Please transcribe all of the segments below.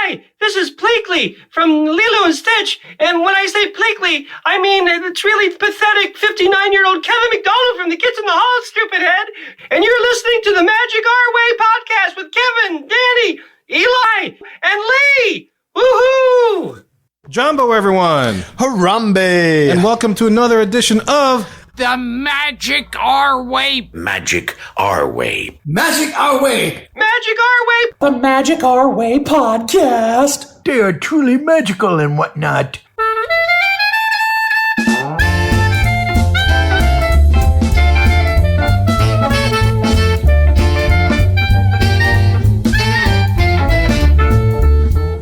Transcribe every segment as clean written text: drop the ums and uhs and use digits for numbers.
Hi, this is Pleakley from Lilo and Stitch. And when I say Pleakley, I mean it's really pathetic 59-year-old Kevin McDonald from the Kids in the Hall, stupid head. And you're listening to the Magic Our Way podcast with Kevin, Danny, Eli, and Lee. Woohoo! Jumbo, everyone. Harambe. And welcome to another edition of The Magic Our Way. Magic Our Way. Magic Our Way. Magic Our Way. The Magic Our Way podcast. They are truly magical and whatnot.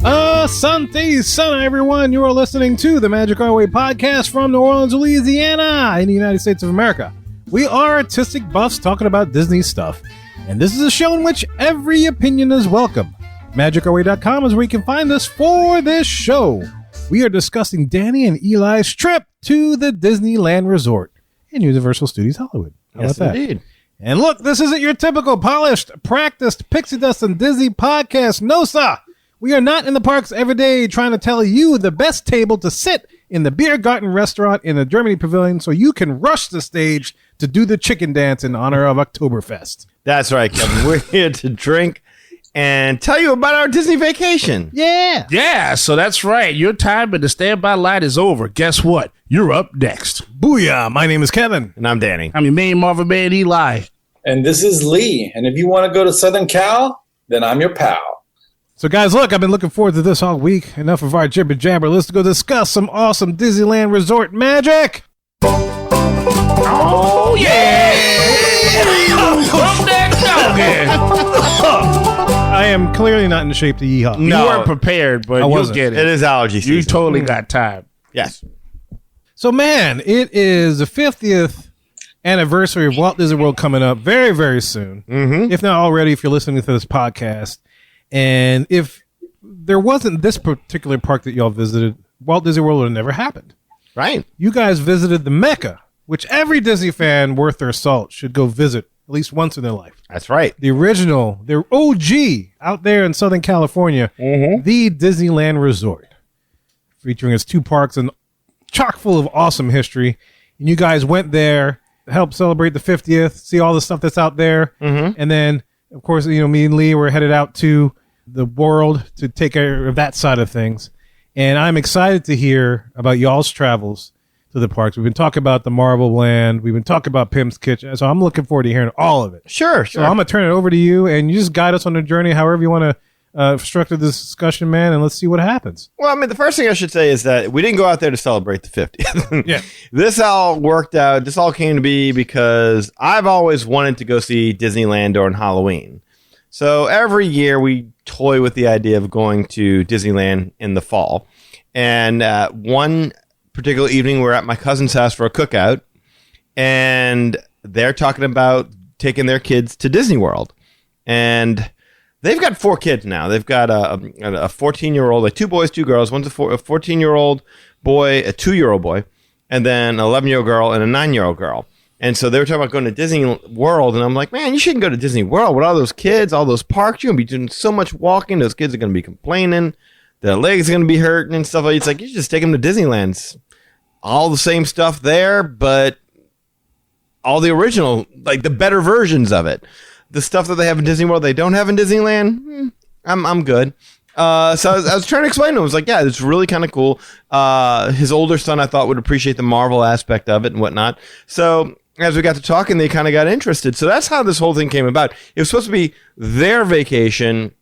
Asante Sana, everyone. You are listening to the Magic Our Way podcast from New Orleans, Louisiana, in the United States of America. We are artistic buffs talking about Disney stuff, and this is a show in which every opinion is welcome. MagicOurWay.com is where you can find us for this show. We are discussing Danny and Eli's trip to the Disneyland Resort in Universal Studios Hollywood. How about that? Indeed. And look, this isn't your typical polished, practiced Pixie Dust and Disney podcast. No, sir. We are not in the parks every day trying to tell you the best table to sit in the Beer Garten restaurant in the Germany Pavilion so you can rush the stage to do the chicken dance in honor of Oktoberfest. That's right, Kevin. We're here to drink and tell you about our Disney vacation. Yeah. Yeah, so that's right. Your time in the standby line is over. Guess what? You're up next. Booyah. My name is Kevin. And I'm Danny. I'm your main Marvin Man, Eli. And this is Lee. And if you want to go to Southern Cal, then I'm your pal. So, guys, look, I've been looking forward to this all week. Enough of our jibber jabber. Let's go discuss some awesome Disneyland Resort magic. Oh, yeah! From that doggy. I am clearly not in shape to yeehaw. No. You weren't prepared, but I you'll wasn't. get it. It is allergy season. You totally got time. Yes. So, man, it is the 50th anniversary of Walt Disney World coming up very, very soon. Mm-hmm. If not already, if you're listening to this podcast. And if there wasn't this particular park that y'all visited, Walt Disney World would have never happened. Right. You guys visited the Mecca, which every Disney fan worth their salt should go visit at least once in their life. That's right. The original, the OG out there in Southern California, the Disneyland Resort, featuring its two parks and chock full of awesome history. And you guys went there to help celebrate the 50th, see all the stuff that's out there. And then, of course, you know, me and Lee were headed out to the world to take care of that side of things. And I'm excited to hear about y'all's travels to the parks. We've been talking about the Marvel Land. We've been talking about Pim's Kitchen. So I'm looking forward to hearing all of it. Sure. So I'm going to turn it over to you, and you just guide us on the journey however you want to structure this discussion, man, and let's see what happens. Well, I mean, the first thing I should say is that we didn't go out there to celebrate the 50th. Yeah. This all worked out. This all came to be because I've always wanted to go see Disneyland during Halloween. So every year we toy with the idea of going to Disneyland in the fall. And one particular evening, we're at my cousin's house for a cookout, and they're talking about taking their kids to Disney World. And they've got 4 kids now. They've got a 14-year-old, like 2 boys, 2 girls. One's a 14-year-old boy, a 2-year-old boy, and then an 11-year-old girl and a 9-year-old girl. And so they were talking about going to Disney World, and I'm like, man, you shouldn't go to Disney World with all those kids, all those parks. You're going to be doing so much walking. Those kids are going to be complaining. Their legs are going to be hurting and stuff. It's like, you should just take them to Disneyland. All the same stuff there, but all the original, like the better versions of it. The stuff that they have in Disney World they don't have in Disneyland, I'm good. So I was trying to explain to him. I was like, yeah, it's really kind of cool. His older son, I thought, would appreciate the Marvel aspect of it and whatnot. So as we got to talking, they kind of got interested. So that's how this whole thing came about. It was supposed to be their vacation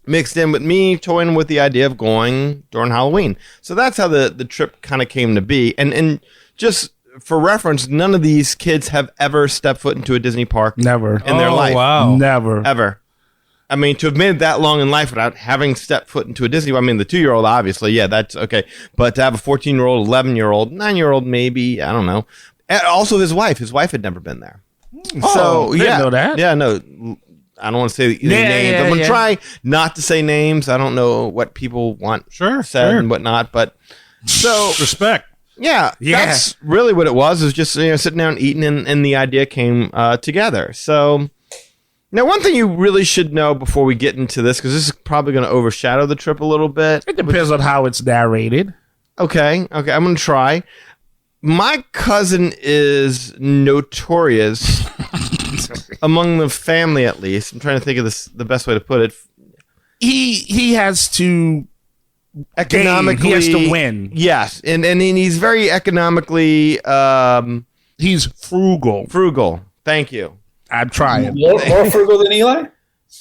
mixed in with me toying with the idea of going during Halloween. So that's how the trip kind of came to be. And just for reference, none of these kids have ever stepped foot into a Disney park Never. in their life. Wow. Never. Ever. I mean, to have made it that long in life without having stepped foot into a Disney, I mean, the 2-year-old, obviously, yeah, that's okay. But to have a 14-year-old, 11-year-old, 9-year-old, maybe, I don't know. And also his wife had never been there. Oh, didn't know that. Yeah, no, I don't want to say any names. I'm going to try not to say names. I don't know what people want said and whatnot, but so respect. Yeah, that's really what it was. It was just sitting down and eating, and the idea came together. So Now, one thing you really should know before we get into this, because this is probably going to overshadow the trip a little bit. It depends on how it's narrated. Okay, I'm going to try. My cousin is notorious, among the family at least. I'm trying to think of the best way to put it. He has to Economically, he has to win. Yes, and he's very economically He's frugal. frugal. Thank you. I'm trying. More frugal than Eli?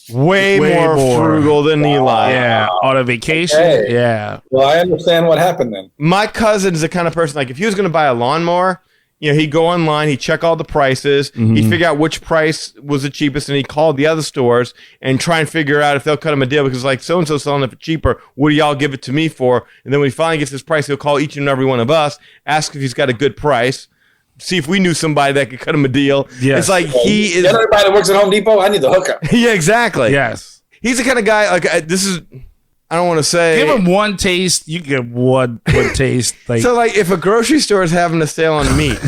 Way more frugal than Eli. Yeah, on a vacation. Okay. Yeah. Well, I understand what happened then. My cousin's the kind of person, like, if he was going to buy a lawnmower, he'd go online, he'd check all the prices, he'd figure out which price was the cheapest, and he'd call the other stores and try and figure out if they'll cut him a deal, because, like, so-and-so selling it for cheaper, what do y'all give it to me for? And then when he finally gets his price, he'll call each and every one of us, ask if he's got a good price, see if we knew somebody that could cut him a deal. Yes. It's like he is... Everybody that works at Home Depot, I need the hookup. Yeah, exactly. Yes. He's the kind of guy, like, this is... I don't want to say... Give him one taste. You get one taste. Like, So, like, if a grocery store is having a sale on meat,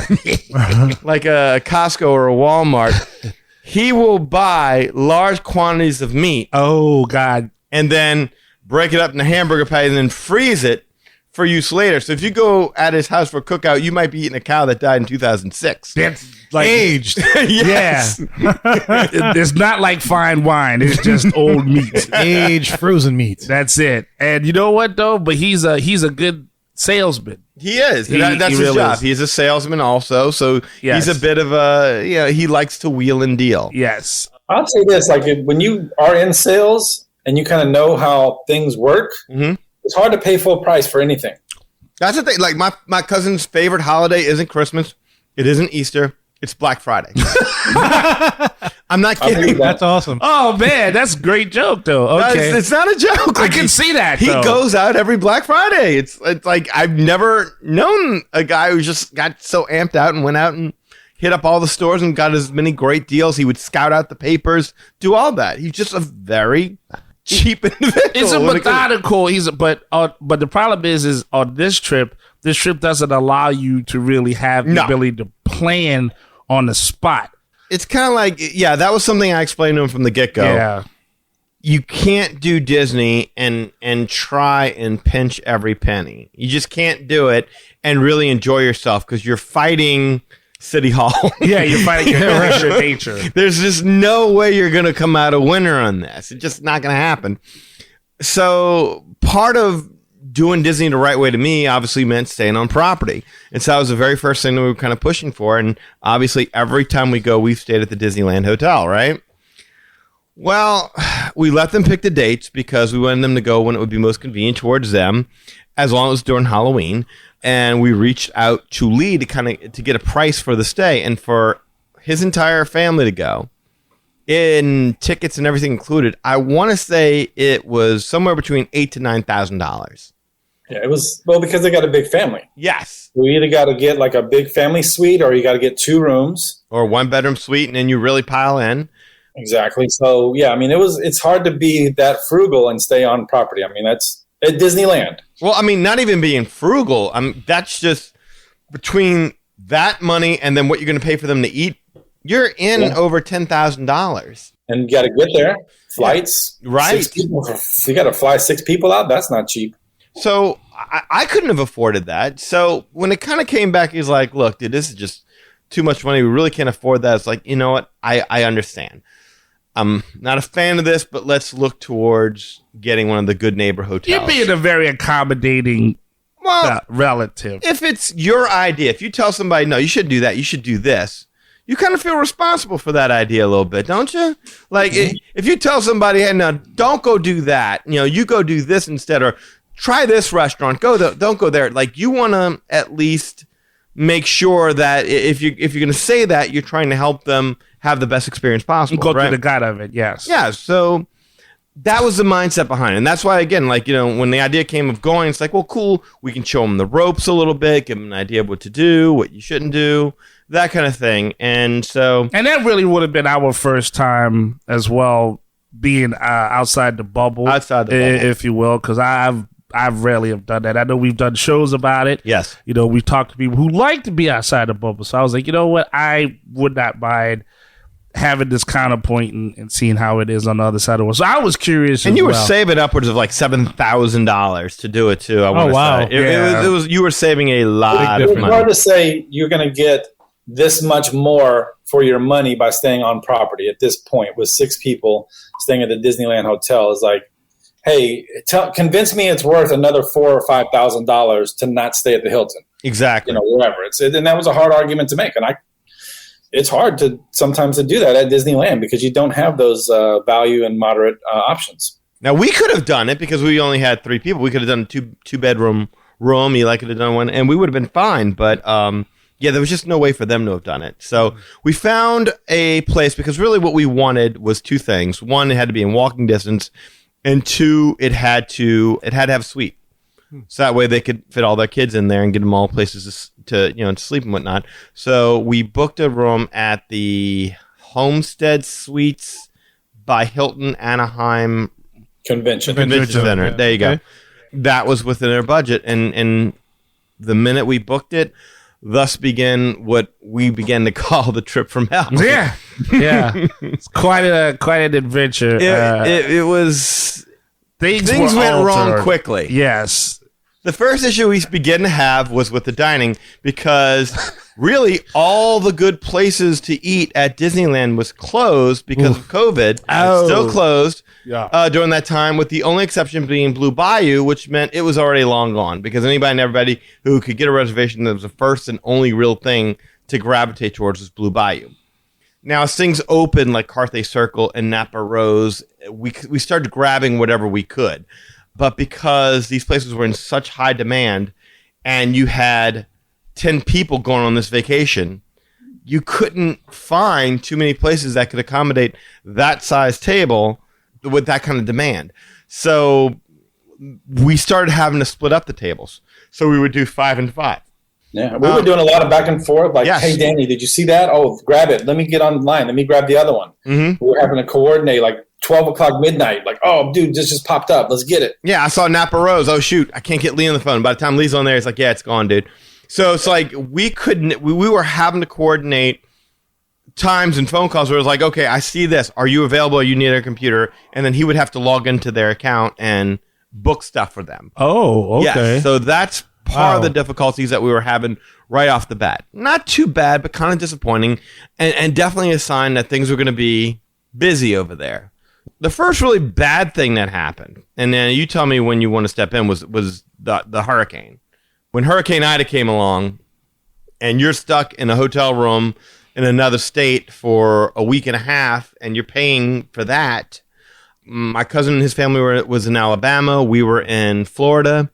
like a Costco or a Walmart, he will buy large quantities of meat oh, God. and then break it up in a hamburger patty and then freeze it for use later. So if you go at his house for a cookout, you might be eating a cow that died in 2006. That's like Aged. Yes. Yeah. It's not like fine wine. It's just old meat. Aged frozen meat. That's it. And you know what though? But he's a good salesman. He is. He That's his really job. is. He's a salesman also. So Yes. he's a bit of a, he likes to wheel and deal. Yes. I'll say this, like when you are in sales and you kind of know how things work, it's hard to pay full price for anything. That's the thing. Like my cousin's favorite holiday isn't Christmas. It isn't Easter. It's Black Friday. I'm not I'll believe kidding. that. That's awesome. Oh man, that's a great joke though. Okay. It's not a joke. I Like, can see that. he though. goes out every Black Friday. It's like I've never known a guy who just got so amped out and went out and hit up all the stores and got as many great deals. He would scout out the papers, do all that. He's just a very cheap individual. It's a when it comes- methodical. But the problem is on this trip doesn't allow you to really have the No. ability to plan on the spot. It's kind of like, that was something I explained to him from the get-go. Yeah. You can't do Disney and try and pinch every penny. You just can't do it and really enjoy yourself because you're fighting City Hall. Yeah, you're fighting your nature. There's just no way you're going to come out a winner on this. It's just not going to happen. So part of doing Disney the right way to me obviously meant staying on property. And so that was the very first thing that we were kind of pushing for. And obviously every time we go, we've stayed at the Disneyland Hotel, right? Well, we let them pick the dates because we wanted them to go when it would be most convenient towards them, as long as it was during Halloween. And we reached out to Lee to get a price for the stay and for his entire family to go, in tickets and everything included. I want to say it was somewhere between $8,000 to $9,000. Yeah, it was, well, because they got a big family. Yes, You either got to get like a big family suite or you got to get 2 rooms. or 1-bedroom suite, and then you really pile in. Exactly. So, yeah, I mean, it's hard to be that frugal and stay on property. I mean, that's at Disneyland. Well, I mean, not even being frugal. That's just between that money and then what you're going to pay for them to eat. You're in over $10,000. And you got to get there. Flights. Right. 6 people. You got to fly 6 people out. That's not cheap. So I couldn't have afforded that. So when it kind of came back, he's like, look, dude, this is just too much money. We really can't afford that. It's like, you know what? I understand. I'm not a fan of this, but let's look towards getting one of the good neighbor hotels. You're being a very accommodating relative. If it's your idea, if you tell somebody, no, you shouldn't do that, you should do this, you kind of feel responsible for that idea a little bit, don't you? Like, if you tell somebody, hey, no, don't go do that, you go do this instead, or try this restaurant, don't go there. Like, you want to at least make sure that if you're going to say that, you're trying to help them have the best experience possible. Go right? through the gut of it, yes. Yeah, so that was the mindset behind it. And that's why, again, like, when the idea came of going, it's like, well, cool, we can show them the ropes a little bit, give them an idea of what to do, what you shouldn't do, that kind of thing. And so... And that really would have been our first time as well, being outside the bubble. Outside the bubble. If you will, because I've rarely have done that. I know we've done shows about it. Yes. We've talked to people who like to be outside the bubble. So I was like, you know what? I would not mind having this counterpoint and seeing how it is on the other side of the world. So I was curious. And as you were well. saving upwards of like $7,000 to do it too. I want to wow. say it was you were saving a lot of It's money. hard to say you're going to get this much more for your money by staying on property at this point with 6 people staying at the Disneyland Hotel. Is like, hey, convince me it's worth another $4,000 or $5,000 to not stay at the Hilton. Exactly. Wherever and that was a hard argument to make, and it's hard to sometimes to do that at Disneyland because you don't have those value and moderate options. Now we could have done it because we only had 3 people. We could have done a 2-bedroom room. Eli could have done one, and we would have been fine. But there was just no way for them to have done it. So we found a place because really what we wanted was 2 things. 1, it had to be in walking distance, and 2, it had to have a suite. So that way they could fit all their kids in there and get them all places to sleep and whatnot. So we booked a room at the Homestead Suites by Hilton Anaheim Convention Center. There you go. That was within our budget, and the minute we booked it, thus began what we began to call the trip from hell. Yeah. It's quite an adventure. It was. Things were went wrong altered. quickly. Yes. The first issue we began to have was with the dining because really all the good places to eat at Disneyland was closed because of COVID. Oh. It's still closed Yeah. during that time, with the only exception being Blue Bayou, which meant it was already long gone because anybody and everybody who could get a reservation, that was the first and only real thing to gravitate towards was Blue Bayou. Now, as things opened like Carthay Circle and Napa Rose, we started grabbing whatever we could. But because these places were in such high demand and you had 10 people going on this vacation, you couldn't find too many places that could accommodate that size table with that kind of demand. So we started having to split up the tables. So we would do 5 and 5. Yeah, we were doing a lot of back and forth. Like, Yes. hey, Danny, did you see that? Oh, grab it. Let me get online. Let me grab the other one. Mm-hmm. We were having to coordinate like 12 o'clock midnight. Like, oh, dude, this just popped up. Let's get it. Yeah, I saw Napa Rose. Oh, shoot, I can't get Lee on the phone. By the time Lee's on there, it's like, yeah, it's gone, dude. So it's like we were having to coordinate times and phone calls where it was like, okay, I see this. Are you available? You need a computer. And then he would have to log into their account and book stuff for them. Oh, okay. Yeah, so that's part of the difficulties that we were having right off the bat. Not too bad, but kind of disappointing, and definitely a sign that things were going to be busy over there. The first really bad thing that happened, and then you tell me when you want to step in, was the hurricane. When Hurricane Ida came along, and you're stuck in a hotel room in another state for a week and a half, and you're paying for that. My cousin and his family was in Alabama. We were in Florida.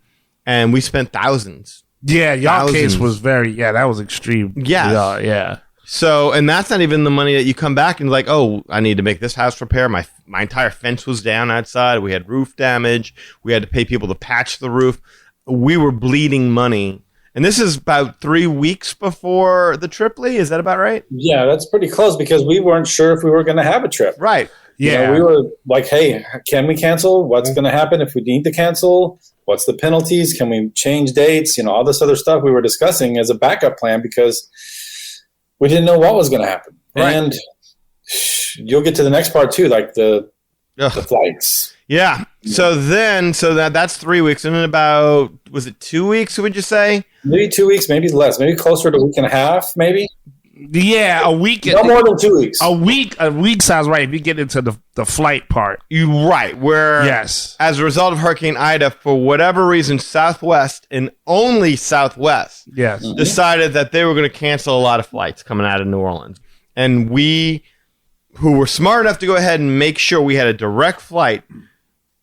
And we spent thousands. Yeah, y'all Thousands. case was that was extreme. Yes. Yeah. So, and that's not even the money that you come back and like, oh, I need to make this house repair. My entire fence was down outside. We had roof damage. We had to pay people to patch the roof. We were bleeding money. And this is about 3 weeks before the trip, Lee. Is that about right? Yeah, that's pretty close because we weren't sure if we were going to have a trip. Right. Yeah. We were like, hey, can we cancel? What's going to happen if we need to cancel? What's the penalties? Can we change dates? All this other stuff we were discussing as a backup plan because we didn't know what was going to happen. Right. And you'll get to the next part too, like the flights. Yeah. So that's 3 weeks. And then about, was it 2 weeks, would you say? Maybe 2 weeks, maybe less, maybe closer to a week and a half, maybe. Yeah, a week. No more than 2 weeks. A week sounds right if you get into the flight part. You right. Where Yes. as a result of Hurricane Ida, for whatever reason, Southwest and only Southwest Yes. decided that they were going to cancel a lot of flights coming out of New Orleans. And we, who were smart enough to go ahead and make sure we had a direct flight,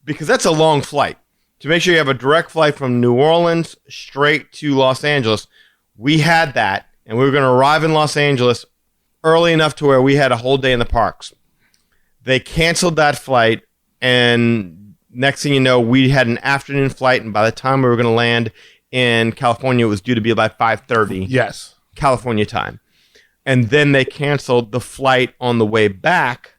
because that's a long flight, to make sure you have a direct flight from New Orleans straight to Los Angeles, we had that. And we were going to arrive in Los Angeles early enough to where we had a whole day in the parks. They canceled that flight, and next thing you know, we had an afternoon flight, and by the time we were going to land in California, it was due to be about 5:30 Yes. California time. And then they canceled the flight on the way back,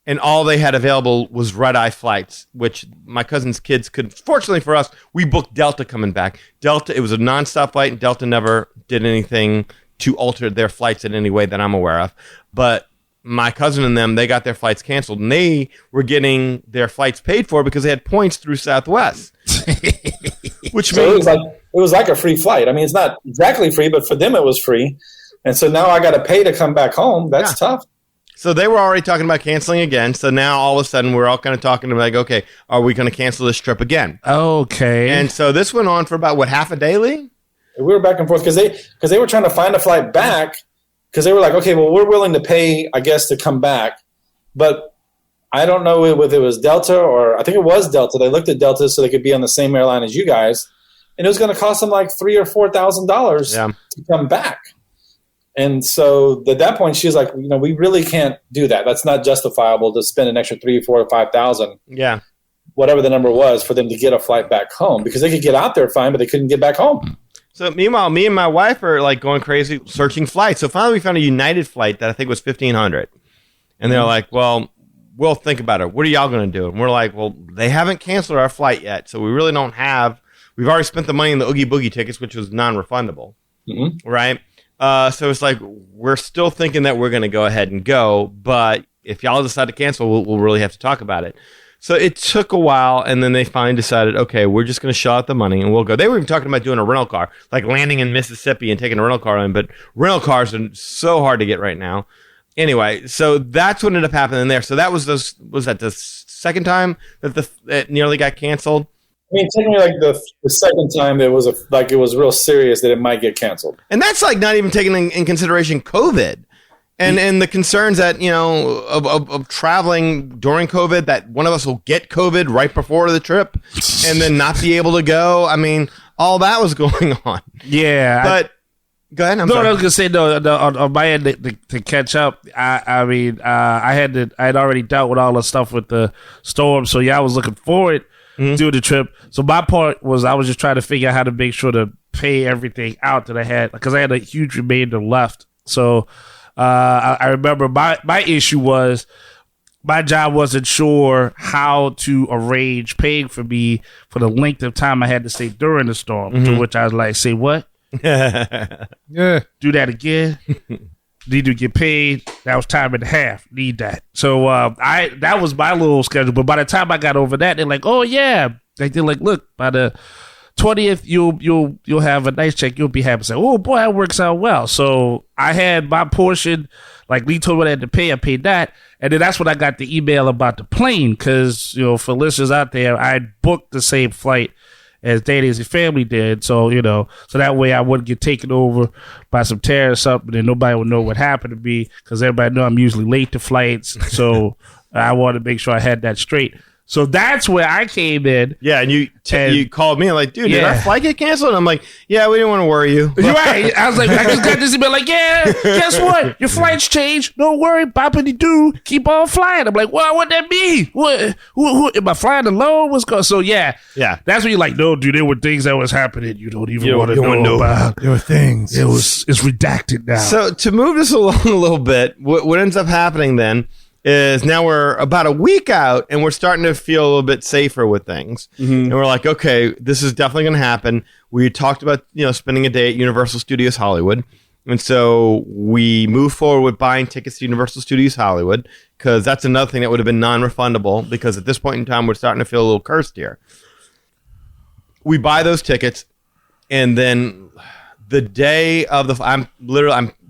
and all they had available was red-eye flights, which my cousin's kids could. Fortunately for us, we booked Delta coming back. Delta, it was a nonstop flight, and Delta never did anything to alter their flights in any way that I'm aware of. But my cousin and them, they got their flights canceled, and they were getting their flights paid for because they had points through Southwest. Which So means it was like a free flight. I mean, it's not exactly free, but for them it was free. And so now I got to pay to come back home. That's tough. so they were already talking about canceling again. So now all of a sudden we're all kind of talking like, okay, are we going to cancel this trip again? Okay. And so this went on for about half a day, Lee? We were back and forth because they were trying to find a flight back because they were like, okay, well, we're willing to pay, I guess, to come back. But I don't know whether it was Delta or I think it was Delta. They looked at Delta so they could be on the same airline as you guys. And it was going to cost them like $3,000 or $4,000 to come back. And so at that point, she was like, we really can't do that. That's not justifiable to spend an extra $3,000, $4,000, or $5,000. Yeah. Whatever the number was for them to get a flight back home because they could get out there fine, but they couldn't get back home. So meanwhile, me and my wife are like going crazy searching flights. So finally we found a United flight that I think was $1,500. And they're like, well, we'll think about it. What are y'all going to do? And we're like, well, they haven't canceled our flight yet. So we really don't have, we've already spent the money on the Oogie Boogie tickets, which was non-refundable. Mm-hmm. Right. So it's like, we're still thinking that we're going to go ahead and go. But if y'all decide to cancel, we'll really have to talk about it. So it took a while, and then they finally decided, okay, we're just going to shell out the money, and we'll go. They were even talking about doing a rental car, like landing in Mississippi and taking a rental car in, but rental cars are so hard to get right now. Anyway, so that's what ended up happening there. So that was that the second time that it nearly got canceled? I mean, technically, like the second time, it was real serious that it might get canceled. And that's like not even taking in consideration COVID. And the concerns that, of traveling during COVID, that one of us will get COVID right before the trip and then not be able to go. I mean, all that was going on. Yeah. But go ahead. I was going to say, on my end to catch up, I had already dealt with all the stuff with the storm. So, yeah, I was looking forward to the trip. So my part was I was just trying to figure out how to make sure to pay everything out that I had because I had a huge remainder left. So, I remember my issue was my job wasn't sure how to arrange paying for me for the length of time I had to stay during the storm, to which I was like, say what? Yeah. Do that again? Need to get paid. That was time and a half. Need that. So that was my little schedule. But by the time I got over that, they're like, oh, yeah. They're like, look, by the 20th, you'll have a nice check. You'll be happy. Say, oh boy, that works out well. So I had my portion, like Lee told me I had to pay. I paid that, and then that's when I got the email about the plane because for listeners out there, I booked the same flight as Danny and his family did. So so that way I wouldn't get taken over by some terrorists or something, and nobody would know what happened to me because everybody know I'm usually late to flights. So I wanted to make sure I had that straight. So that's where I came in. Yeah, and you called me and like, dude, did our flight get canceled? And I'm like, yeah, we didn't want to worry you. You're right. I was like, I just got this email like, yeah, guess what? Your flight's changed. Don't worry, boppity-doo. Keep on flying. I'm like, well, what that mean? What? Who am I flying alone? What's going on? So, yeah. That's when you're like, no, dude, there were things that was happening you don't even want to know about. There were things. It's redacted now. So to move this along a little bit, what ends up happening then is now we're about a week out and we're starting to feel a little bit safer with things. And we're like, okay, this is definitely going to happen. We talked about, spending a day at Universal Studios Hollywood. And so we move forward with buying tickets to Universal Studios Hollywood because that's another thing that would have been non-refundable because at this point in time, we're starting to feel a little cursed here. We buy those tickets and then the day of I'm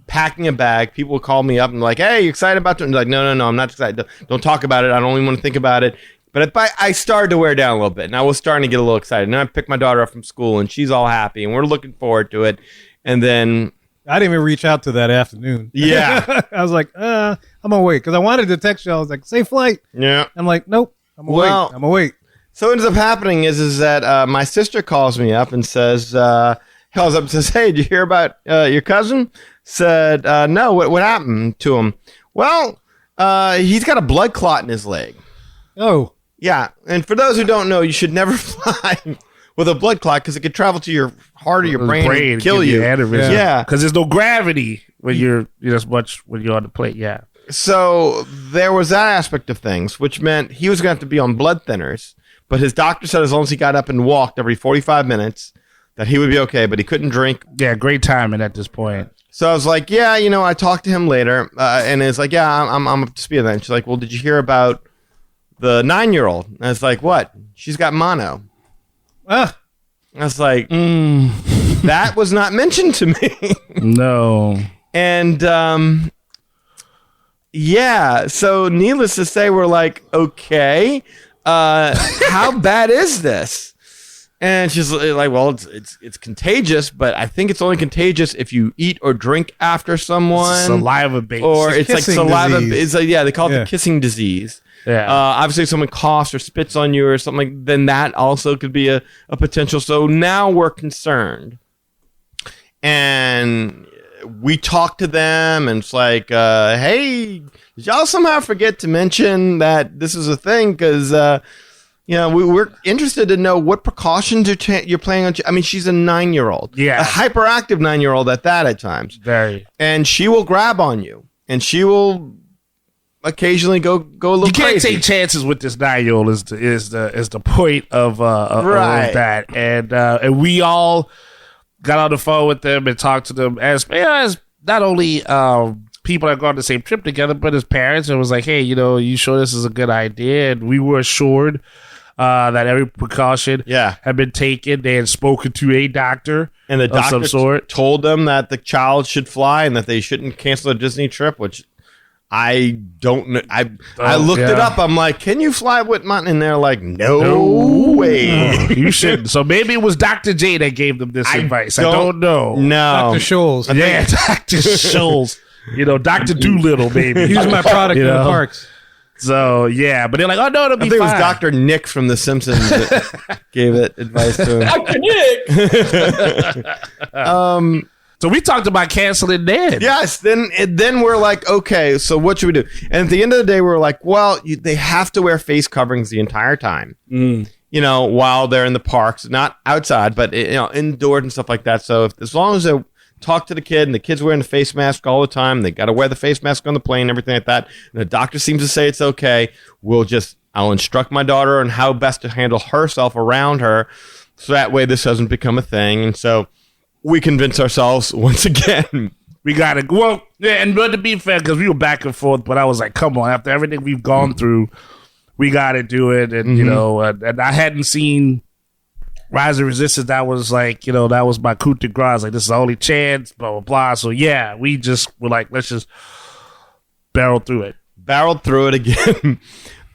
packing a bag. People will call me up and like, hey, you excited about it? And like, no, I'm not excited. Don't talk about it. I don't even want to think about it. But I started to wear down a little bit, and I was starting to get a little excited. And then I picked my daughter up from school, and she's all happy, and we're looking forward to it. And then I didn't even reach out to that afternoon. Yeah. I was like, I'm going to wait. Because I wanted to text you. I was like, safe flight. Yeah. I'm like, nope. I'm going to wait. So what ends up happening is that my sister calls me up and says, hey, did you hear about your cousin? Said, no, what happened to him? Well, he's got a blood clot in his leg. Oh. Yeah, and for those who don't know, you should never fly with a blood clot because it could travel to your heart or your brain and kill you. Yeah, because there's no gravity when you're as much when you're on the plane. Yeah. So there was that aspect of things, which meant he was going to have to be on blood thinners. But his doctor said as long as he got up and walked every 45 minutes, that he would be okay. But he couldn't drink. Yeah, great timing at this point. So I was like, yeah, I talked to him later, and it's like, yeah, I'm up to speed on that. And she's like, well, did you hear about the 9-year-old? And I was like, what? She's got mono. I was like, that was not mentioned to me. No. And yeah, so needless to say, we're like, okay, how bad is this? And she's like, well, it's contagious, but I think it's only contagious if you eat or drink after someone. Saliva based. Or it's like saliva. It's like, they call it the kissing disease. Yeah. Obviously, if someone coughs or spits on you or something, then that also could be a potential. So now we're concerned. And we talk to them, and it's like, hey, did y'all somehow forget to mention that this is a thing? Because, we're interested to know what precautions you're planning on. I mean, she's a 9-year-old. Yeah. A hyperactive 9-year-old at that at times. Very. And she will grab on you, and she will occasionally go a little You can't crazy. take chances with this 9-year-old is the point of that. And we all got on the phone with them and talked to them as not only people that go on the same trip together, but as parents. And was like, hey, you sure this is a good idea? And we were assured that every precaution had been taken. They had spoken to a doctor, And the of doctor some sort. told them that the child should fly and that they shouldn't cancel a Disney trip, which I don't know. I looked it up. I'm like, can you fly with Mountain? And they're like, no way. You shouldn't. So maybe it was Dr. J that gave them this advice. I don't know. No. Dr. Scholes. Yeah, Dr. Scholes. Dr. Doolittle, maybe. Use my product in the parks. So, yeah. But they're like, oh, no, it'll be I think fine. it was Dr. Nick from The Simpsons that gave it advice to him. Dr. Nick! So we talked about canceling then. Yes. Then we're like, okay, so what should we do? And at the end of the day, we're like, well, they have to wear face coverings the entire time. While they're in the parks, not outside, but indoors and stuff like that. So as long as they talk to the kid and the kid's wearing the face mask all the time, they got to wear the face mask on the plane, everything like that. And the doctor seems to say it's okay. I'll instruct my daughter on how best to handle herself around her, so that way this doesn't become a thing. And so we convince ourselves once again. We got to go. Yeah, and but to be fair, because we were back and forth, but I was like, come on, after everything we've gone through, we got to do it. And, and I hadn't seen Rise of Resistance. That was like, that was my coup de grace. Like, this is the only chance, blah, blah, blah. So, yeah, we just were like, let's just barrel through it. Barreled through it again.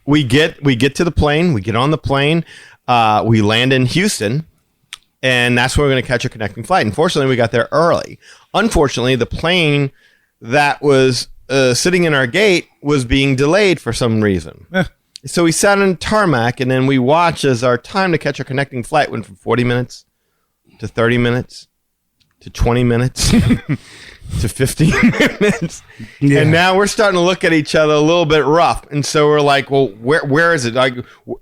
We get to the plane. We get on the plane. We land in Houston. And that's where we're going to catch a connecting flight. Unfortunately, we got there early. Unfortunately, the plane that was sitting in our gate was being delayed for some reason. So we sat on tarmac, and then we watched as our time to catch a connecting flight went from 40 minutes to 30 minutes to 20 minutes to 15 minutes. Yeah. And now we're starting to look at each other a little bit rough. And so we're like, well, where is it? Like,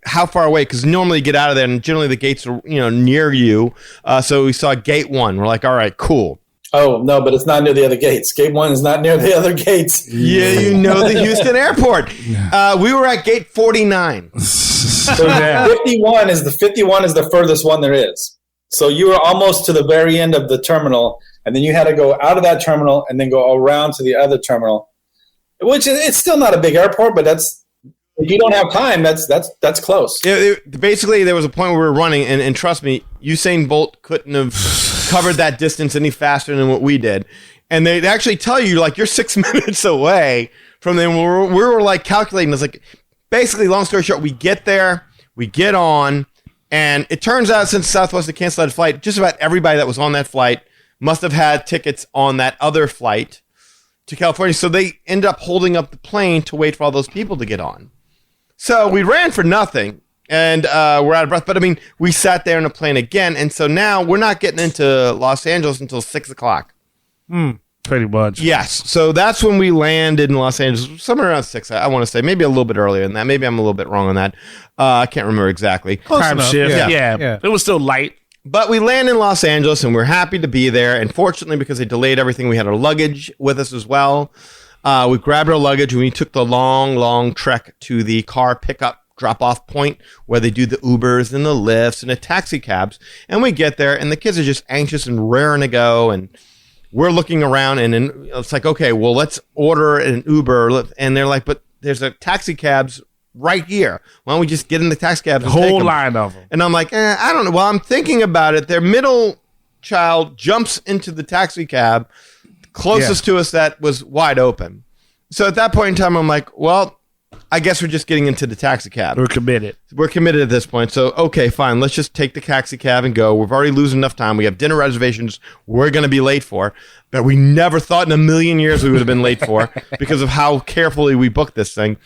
how far away? Because normally you get out of there, and generally the gates are near you. So we saw gate 1. We're like, all right, cool. Oh, no, but it's not near the other gates. Gate 1 is not near the other gates. Yeah, the Houston airport. We were at gate 49. So 51 is the furthest one there is. So you were almost to the very end of the terminal, and then you had to go out of that terminal and then go around to the other terminal, which it's still not a big airport, but that's, if you don't have time, that's close. Basically, there was a point where we were running, and trust me, Usain Bolt couldn't have covered that distance any faster than what we did. And they actually tell you, like, you're 6 minutes away from them. We were like calculating. It's like, basically, long story short, we get there, we get on, and it turns out since Southwest had canceled that flight, just about everybody that was on that flight must have had tickets on that other flight to California. So they ended up holding up the plane to wait for all those people to get on. So we ran for nothing, and we're out of breath. But, I mean, we sat there in a plane again, and so now we're not getting into Los Angeles until 6 o'clock. Pretty much. Yes. So that's when we landed in Los Angeles, somewhere around 6, I want to say. Maybe a little bit earlier than that. Maybe I'm a little bit wrong on that. I can't remember exactly. Time shift. Yeah. It was still light. But we land in Los Angeles, and we're happy to be there. And fortunately, because they delayed everything, we had our luggage with us as well. We grabbed our luggage, and we took the long, long trek to the car pickup drop-off point where they do the Ubers and the Lyfts and the taxi cabs. And we get there, and the kids are just anxious and raring to go. And we're looking around, and then it's like, okay, well, let's order an Uber. And they're like, but there's a taxi cabs right here. Why don't we just get in the taxi cabs? The whole line of them. And I'm like, I don't know. Well, I'm thinking about it. Their middle child jumps into the taxi cab closest to us that was wide open. So at that point in time, I'm like, well, I guess we're just getting into the taxi cab. We're committed. We're committed at this point. So, okay, fine. Let's just take the taxi cab and go. We've already losing enough time. We have dinner reservations we're going to be late for, but we never thought in a million years we would have been late for because of how carefully we booked this thing.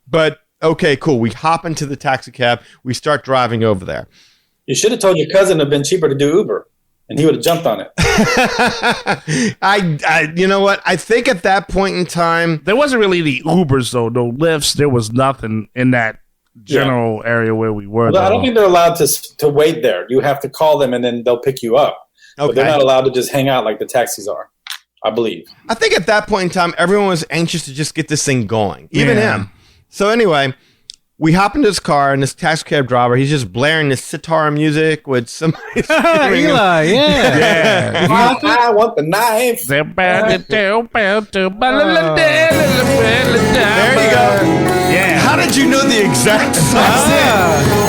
But, okay, cool. We hop into the taxi cab. We start driving over there. You should have told your cousin it would have been cheaper to do Uber, and he would have jumped on it. You know what? I think at that point in time, there wasn't really any Ubers though, no Lyfts. There was nothing in that general area where we were. I don't think they're allowed to wait there. You have to call them, and then they'll pick you up. Okay. But they're not allowed to just hang out like the taxis are, I believe. I think at that point in time, everyone was anxious to just get this thing going, even him. So anyway, we hop into his car, and this taxi cab driver, he's just blaring this sitar music with somebody. Eli, yeah. I want the knife. There you go. Yeah. How did you know the exact song?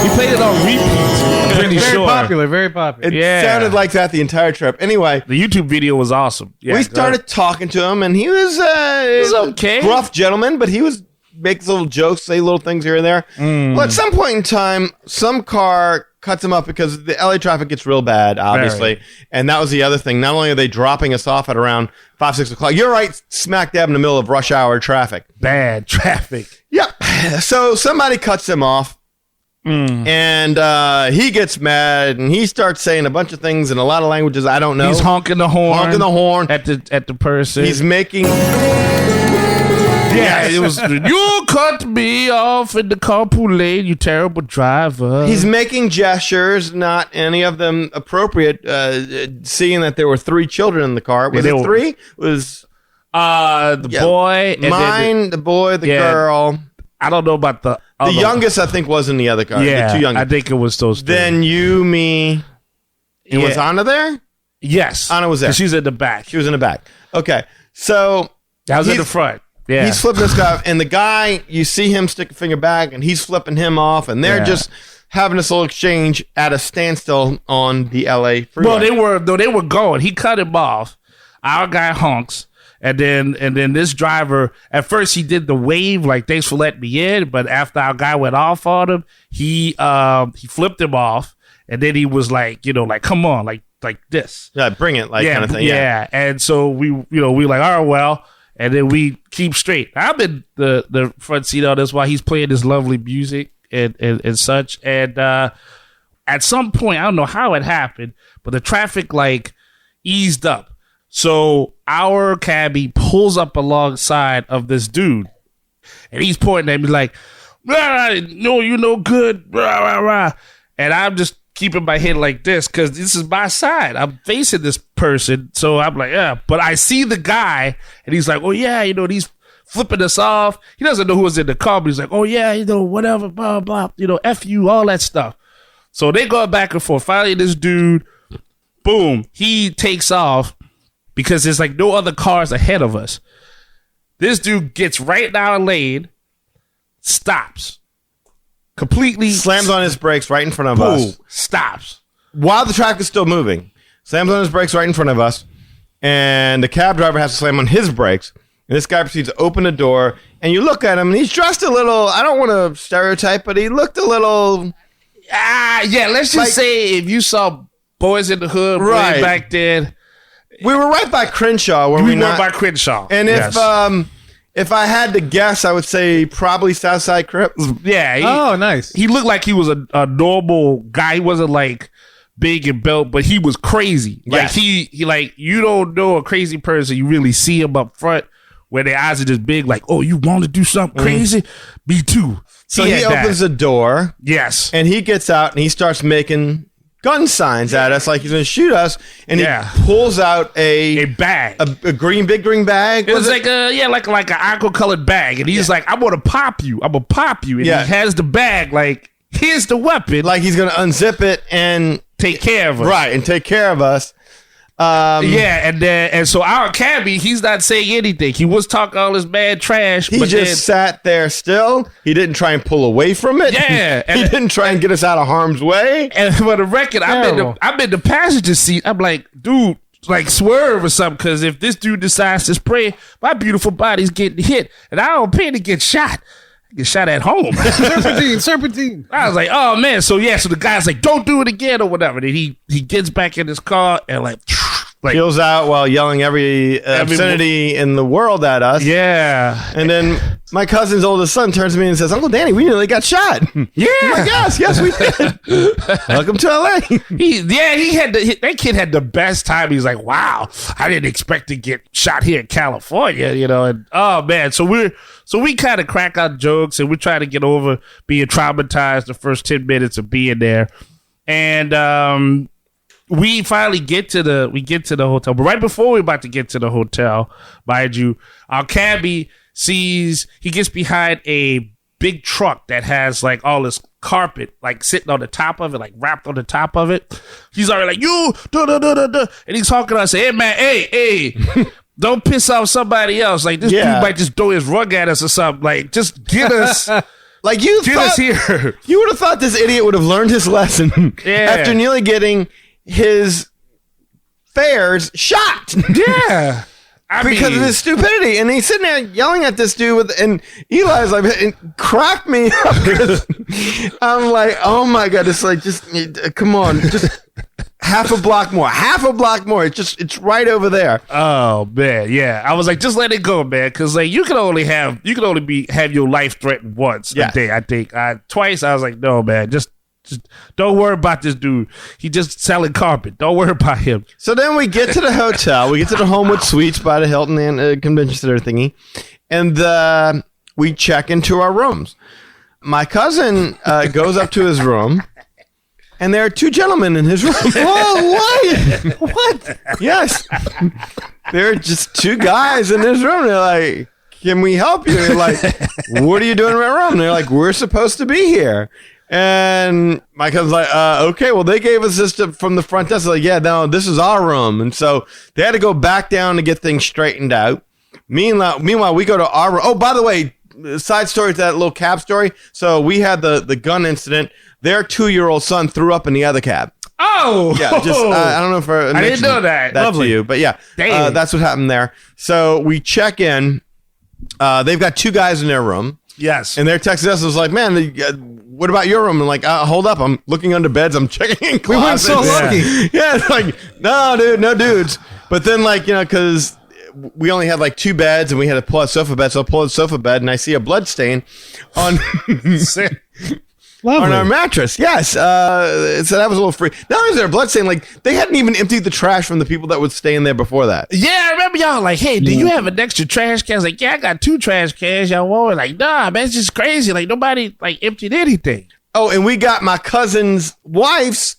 He played it on repeat. I'm pretty Very sure. popular, very popular. It sounded like that the entire trip. Anyway, the YouTube video was awesome. Yeah, we started talking to him, and he was okay. Gruff gentleman, but he was makes little jokes, say little things here and there. Well, at some point in time, some car cuts him up because the LA traffic gets real bad, obviously. And that was the other thing. Not only are they dropping us off at around 5, 6 o'clock, you're right, smack dab in the middle of rush hour traffic. Bad traffic. Yep. So somebody cuts him off. And he gets mad, and he starts saying a bunch of things in a lot of languages I don't know. He's honking the horn. Honking the horn at the person. He's making. Yeah, it was. You cut me off in the carpool lane, you terrible driver. He's making gestures, not any of them appropriate. Seeing that there were 3 children in the car, was it 3? Was the boy, and the boy, the girl. I don't know about the youngest. I think was in the other car. Yeah, the 2 youngest. I think it was those 2. Then you, me, and was Anna there? Yes, Anna was there. She's in the back. She was in the back. Okay, so I was in the front. Yeah, he's flipping this guy, and the guy, you see him stick a finger back, and he's flipping him off, and they're just having this little exchange at a standstill on the LA freeway. Well, they were going. He cut him off. Our guy honks, and then this driver. At first, he did the wave like "Thanks for letting me in," but after our guy went off on him, he flipped him off, and then he was like, like come on, like this, bring it, kind of thing. Yeah, and so we like, all right, well. And then we keep straight. I'm in the front seat on this while he's playing this lovely music and such. And at some point, I don't know how it happened, but the traffic eased up. So our cabbie pulls up alongside of this dude, and he's pointing at me like, "No, you no good." Rah, rah, rah. And I'm just keeping my head like this because this is my side. I'm facing this person, so I'm like, yeah. But I see the guy, and he's like, oh yeah, he's flipping us off. He doesn't know who was in the car, but he's like, oh yeah, whatever, blah blah, f you, all that stuff. So they go back and forth. Finally, this dude, boom, he takes off because there's no other cars ahead of us. This dude gets right down the lane, stops. Completely slams on his brakes right in front of us. Stops. While the traffic is still moving. Slams on his brakes right in front of us. And the cab driver has to slam on his brakes. And this guy proceeds to open the door. And you look at him, and he's dressed a little, I don't want to stereotype, but he looked a little... yeah, let's just say if you saw Boys in the Hood way back then... We were right by Crenshaw. We were by Crenshaw. And if I had to guess, I would say probably Southside Crips. Yeah. Nice. He looked like he was a normal guy. He wasn't big and built, but he was crazy. Yes. He you don't know a crazy person. You really see him up front where their eyes are just big. Like, oh, you want to do something crazy? Me too. So he opens the door. Yes. And he gets out and he starts making gun signs at us like he's going to shoot us, and he pulls out a bag, a big green bag. It was like an aqua colored bag, and he's like, "I'm gonna pop you. I'm gonna pop you." And he has the bag like, "Here's the weapon." Like he's going to unzip it and take care of us, and take care of us. and so our cabbie, he's not saying anything. He was talking all his mad trash. He just sat there still. He didn't try and pull away from it. Yeah. He didn't try and get us out of harm's way. And for the record, I'm in the passenger seat. I'm like, dude, like swerve or something, because if this dude decides to spray, my beautiful body's getting hit, and I don't pay to get shot. I get shot at home. Serpentine. I was like, oh man. So the guy's like, don't do it again or whatever. Then he gets back in his car and like peels out while yelling every obscenity in the world at us. Yeah. And then my cousin's oldest son turns to me and says, Uncle Danny, we nearly got shot. Yeah. I'm like, yes, we did. Welcome to LA. That kid had the best time. He's like, wow, I didn't expect to get shot here in California, and oh man. So we kind of crack out jokes and we try to get over being traumatized the first 10 minutes of being there. And we finally get to the hotel. But right before we're about to get to the hotel, mind you, our cabbie he gets behind a big truck that has like all this carpet like sitting on the top of it, like wrapped on the top of it. He's already like, you, and he's talking to us, hey man, hey, don't piss off somebody else. Like this dude might just throw his rug at us or something. Like just get us. Like get us here. You would have thought this idiot would have learned his lesson after nearly getting his fares shot. Yeah. Because of his stupidity. And he's sitting there yelling at this dude and Eli's like, it cracked me up. I'm like, oh my God, it's like, just come on, just half a block more. It's right over there. Oh man, yeah. I was like, just let it go, man, because like you can only have your life threatened once a day. I think twice. I was like, no, man, just don't worry about this dude. He just selling carpet. Don't worry about him. So then we get to the hotel. We get to the Homewood Suites by the Hilton and Convention Center thingy, and we check into our rooms. My cousin goes up to his room, and there are two gentlemen in his room. Whoa, what? Yes. There are just two guys in his room. They're like, can we help you? They're like, what are you doing in my room? They're like, we're supposed to be here. And my cousin's like, okay, well, they gave us this from the front desk. Like, yeah, no, this is our room. And so they had to go back down to get things straightened out. Meanwhile, we go to our room. Oh, by the way, side story to that little cab story. So we had the gun incident. Their 2-year-old son threw up in the other cab. Oh, yeah. Just I don't know if I didn't know that. Lovely. To you, but yeah, that's what happened there. So we check in. They've got two guys in their room. Yes. And they're texting us. It was like, man, what about your room? And like, hold up. I'm looking under beds. I'm checking in closets. We weren't so lucky. Yeah. It's like, no, dude, no dudes. But then like, because we only had like 2 beds and we had to pull out sofa bed. So I pull out sofa bed and I see a blood stain on on our mattress. Yes. So that was a little free. Not only is there a blood stain, like they hadn't even emptied the trash from the people that would stay in there before that. Yeah, I remember y'all like, hey, do you have an extra trash can? I was like, yeah, I got 2 trash cans. Y'all want? Like, nah, man, it's just crazy. Like nobody like emptied anything. Oh, and we got my cousin's wife's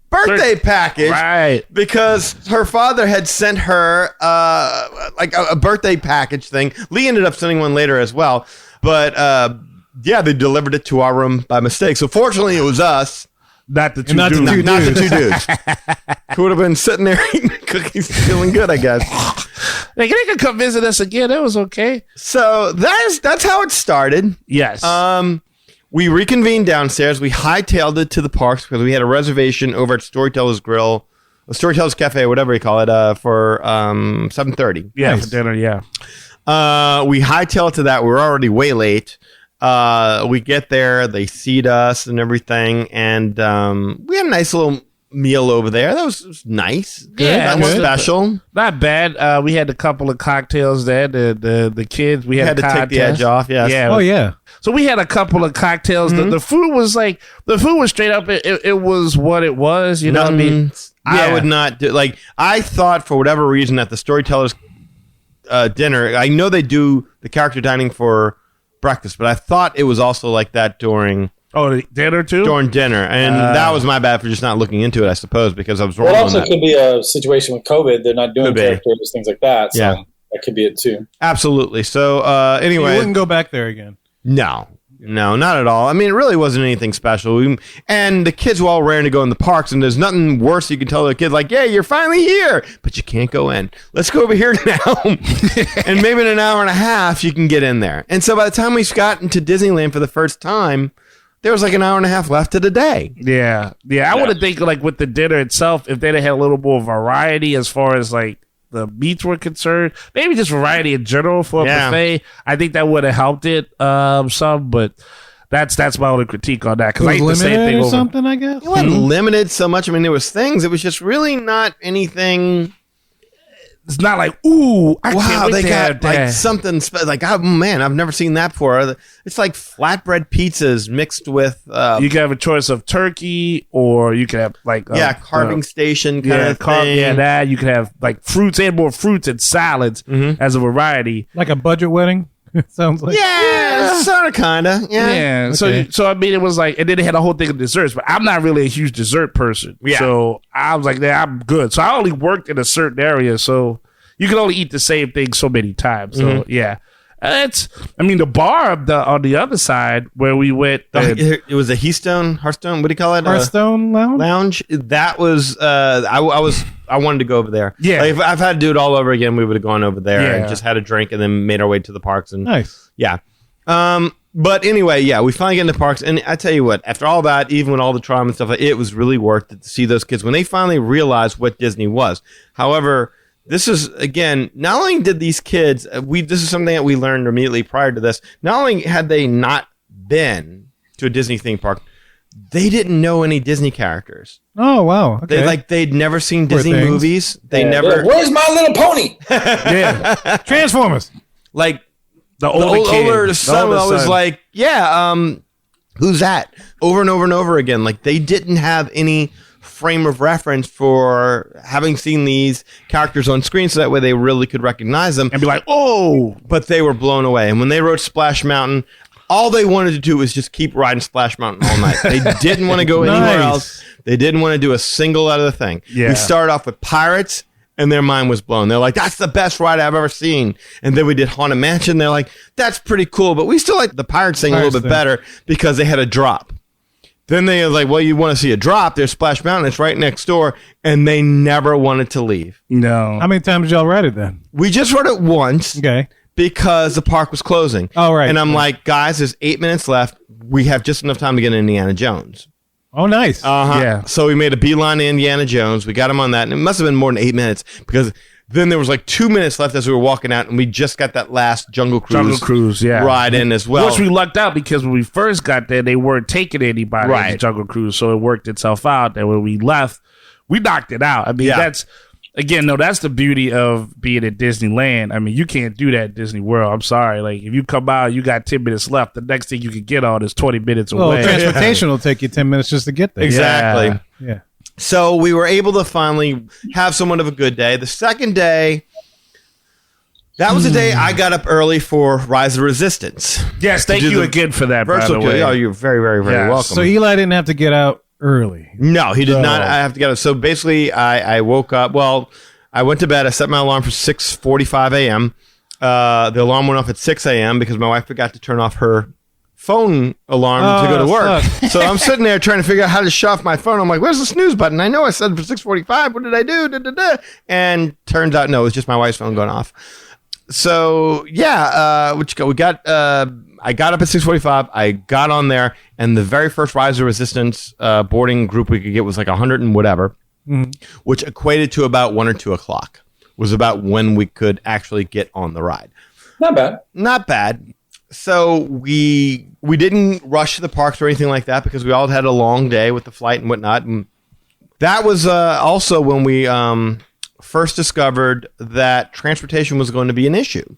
birthday package, right? Because her father had sent her like a birthday package thing. Lee ended up sending one later as well, but yeah, they delivered it to our room by mistake. So fortunately, it was us, not the 2 dudes. Not the 2 dudes. Who would have been sitting there eating cookies, feeling good, I guess. Like, they could come visit us again. That was okay. So that's how it started. Yes. We reconvened downstairs. We hightailed it to the parks because we had a reservation over at Storyteller's Grill, or Storyteller's Cafe, whatever you call it, for 7:30. Yeah, nice. For dinner. Yeah. We hightailed it to that. We were already way late. We get there, they seat us and everything, and we had a nice little meal over there. That was nice. Yeah, that was special. Not bad. We had a couple of cocktails there. The kids, we had to take the edge off. Yes. Yeah. Oh yeah. So we had a couple of cocktails. Mm-hmm. The food was straight up. It was what it was. You know what I mean? I would not do like. I thought for whatever reason at the Storytellers dinner. I know they do the character dining for breakfast, but I thought it was also like that during dinner too. During dinner, and that was my bad for just not looking into it, I suppose, because I was wrong. Well, it also could be a situation with COVID; they're not doing characters, things like that. So that could be it too. Absolutely. So anyway, you wouldn't go back there again. No. No, not at all. I mean, it really wasn't anything special. And the kids were all raring to go in the parks, and there's nothing worse you can tell the kids, like, yeah, you're finally here, but you can't go in. Let's go over here now. And maybe in an hour and a half, you can get in there. And so by the time we got into Disneyland for the first time, there was like an hour and a half left of the day. Yeah. I would have think like with the dinner itself, if they'd have had a little more variety as far as like the meats were concerned, maybe just variety in general for a buffet, I think that would have helped it some. But that's my only critique on that, because I ate the same thing or over. something, I guess. It wasn't limited so much. I mean, there was things. It was just really not anything. It's not like, ooh, I can't wait they to got have that. like something like, oh man, I've never seen that before. It's like flatbread pizzas mixed with you can have a choice of turkey, or you can have like carving station kind of thing. Yeah, that you can have like fruits and more fruits and salads as a variety. Like a budget wedding. It sounds like. Yeah, sort of, kind of. Yeah. Okay. So I mean, it was like, and then they had a whole thing of desserts, but I'm not really a huge dessert person. Yeah. So I was like, yeah, I'm good. So I only worked in a certain area, so you can only eat the same thing so many times. So yeah. The bar on the other side where we went. It was a Hearthstone. What do you call it? Hearthstone Lounge? That was. I wanted to go over there. Yeah. Like, if I've had to do it all over again, we would have gone over there and Yeah. just had a drink and then made our way to the parks. And Nice. yeah. But anyway, yeah, we finally get in the parks, and I tell you what, after all that, even with all the trauma and stuff, it was really worth it to see those kids when they finally realized what Disney was. However, this is, again, not only did these kids, this is something that we learned immediately prior to this, not only had they not been to a Disney theme park, they didn't know any Disney characters. Oh, wow. Okay. They'd never seen Poor Disney things. movies. They Yeah, never, Where's My Little Pony? yeah, Transformers. like, the the older older son was always like, who's that? Over and over and over again. Like, they didn't have any frame of reference for having seen these characters on screen, so that way they really could recognize them and be like, oh, but they were blown away. And when they wrote Splash Mountain, all they wanted to do was just keep riding Splash Mountain all night. They didn't want to go anywhere Nice. else. They didn't want to do a single other thing. Yeah. We started off with Pirates, and their mind was blown. They're like, that's the best ride I've ever seen. And then we did Haunted Mansion. They're like, that's pretty cool, but we still like the Pirates thing a little bit better because they had a drop. Then they were like, well, you want to see a drop? There's Splash Mountain. It's right next door. And they never wanted to leave. no. How many times did y'all ride it then? We just rode it once. Okay. Because the park was closing. Oh, right. And I'm like, guys, there's 8 minutes left. We have just enough time to get Indiana Jones. Oh, nice. Yeah. So we made a beeline to Indiana Jones. We got him on that. And it must have been more than 8 minutes because then there was like 2 minutes left as we were walking out. And we just got that last Jungle Cruise yeah. ride in as well. Which we lucked out because when we first got there, they weren't taking anybody on the Right. Jungle Cruise, so it worked itself out. And when we left, we knocked it out. I mean, Yeah. that's the beauty of being at Disneyland. I mean, you can't do that at Disney World. I'm sorry. Like, if you come out, you got 10 minutes left. The next thing you can get on is 20 minutes Well, away. transportation will take you 10 minutes just to get there. Exactly. Yeah. Yeah. So we were able to finally have somewhat of a good day. The second day, that was the day I got up early for Rise of Resistance. Yes, thank do you the again for that, by Virtual the way. tour. Oh, you're very, very, very Yeah. welcome. So Eli didn't have to get out early. No, he did So- not. I have to get up. So basically, I woke up. Well, I went to bed. I set my alarm for 6:45 a.m. The alarm went off at 6 a.m. because my wife forgot to turn off her phone alarm to go to work. So I'm sitting there trying to figure out how to shut off my phone. I'm like, where's the snooze button? I know I set it for 6:45. What did I do? Da, da, da. And turns out, no, it was just my wife's phone going off. So yeah, I got up at 6:45. I got on there, and the very first Rise of Resistance boarding group we could get was like 100 and whatever, which equated to about 1 or 2 o'clock. Was about when we could actually get on the ride. Not bad. Not bad. So we didn't rush to the parks or anything like that because we all had a long day with the flight and whatnot. And that was also when we first discovered that transportation was going to be an issue.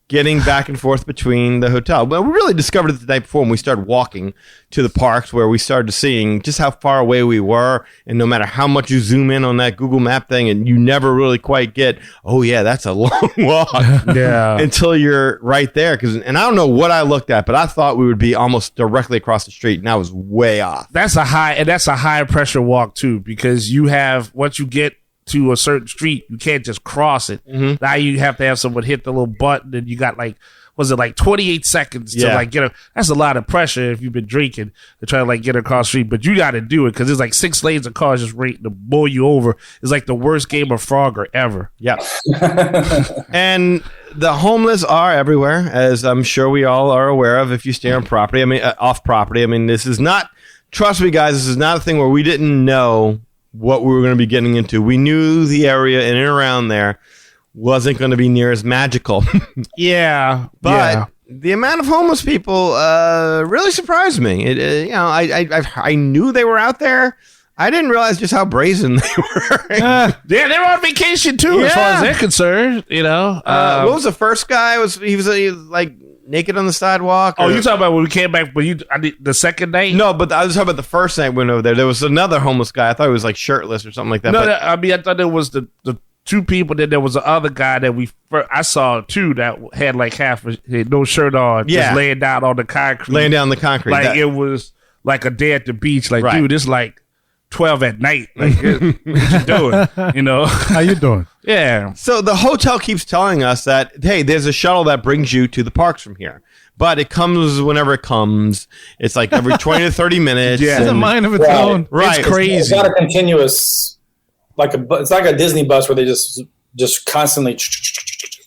Getting back and forth between the hotel. But we really discovered it the night before when we started walking to the parks, where we started seeing just how far away we were. And no matter how much you zoom in on that Google Map thing, and you never really quite get, oh yeah, that's a long walk. Yeah. Until you're right there. And I don't know what I looked at, but I thought we would be almost directly across the street, and I was way off. That's a high pressure walk too, because you have, once you get to a certain street, you can't just cross it. Now you have to have someone hit the little button, and you got like, was it like 28 seconds to like get that's a lot of pressure if you've been drinking to try to like get across the street, but you got to do it because there's like 6 lanes of cars just waiting to blow you over. It's like the worst game of Frogger ever. Yeah. And the homeless are everywhere, as I'm sure we all are aware of if you stay on property. I mean, off property. I mean, this is not, trust me, guys, this is not a thing where we didn't know what we were going to be getting into. We knew the area in and around there wasn't going to be near as magical. But the amount of homeless people really surprised me. I knew they were out there. I didn't realize just how brazen they were. They were on vacation too, as far as they're concerned. What was the first guy? He was like naked on the sidewalk? You talking about when we came back? The second night? No, but I was talking about the first night we went over there. There was another homeless guy. I thought he was like shirtless or something like that. No, I thought there was the 2 people. Then there was the other guy that I saw too that had like had no shirt on, just laying down on the concrete. Laying down on the concrete. Like it was like a day at the beach. Like, dude, it's like 12 at night. Like, what you doing? How you doing? Yeah. So the hotel keeps telling us that, hey, there's a shuttle that brings you to the parks from here. But it comes whenever it comes. It's like every 20 to 30 minutes. Yeah. It's a mind of its own. Right. It's crazy. It's not a continuous, it's like a Disney bus where they just constantly.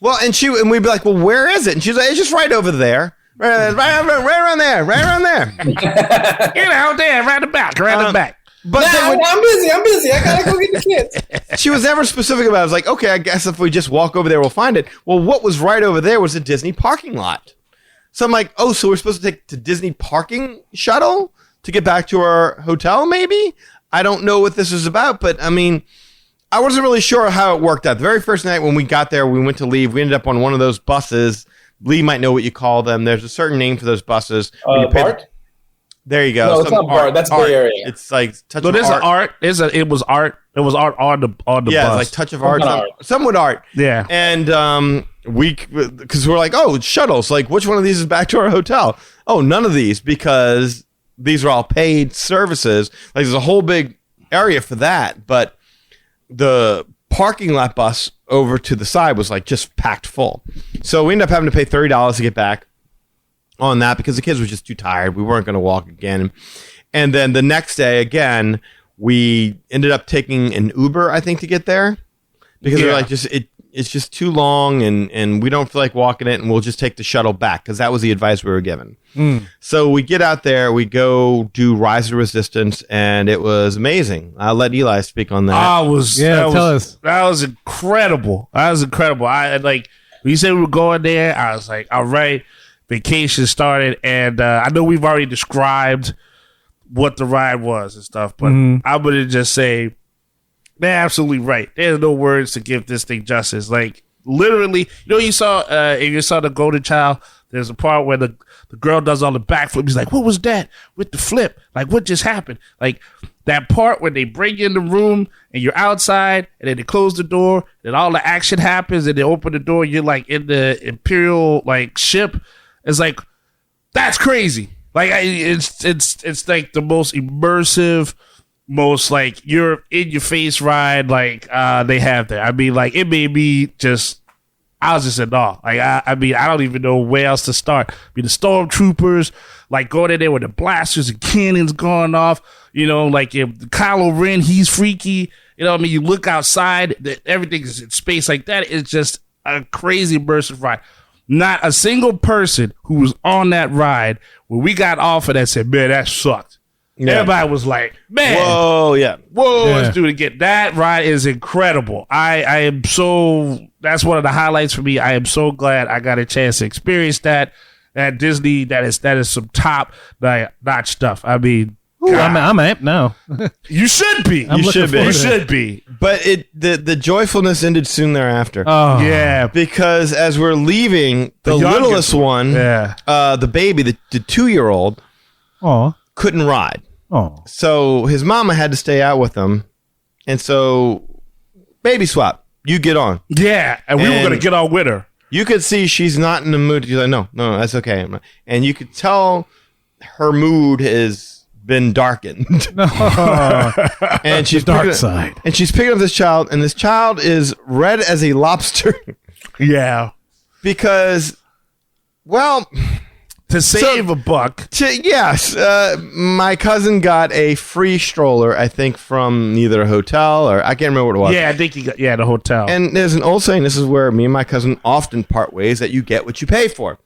Well, and we'd be like, well, where is it? And she's like, it's just right over there. Right around there. Get out there, right around the back. But I'm busy. I gotta go get the kids. She was never specific about it. I was like, okay, I guess if we just walk over there, we'll find it. Well, what was right over there was a Disney parking lot. So I'm like, oh, so we're supposed to take the Disney parking shuttle to get back to our hotel, maybe? I don't know what this is about, but I mean, I wasn't really sure how it worked out. The very first night when we got there, we went to leave. We ended up on one of those buses. Lee might know what you call them. There's a certain name for those buses. BART? There you go. No, it's not BART. That's Bay Area. It's like touch So of there's art. an art. It was art on the bus. Yeah, it's like touch of art. Somewhat art. Yeah. And because we're like, oh, it's shuttles. Like, which one of these is back to our hotel? Oh, none of these, because these are all paid services. Like, there's a whole big area for that, but the parking lot bus over to the side was like just packed full. So we ended up having to pay $30 to get back on that because the kids were just too tired. We weren't going to walk again. And then the next day, again, we ended up taking an Uber, I think, to get there because we're like, it's just too long and we don't feel like walking it, and we'll just take the shuttle back because that was the advice we were given. So we get out there, we go do Rise of Resistance, and it was amazing. I'll let Eli speak on that. Tell us. That was incredible. I like, when you said we were going there, I was like, all right, vacation started, and I know we've already described what the ride was and stuff, but I'm going to just say, they're absolutely right. There's no words to give this thing justice. Like, literally, you saw, if you saw the Golden Child, there's a part where the girl does all the backflip. He's like, what was that with the flip? Like, what just happened? Like, that part when they bring you in the room and you're outside and then they close the door and all the action happens and they open the door, you're like in the Imperial like ship. It's like, that's crazy. Like, it's like the most immersive, most like you're in your face ride like they have there. I mean, like, it made me just, I was just in awe. Like, I mean, I don't even know where else to start. I mean, the stormtroopers like going in there with the blasters and cannons going off. Like, if Kylo Ren, he's freaky. I mean, you look outside, everything is in space like that. It's just a crazy immersive ride. Not a single person who was on that ride when we got off of that said, man, that sucked. Yeah. Everybody was like, man, let's do it again. That ride is incredible. I am so, that's one of the highlights for me. I am so glad I got a chance to experience that at Disney. That is some top notch stuff. I mean, I'm amped now. You should be. You should be. But the joyfulness ended soon thereafter. Oh. Yeah. Because as we're leaving, the littlest one, the baby, the 2-year-old, couldn't ride. Oh. So his mama had to stay out with him. And so, baby swap, you get on. Yeah. And we were going to get on with her. You could see she's not in the mood. She's like, no, that's okay. And you could tell her mood has been darkened. No. And she's dark picking side. And she's picking up this child, and this child is red as a lobster. Yeah. Because, well, To save a buck. yes, my cousin got a free stroller, I think, from either a hotel or I can't remember what it was. Yeah, I think he got the hotel. And there's an old saying, this is where me and my cousin often part ways, that you get what you pay for.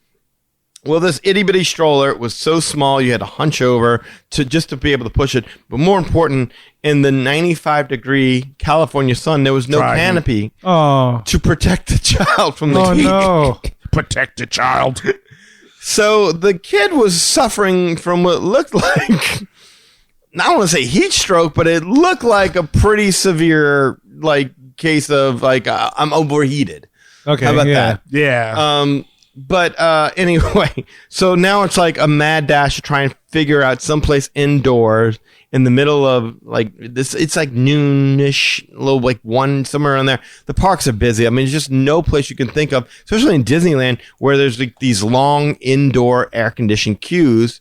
Well, this itty bitty stroller was so small you had to hunch over just to be able to push it. But more important, in the 95-degree California sun, there was no canopy to protect the child from the heat. Oh, no. Protect the child. So the kid was suffering from what looked like, I don't want to say heat stroke, but it looked like a pretty severe case of I'm overheated. Okay. How about that? Yeah. But anyway, so now it's like a mad dash to try and figure out someplace indoors in the middle of this. It's like noonish, a little one somewhere around there. The parks are busy. I mean, there's just no place you can think of, especially in Disneyland, where there's these long indoor air conditioned queues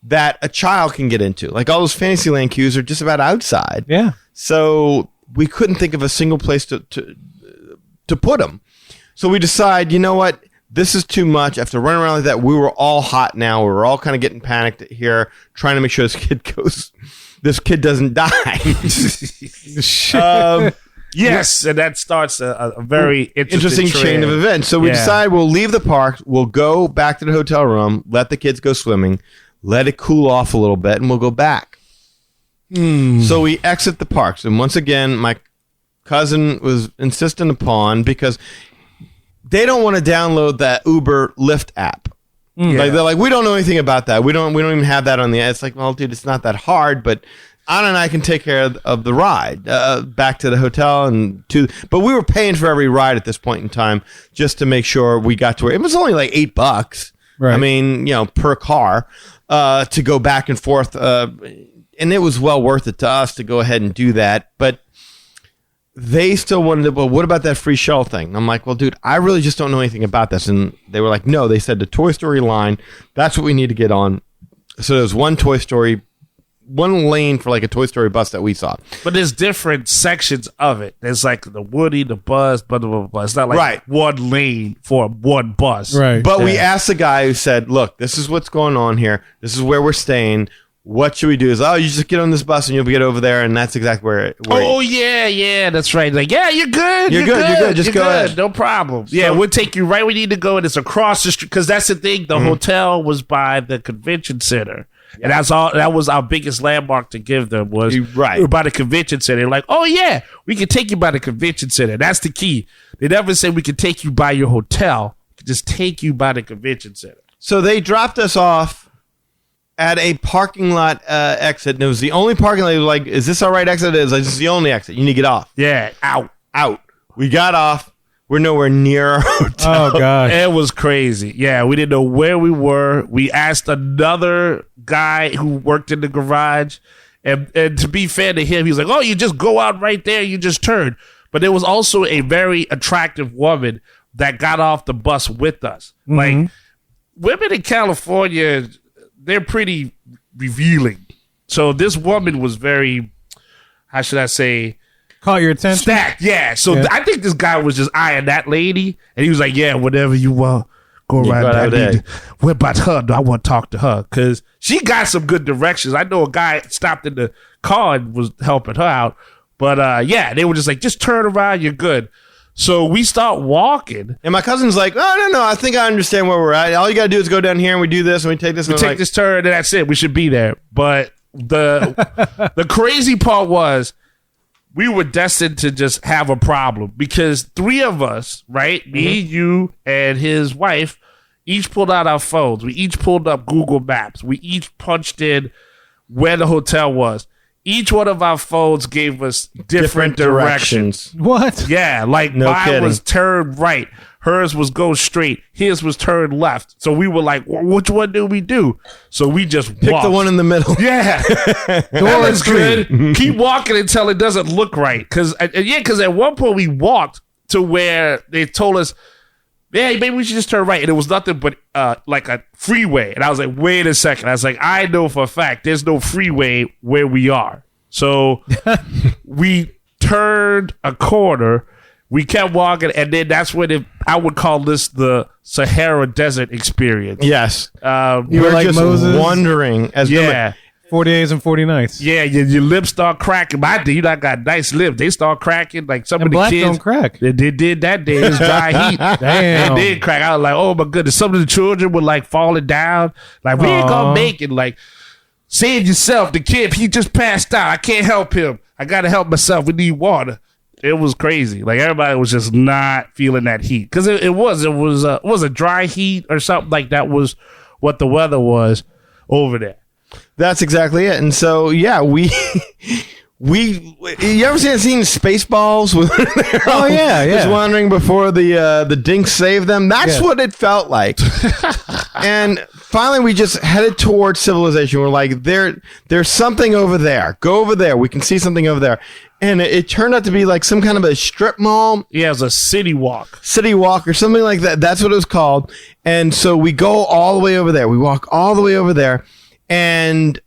that a child can get into. Like all those Fantasyland queues are just about outside. Yeah. So we couldn't think of a single place to put them. So we decide, you know what? This is too much. After running around like that, we were all hot now. We were all kind of getting panicked here, trying to make sure this kid doesn't die. Yes, and that starts a very interesting chain of events. So we decide we'll leave the park. We'll go back to the hotel room, let the kids go swimming, let it cool off a little bit, and we'll go back. So we exit the parks. And once again, my cousin was insistent upon, because they don't want to download that Uber Lyft app. They're like, we don't know anything about that. We don't even have that on the. It's like, well, dude, it's not that hard. But Anna and I can take care of the ride back to the hotel But we were paying for every ride at this point in time just to make sure we got to where it was only like $8. Right. I mean, per car to go back and forth, and it was well worth it to us to go ahead and do that. But they still wanted to, well, what about that free shell thing? I'm like, well, dude, I really just don't know anything about this. And they were like, no, they said the Toy Story line, that's what we need to get on. So there's one lane for like a Toy Story bus that we saw. But there's different sections of it. There's like the Woody, the Buzz, blah, blah, blah, blah. It's not like one lane for one bus. Right. But we asked the guy who said, look, this is what's going on here. This is where we're staying. What should we do? You just get on this bus and you'll get over there, and that's exactly where yeah, that's right. Like, yeah, you're good. You're good. Just go ahead. No problem. Yeah, we'll take you right where you need to go, and it's across the street. Because that's the thing. The hotel was by the convention center. And that was our biggest landmark to give them was by the convention center. Like, oh yeah, we can take you by the convention center. That's the key. They never said we could take you by your hotel. We could just take you by the convention center. So they dropped us off at a parking lot exit, and it was the only parking lot. They were like, is this our right exit? It is. Like, this is the only exit. You need to get off. Yeah, out. We got off. We're nowhere near our hotel. Oh, gosh. It was crazy. Yeah, we didn't know where we were. We asked another guy who worked in the garage, and to be fair to him, he was like, oh, you just go out right there. You just turn. But there was also a very attractive woman that got off the bus with us. Mm-hmm. Like, women in California, they're pretty revealing. So this woman was very, how should I say, caught your attention. stacked. Yeah. So I think this guy was just eyeing that lady, and he was like, "Yeah, whatever you want, go right there." What about her? I want to talk to her because she got some good directions. I know a guy stopped in the car and was helping her out, but yeah, they were just like, "Just turn around, you're good." So we start walking. And my cousin's like, oh, no, I think I understand where we're at. All you got to do is go down here and we do this and we take this. We take this turn and that's it. We should be there. But the crazy part was we were destined to just have a problem because three of us, right? Me, you, and his wife, each pulled out our phones. We each pulled up Google Maps. We each punched in where the hotel was. Each one of our phones gave us different directions. What? Yeah, like mine was turn right. Hers was go straight. His was turn left. So we were like, which one do we do? So we just pick walked. the one in the middle. Yeah. That was good. Keep walking until it doesn't look right. Because at one point we walked to where they told us yeah, maybe we should just turn right. And it was nothing but like a freeway. And I was like, wait a second. I was like, I know for a fact there's no freeway where we are. So we turned a corner. We kept walking, and then that's when I would call this the Sahara Desert experience. Yes. You were We're like just Moses? wondering. 40 days and 40 nights. Yeah, your lips start cracking. I got nice lips. They start cracking. Like some And of the black kids. don't crack. They did that day. It was dry heat. Damn. It did crack. I was like, oh my goodness. Some of the children were like falling down. Like, we ain't gonna make it. Like, save yourself. The kid, he just passed out. I can't help him. I gotta help myself. We need water. It was crazy. Like, everybody was just not feeling that heat. Because it was a dry heat or something like that was what the weather was over there. That's exactly it. And so, yeah, you ever seen Spaceballs? Oh, yeah. Just wandering before the dinks saved them. That's what it felt like. And finally, we just headed towards civilization. We're like, there's something over there. Go over there. We can see something over there. And it turned out to be like some kind of a strip mall. Yeah, it was a city walk. City walk or something like that. That's what it was called. And so we go all the way over there. We walk all the way over there. And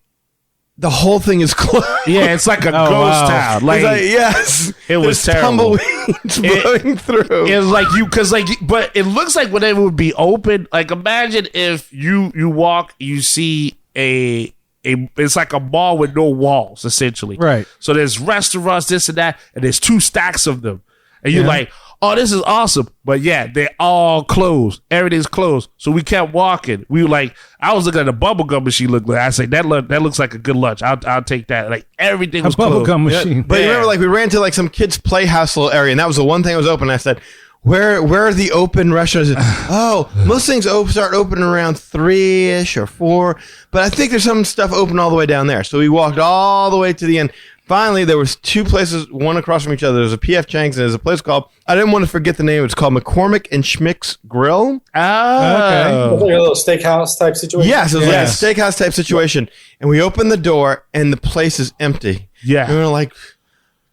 the whole thing is closed. Yeah, it's like a ghost town. Like, yes, it was there's terrible. Tumbleweeds blowing through. It was like but it looks like when it would be open. Like, imagine if you walk, you see it's like a mall with no walls, essentially. Right. So there's restaurants, this and that, and there's 2 stacks of them, and you're like, oh, this is awesome. But yeah, they're all closed. Everything's closed. So we kept walking. We were like, I was looking at the bubblegum machine. Look, I said that looks like a good lunch. I'll take that. Like, everything was closed. Bubblegum machine. But you remember, like, we ran to like some kids' playhouse little area, and that was the one thing that was open. I said, Where are the open restaurants? Oh, most things start opening around 3-ish or 4, but I think there's some stuff open all the way down there. So we walked all the way to the end. Finally, there was 2 places, one across from each other. There's a P.F. Chang's, and there's a place called, I didn't want to forget the name. It's called McCormick and Schmick's Grill. Oh. Was it like a little steakhouse type situation? Yes, it was like a steakhouse type situation. And we opened the door, and the place is empty. Yeah. And we were like,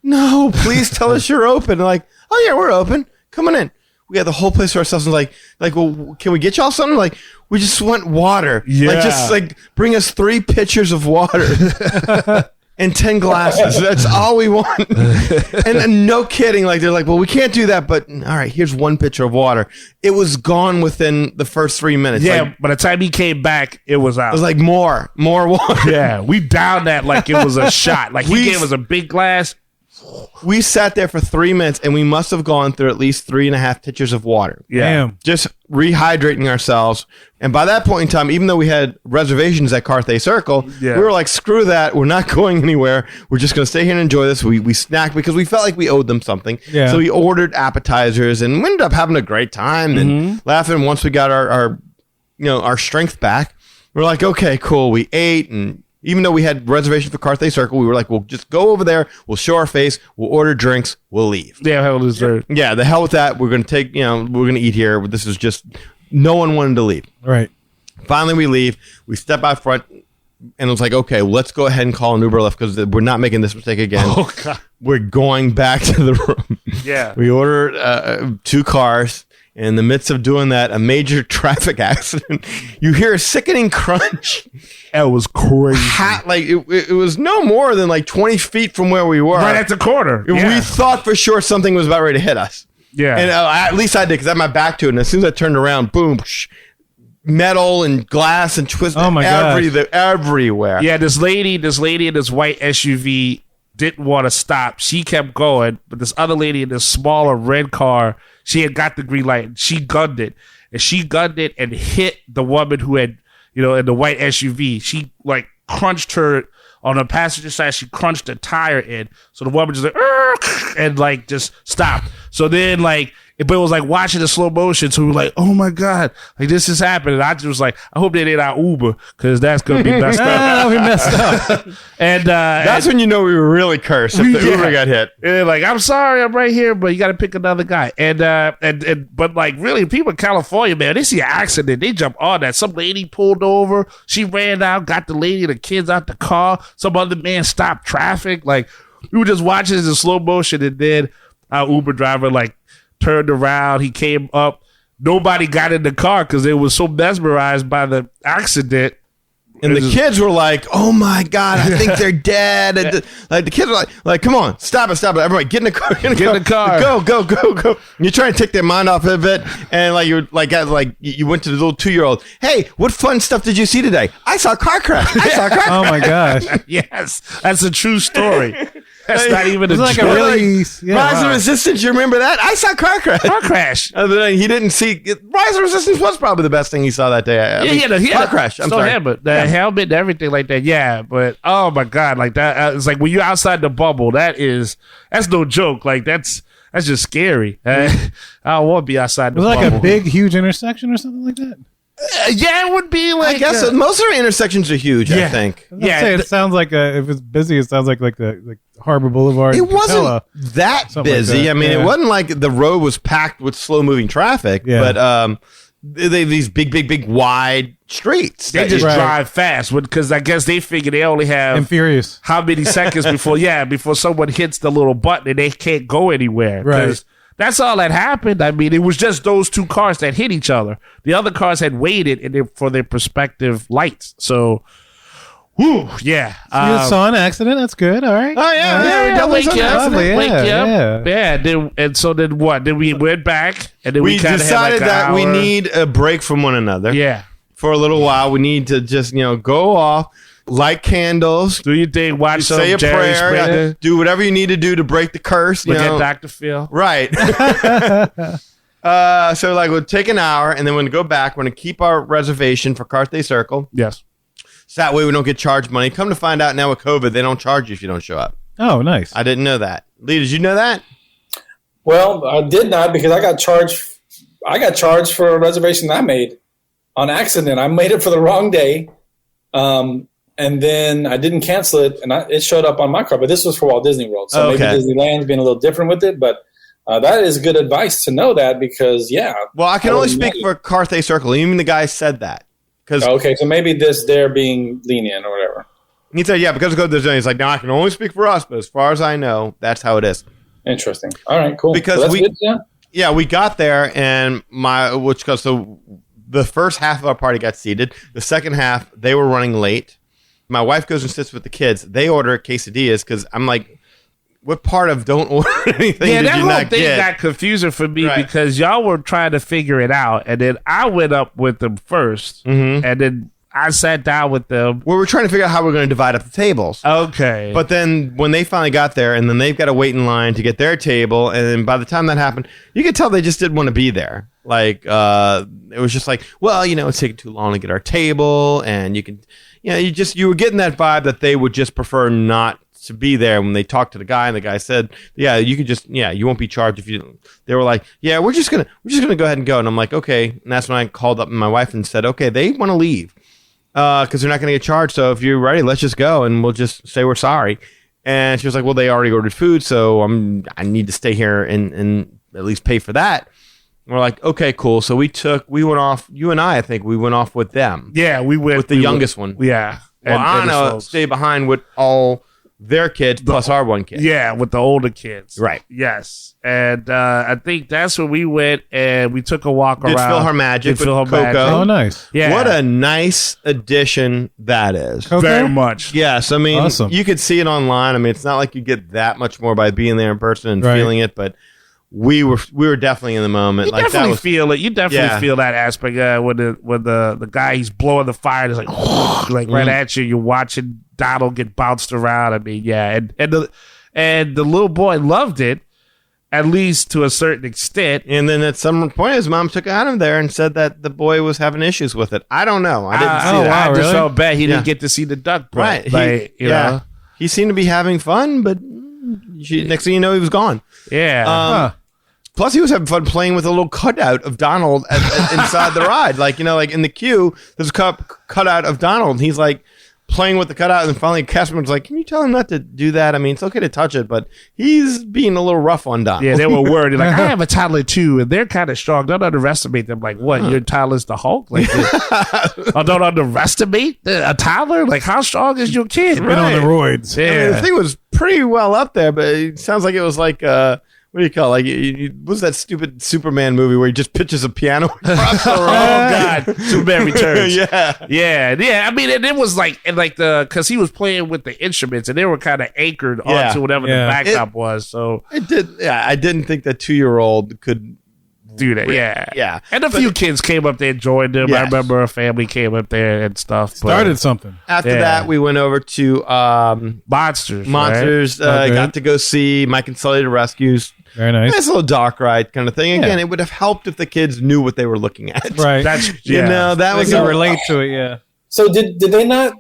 no, please tell us you're open. And like, oh, yeah, we're open. Come on in. We had the whole place to ourselves, and like, well, can we get y'all something? Like, we just want water. Yeah. Like, just like bring us 3 pitchers of water and 10 glasses. That's all we want. and no kidding. Like, they're like, well, we can't do that, but all right, here's 1 pitcher of water. It was gone within the first 3 minutes. Yeah, like, by the time he came back, it was out. it was like more water. Yeah, we downed that like it was a shot. Like, he gave us a big glass. We sat there for 3 minutes, and we must have gone through at least 3.5 pitchers of water. Yeah. Damn. Just rehydrating ourselves. And by that point in time, even though we had reservations at Carthay Circle, we were like, screw that. We're not going anywhere. We're just going to stay here and enjoy this. We snacked because we felt like we owed them something. Yeah. So we ordered appetizers, and we ended up having a great time and laughing. Once we got our strength back, we're like, okay, cool. We ate, and even though we had reservations for Carthay Circle, we were like, we'll just go over there. We'll show our face. We'll order drinks. We'll leave. Yeah, hell dessert. Yeah, the hell with that. We're going to take, we're going to eat here. This is just, no one wanted to leave. Right. Finally, we leave. We step out front, and it was like, okay, let's go ahead and call an Uber Lyft because we're not making this mistake again. Oh, God. We're going back to the room. Yeah. We ordered 2 cars. In the midst of doing that, a major traffic accident. You hear a sickening crunch. That was crazy. It was no more than like 20 feet from where we were. Right at the corner. Yeah. We thought for sure something was about ready to hit us. Yeah. And at least I did because I had my back to it. And as soon as I turned around, boom, metal and glass and twisted everywhere. Yeah, this lady in this white SUV didn't want to stop. She kept going, but this other lady in this smaller red car, she had got the green light and she gunned it. And she gunned it and hit the woman who had, in the white SUV. She like crunched her on the passenger side. She crunched the tire in. So the woman just like, "Argh!" and like just stopped. So then like, but it was like watching the slow motion. So we were like, oh my God, like this is happening. And I just was like, I hope they did our Uber because that's going to be messed up. We messed up. And that's when you know we were really cursed if the Uber got hit. And they're like, I'm sorry, I'm right here, but you got to pick another guy. But like really, people in California, man, they see an accident, they jump on that. Some lady pulled over, she ran out, got the lady and the kids out the car. Some other man stopped traffic. Like we were just watching this in slow motion, and then our Uber driver like turned around, he came up, nobody got in the car because they were so mesmerized by the accident. And the kids were like, "Oh my God, I think they're dead." And like the kids were like, "Come on, stop it! Everybody, get in the car! Get in the car! Go!" And you're trying to take their mind off of it, and like you're like you went to the little 2-year-old. Hey, what fun stuff did you see today? I saw a car crash. Oh my gosh. Yes, that's a true story. That's not even It's a like joke. a really Rise of Resistance. You remember that? I saw a car crash. Car crash. He didn't see Rise of Resistance was probably the best thing he saw that day. Car crash. I'm sorry. Helmet, the helmet and everything like that. Yeah, but oh my God, like that. It's like when you're outside the bubble. That's no joke. Like that's just scary. I don't want to be outside the Was it bubble. like a big, huge intersection or something like that? Yeah, it would be like. I guess most of our intersections are huge. I think. Yeah, it sounds like if it's busy, it sounds like the Harbor Boulevard. It wasn't Capella. that Something like busy. that. I mean, Yeah. it wasn't like the road was packed with slow moving traffic. Yeah. But they these big wide streets. They just drive fast because I guess they figure they only have And Furious. how many seconds before someone hits the little button and they can't go anywhere. Right. 'Cause that's all that happened. I mean, it was just those two cars that hit each other. The other cars had waited for their respective lights. So, whew, yeah. You saw an accident. That's good. All right. Oh yeah, Yeah, we wake you up. Lovely, Wake you up. yeah. Then what? Then we went back and then we, We kind of decided had like that we need a break from one another. Yeah. For a little while, we need to just go off, light candles, Do your thing. Watch some say a Jerry prayer, Springer. do whatever you need to do to break the curse. Look at Dr. Phil. Right. So like we'll take an hour and then we're gonna go back. We're gonna keep our reservation for Carthay Circle. Yes. So that way we don't get charged money. Come to find out now with COVID, they don't charge you if you don't show up. Oh, nice. I didn't know that. Lee, did you know that? Well, I did not because I got charged. I got charged for a reservation I made on accident. I made it for the wrong day, and then I didn't cancel it, and it showed up on my card. But this was for Walt Disney World, so maybe Disneyland's being a little different with it. But that is good advice to know that because Well, I can only speak for Carthay Circle. Even the guy said that. Okay, so maybe they're being lenient or whatever. He said, yeah, because of COVID, he's like, no, I can only speak for us, but as far as I know, that's how it is. Interesting. All right, cool. Because so that's good, yeah? we got there and so the first half of our party got seated. The second half, they were running late. My wife goes and sits with the kids. They order quesadillas because I'm like, what part of don't order anything Yeah, did that you whole not thing get? got confusing for me Right. because y'all were trying to figure it out, and then I went up with them first, and then I sat down with them. Well, we're trying to figure out how we're going to divide up the tables. Okay, But then when they finally got there, and then they've got to wait in line to get their table, and then by the time that happened, you could tell they just didn't want to be there. Like, it was just like, well, it's taking too long to get our table, and you were getting that vibe that they would just prefer not to be there. When they talked to the guy, and the guy said, yeah, you won't be charged if you. They were like, yeah, we're just gonna go ahead and go, and I'm like, okay, and that's when I called up my wife and said, okay, they want to leave. Because they're not going to get charged. So if you're ready, let's just go and we'll just say we're sorry. And she was like, well, they already ordered food, so I need to stay here and at least pay for that. And we're like, okay, cool. So we went off. You and I think we went off with them. yeah, we went with the youngest one. Yeah, Well, and his Anna folks. stayed behind with all their kids plus our one kid. Yeah, with the older kids. Right. Yes. And I think that's when we went and we took a walk Did around. Phil Her Magic Did Phil with Her Coco. Magic. Oh, nice. Yeah. What a nice addition that is. Coco? Very much. Yes, I mean, Awesome. you could see it online. I mean, it's not like you get that much more by being there in person and Right. feeling it, but we were definitely in the moment. You Like that definitely was feel it. You definitely Yeah. feel that aspect when the guy he's blowing the fire is like right at you. You're watching Donald get bounced around. I mean, yeah, and the little boy loved it, at least to a certain extent. And then at some point, his mom took out of there and said that the boy was having issues with it. I don't know. I didn't see oh, that. wow, I just really? felt bad he Yeah. didn't get to see the duck. Bro. Right. Like, you know? He seemed to be having fun, but next thing you know, he was gone. Yeah. Plus, he was having fun playing with a little cutout of Donald inside the ride. Like in the queue, there's a cutout of Donald. And he's like playing with the cutout, and finally, Casper's like, "Can you tell him not to do that? I mean, it's okay to touch it, but he's being a little rough on Donald." Yeah, they were worried. Like, I have a toddler too, and they're kind of strong. Don't underestimate them. Like, what? Your toddler's the Hulk? Like, don't underestimate a toddler? Like, how strong is your kid? Been on the roids. I mean, Yeah. the thing was pretty well up there, but it sounds like it was like what do you call it? Like, what's that stupid Superman movie where he just pitches a piano across the room? Oh God, Superman Returns. Yeah. I mean, and it was like, because he was playing with the instruments, and they were kind of anchored Yeah. onto whatever Yeah. the backdrop was. So It did. Yeah, I didn't think that 2-year-old could do that. Yeah, Yeah. And a few kids came up there and joined them. I Yes. remember a family came up there and stuff. but- Started something. After Yeah. that, we went over to Monsters. Monsters. Okay. Got to go see Mike and Sully to Rescues. Very nice. Nice little dark ride kind of thing. Again, Yeah. it would have helped if the kids knew what they were looking at. Right. That's You know, that I was can relate to it. Yeah. So did they not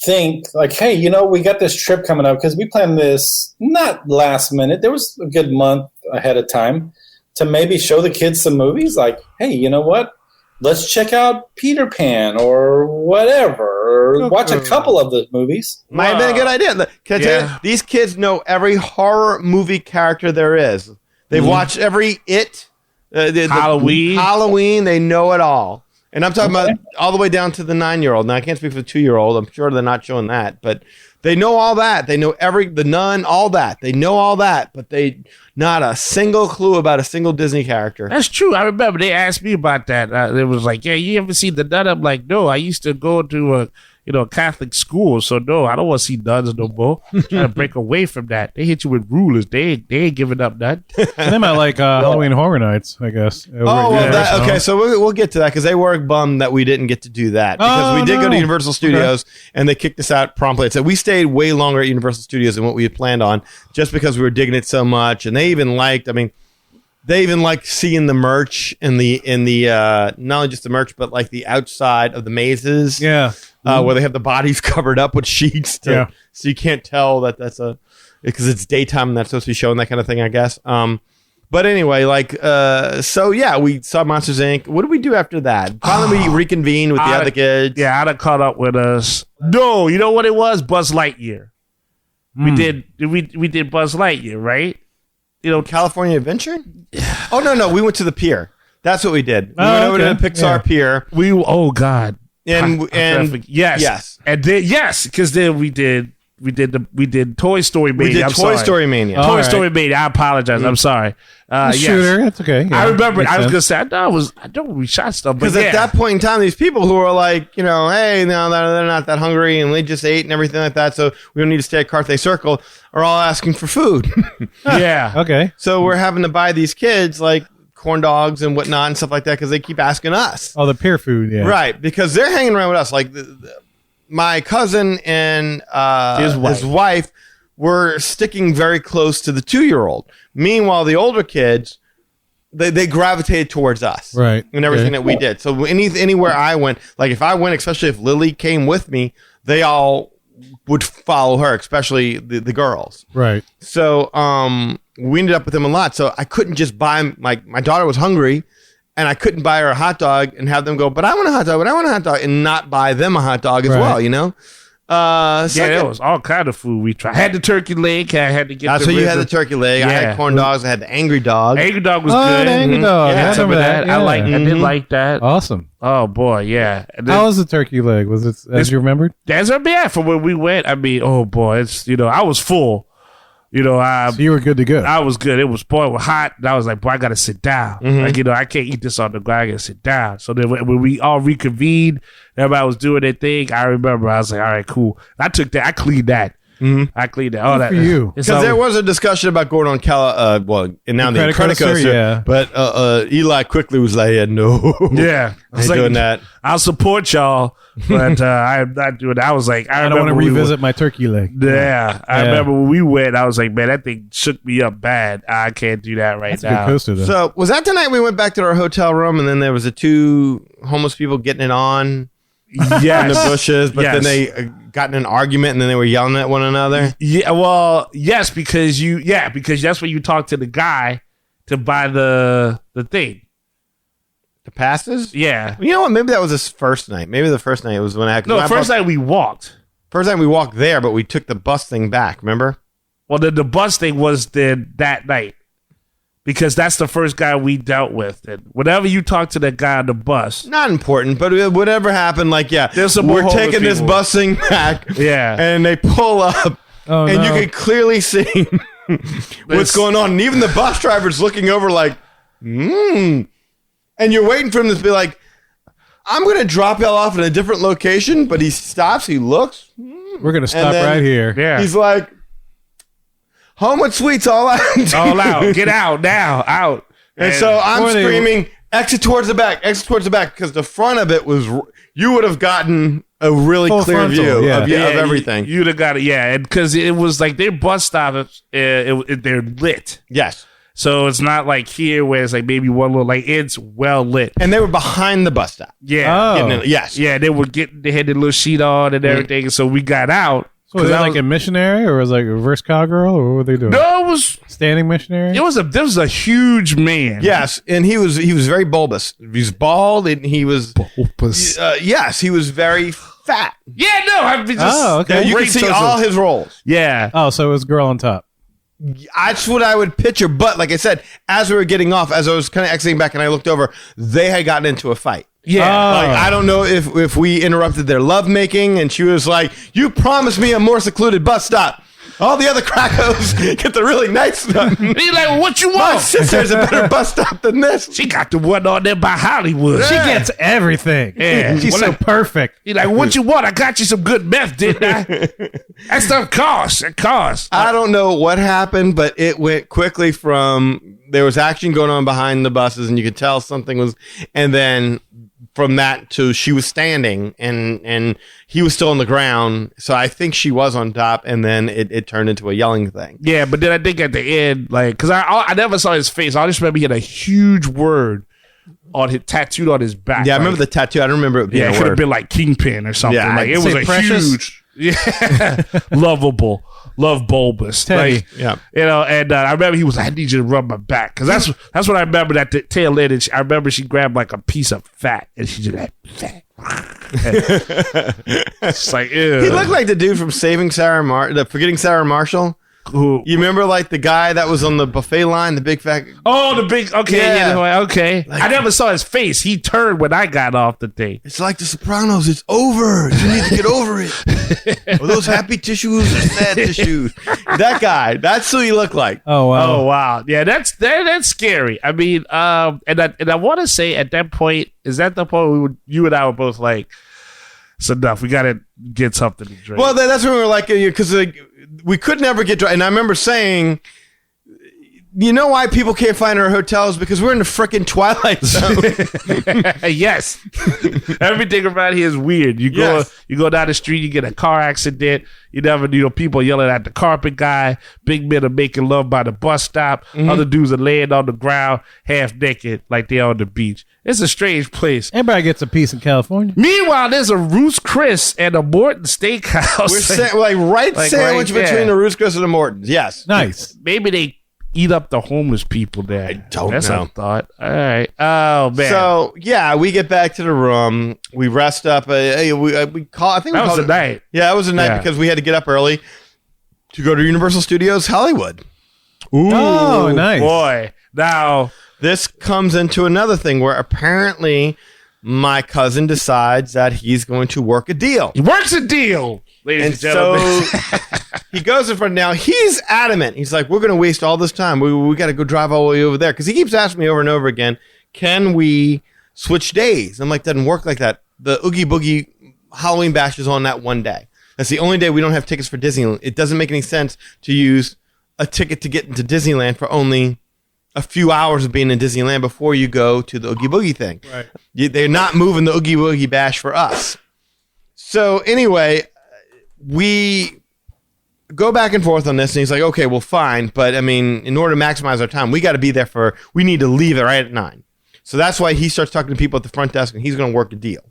think like, hey, you know, we got this trip coming up because we planned this not last minute. There was a good month ahead of time to maybe show the kids some movies. Like, hey, you know what? Let's check out Peter Pan or whatever, or watch a couple of the movies. Might have been a good idea. Look, can I tell you, these kids know every horror movie character there is. They've watched every Halloween. Halloween. They know it all. And I'm talking about all the way down to the 9-year-old. Now, I can't speak for the 2-year-old. I'm sure they're not showing that. But they know all that. They know the Nun, all that. They know all that. But they not a single clue about a single Disney character. That's true. I remember they asked me about that. It was like, yeah, you ever seen the nun? I'm like, no, I used to go to a Catholic school, so no, I don't want to see nuns no more. Trying to break away from that. They hit you with rulers. They ain't giving up none. And they might like Halloween Horror Nights, I guess. Okay, so we'll get to that because they were bummed that we didn't get to do that because we did go to Universal Studios and they kicked us out promptly. So we stayed way longer at Universal Studios than what we had planned on just because we were digging it so much. And they even liked seeing the merch in the not only just the merch but like the outside of the mazes. Yeah. Where they have the bodies covered up with sheets, so you can't tell that that's because it's daytime and that's supposed to be showing that kind of thing, I guess. But anyway, we saw Monsters Inc. What did we do after that? Finally, we reconvened with the other kids. Yeah, I'd have caught up with us. No, you know what it was? Buzz Lightyear. We did Buzz Lightyear, right? You know, California Adventure? Oh no, we went to the pier. That's what we did. We went over to the Pixar pier. Oh God. Yes, and then because then we did Toy Story Mania. We did Toy Story Mania. Toy Story Mania. I apologize. I'm sorry. Yes. Shooter, that's okay. Yeah, I remember. makes I was sense. gonna say I know we shot stuff, but because at that point in time, these people who are like, hey, no, they're not that hungry, and they just ate and everything like that, so we don't need to stay at Carthay Circle, are all asking for food. yeah. Okay. So we're having to buy these kids like corn dogs and whatnot and stuff like that because they keep asking us. Oh, the pier food, yeah. Right, because they're hanging around with us. Like my cousin and his wife were sticking very close to the 2-year-old. Meanwhile, the older kids, they gravitated towards us. Right. And everything that we did. So anywhere I went, like if I went, especially if Lily came with me, they all would follow her, especially the girls. Right. So we ended up with them a lot. So I couldn't just buy my daughter was hungry and I couldn't buy her a hot dog and have them go, but I want a hot dog, and not buy them a hot dog as well, There was all kind of food we tried. I had the turkey leg. I had to get so you had the turkey leg. I had corn dogs. I had the angry dog. Angry dog was Oh, good. the Angry Dog. Yeah, I some of remember that. that. I did like that. Awesome. Oh boy, yeah. And then, How was the turkey leg? Was it as you remembered? from when we went, I mean, oh boy, it's I was full. So you were good to go. I was good. It was hot, and I was like, boy, I gotta sit down. Like, I can't eat this on the ground. I gotta sit down. So then when we all reconvened, everybody was doing their thing. I remember I was like, all right, cool. I took that. I cleaned that. I cleaned that. All that for you. Because there was a discussion about going on and now the credit coaster. Yeah. But Eli quickly was like, no. Yeah, I I was ain't doing that. I'll support y'all, but I am not doing that. I was like, I don't want to revisit my turkey leg. I remember when we went, I was like, man, that thing shook me up bad. I can't do that right That's a now. good coaster, though. So was that the night we went back to our hotel room and then there was the 2 homeless people getting it on in the bushes, but then they got in an argument and then they were yelling at one another? Yeah, well, yes, because that's when you talk to the guy to buy the thing. The passes? Yeah. You know what? Maybe that was his first night. Maybe the first night was when I... No, first night we walked. First time we walked there, but we took the bus thing back, remember? Well, the bus thing was that night. Because that's the first guy we dealt with. And whenever you talk to that guy on the bus... Not important, but whatever happened, There's some more we're taking this people. bus thing back. Yeah. And they pull up, and you can clearly see what's going on. And even the bus driver's looking over like, and you're waiting for him to be like, I'm going to drop y'all off in a different location. But he stops, he looks. We're going to stop right here. Yeah. He's like, home with sweets all out. All out. Get out now. Out. And so I'm screaming, exit towards the back, because the front of it was, you would have gotten a really Full clear frontal, view yeah. of everything. You'd have got it. Yeah. And because it was like their bus stops, they're lit. Yes. So it's not like here where it's like maybe one little, like it's well lit. And they were behind the bus stop. Yeah. Oh. Yes. Yeah. They had the little sheet on and everything. And so we got out. So was that like a missionary or was it like a reverse cowgirl or what were they doing? No, it was Standing missionary? there was a huge man. Yes. And he was very bulbous. He was bald and he was, Bulbous. yes, he was very fat. Yeah, no, I've been just. Oh, okay. You can see all his rolls. Yeah. Oh, so it was girl on top. That's what I would picture. But like I said, as we were getting off, as I was kind of exiting back and I looked over, they had gotten into a fight. Yeah. Like, I don't know if we interrupted their lovemaking, and she was like, you promised me a more secluded bus stop. All the other crackos get the really nice stuff. He's like, well, what you My want? sister's a better bus stop than this. She got the one on there by Hollywood. She gets everything. Yeah. She's Well, so like- perfect. He's like, what you want? I got you some good meth, didn't I? That stuff costs. It costs. I don't know what happened, but it went quickly from there was action going on behind the buses, and you could tell something was, and then from that to she was standing and he was still on the ground. So I think she was on top, and then it turned into a yelling thing. Yeah, but then I think at the end, like, because I never saw his face. I just remember he had a huge word on his tattooed on his back. Yeah, I like, remember the tattoo. I don't remember it being Yeah, it a could have word. been like Kingpin or something. Yeah, like I'd it was say a Precious. huge, yeah, lovable, love bulbous. Teddy. Like, Yeah. you know. And I remember he was like, I need you to rub my back, because that's what I remember. That the tail end. And I remember she grabbed like a piece of fat and she did that fat. It's like, ew. He looked like the dude from Saving Sarah Forgetting Sarah Marshall. Who? You remember like the guy that was on the buffet line, the big fat. Oh, the big. Okay, Yeah. yeah, okay. I never saw his face. He turned when I got off the thing. It's like The Sopranos. It's over. You need to get over it. Are those happy tissues or sad tissues? That guy. That's who he looked like. Oh, wow. Oh wow, yeah, that's scary. I mean, and I want to say at that point, is that the point you and I were both like, it's enough. We got to get something to drink. Well, that's when we were like, because we could never get dry. And I remember saying, you know why people can't find our hotels? Because we're in the frickin' Twilight Zone. Yes, everything around here is weird. You go down the street, you get a car accident. You never, people yelling at the carpet guy. Big men are making love by the bus stop. Other dudes are laying on the ground, half naked, like they're on the beach. It's a strange place. Everybody gets a piece in California. Meanwhile, there's a Ruth's Chris and a Morton Steakhouse. We're right sandwich right between there. the Ruth's Chris and the Mortons. Yes. Nice. Maybe they eat up the homeless people there. I don't That's know. a thought. All right. Oh man. So yeah, we get back to the room. We rest up. We call. I think we that was called the it- night. Yeah, it was a night Yeah. because we had to get up early to go to Universal Studios Hollywood. Ooh, Oh, nice. boy. Now, This comes into another thing where apparently my cousin decides that he's going to work a deal. he works a deal, ladies And and gentlemen. so he goes in front. Now he's adamant. He's like, we're going to waste all this time. We got to go drive all the way over there. Because he keeps asking me over and over again, can we switch days? I'm like, doesn't work like that. The Oogie Boogie Halloween Bash is on that one day. That's the only day we don't have tickets for Disneyland. It doesn't make any sense to use a ticket to get into Disneyland for only a few hours of being in Disneyland before you go to the Oogie Boogie thing. Right. They're not moving the Oogie Boogie Bash for us. So anyway, we go back and forth on this, and he's like, okay, well, fine. But I mean, in order to maximize our time, we got to be there we need to leave it right at 9. So that's why he starts talking to people at the front desk, and he's going to work a deal.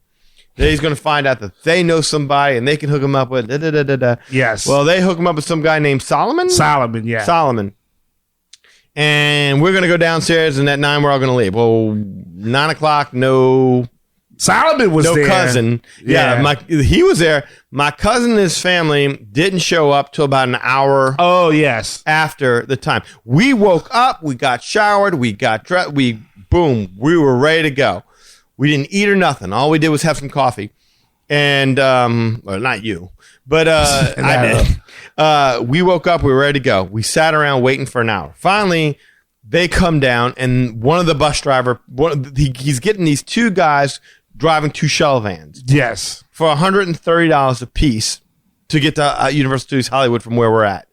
Then he's going to find out that they know somebody, and they can hook him up with da-da-da-da-da. Yes. Well, they hook him up with some guy named Solomon. Solomon, yeah. Solomon. And we're going to go downstairs, and at 9, we're all going to leave. Well, 9 o'clock, no Solomon was there. cousin. Yeah, he was there. My cousin and his family didn't show up till about an hour Oh, yes. after the time. We woke up, we got showered, we got dressed, we were ready to go. We didn't eat or nothing. All we did was have some coffee. And well, not you, but I did. We woke up. We were ready to go. We sat around waiting for an hour. Finally, they come down, and one of the bus driver, he's getting these two guys driving two shuttle vans. Yes. For $130 a piece to get to Universal Studios Hollywood from where we're at.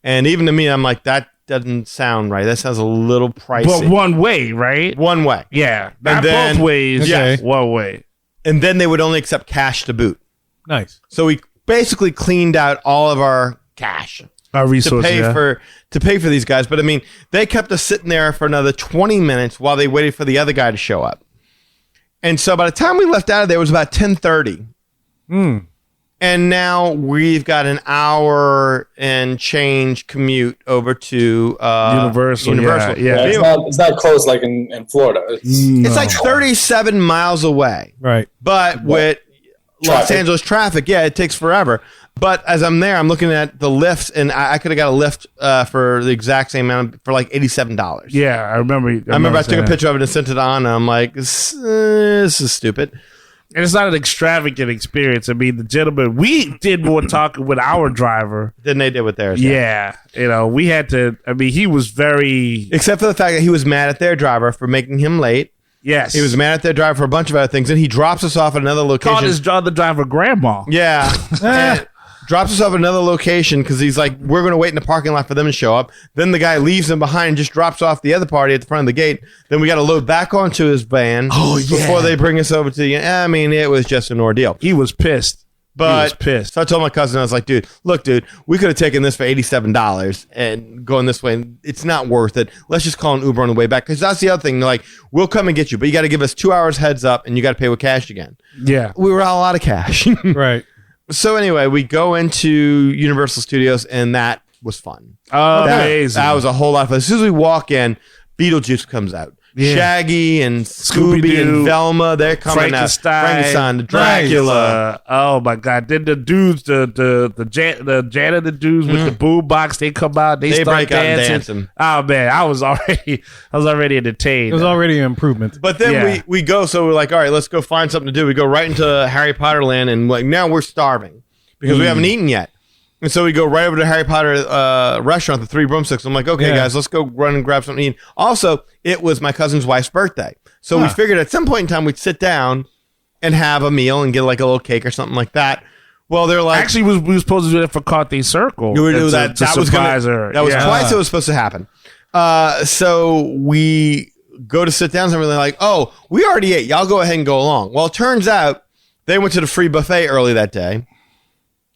And even to me, I'm like, that doesn't sound right. That sounds a little pricey. But one way, right? One way. Yeah. Not And then- both ways. Okay. One way. And then they would only accept cash to boot. Nice. So we basically cleaned out all of our cash Our to resources. pay yeah. for these guys. But I mean, they kept us sitting there for another 20 minutes while they waited for the other guy to show up. And so by the time we left out of there, it was about 10:30. And now we've got an hour and change commute over to Universal. Universal. Yeah. It's not close like in Florida. It's like 37 miles away. Right. But with Los Traffic. Angeles traffic, yeah, it takes forever. But as I'm there, I'm looking at the lifts, and I could have got a lift for the exact same amount for like $87. Yeah, I remember. I remember I took a saying picture of it and sent it on. And I'm like, this is stupid. And it's not an extravagant experience. I mean, the gentleman, we did more talking with our driver. Than they did with theirs. Yeah. You know, we had to, I mean, he was very, Except for the fact that he was mad at their driver for making him late. yes. He was mad at their driver for a bunch of other things. And he drops us off at another location. called his other driver grandma. Yeah. And drops us off at another location because he's like, we're going to wait in the parking lot for them to show up. Then the guy leaves them behind and just drops off the other party at the front of the gate. Then we got to load back onto his van before they bring us over to the... I mean, it was just an ordeal. He was pissed. He was But pissed. so I told my cousin, I was like, dude, look, dude, we could have taken this for $87 and going this way. And it's not worth it. Let's just call an Uber on the way back. Because that's the other thing. They're like, we'll come and get you, but you got to give us 2 hours heads up and you got to pay with cash again. Yeah. We were out a lot of cash. Right. So anyway, we go into Universal Studios, and that was fun. Amazing. That was a whole lot of fun. As soon as we walk in, Beetlejuice comes out. Yeah. Shaggy and Scooby Scooby-Doo, and Velma, they're coming out. Frankenstein, the Dracula. Oh my God! Then the dudes, the janitor dudes with the boom box, they come out. They start break out and dancing. dancing. Oh man, I was already entertained. It was already an improvement. But then Yeah. we go, so we're like, all right, let's go find something to do. We go right into Harry Potter land, and like now we're starving because we haven't eaten yet. And so we go right over to Harry Potter restaurant, the Three Broomsticks. I'm like, okay, Yeah. guys, let's go run and grab something to eat. Also, it was my cousin's wife's birthday. So we figured at some point in time we'd sit down and have a meal and get like a little cake or something like that. Well, they're like... Actually, we were supposed to do that for Carthay Circle. We were to doing that was surprise gonna, her. That was Yeah. twice it was supposed to happen. So we go to sit down and they're like, oh, we already ate. Y'all go ahead and go along. Well, it turns out they went to the free buffet early that day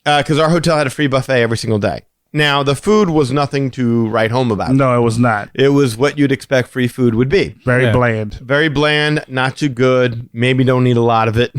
because our hotel had a free buffet every single day. Now, the food was nothing to write home about. No, it was not. It was what you'd expect free food would be. Very Yeah. bland. Very bland, not too good. Maybe don't need a lot of it.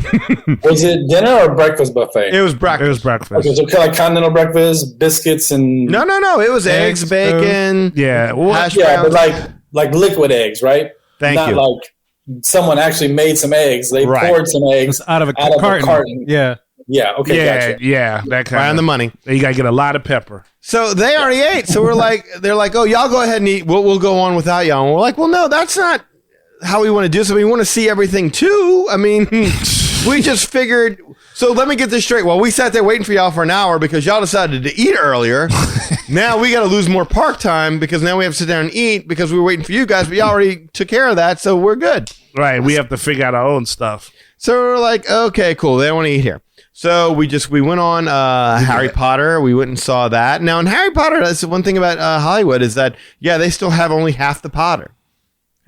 Was it dinner or breakfast buffet? It was breakfast. It was breakfast. Okay, so kind of like continental breakfast, biscuits and No. It was eggs, bacon, Yeah. Well, hash yeah, browns. but like liquid eggs, right? Thank Not you. like someone actually made some eggs. They Right. poured some eggs It's out of a out of a carton. carton. Yeah. Yeah. Okay. yeah, Gotcha. yeah, that right kind on the money. You gotta get a lot of pepper. So they already ate. So we're like, they're like, oh, y'all go ahead and eat. We'll go on without y'all. And we're like, well, no, that's not how we want to do this. We want to see everything too. I mean, we just figured. So let me get this straight. While we sat there waiting for y'all for an hour because y'all decided to eat earlier, now we got to lose more park time because now we have to sit down and eat because we were waiting for you guys, but y'all already took care of that. So we're good. Right. We have to figure out our own stuff. So we're like, okay, cool. They don't want to eat here. So we went on Harry Potter. We went and saw that. Now in Harry Potter, that's the one thing about Hollywood is that they still have only half the Potter.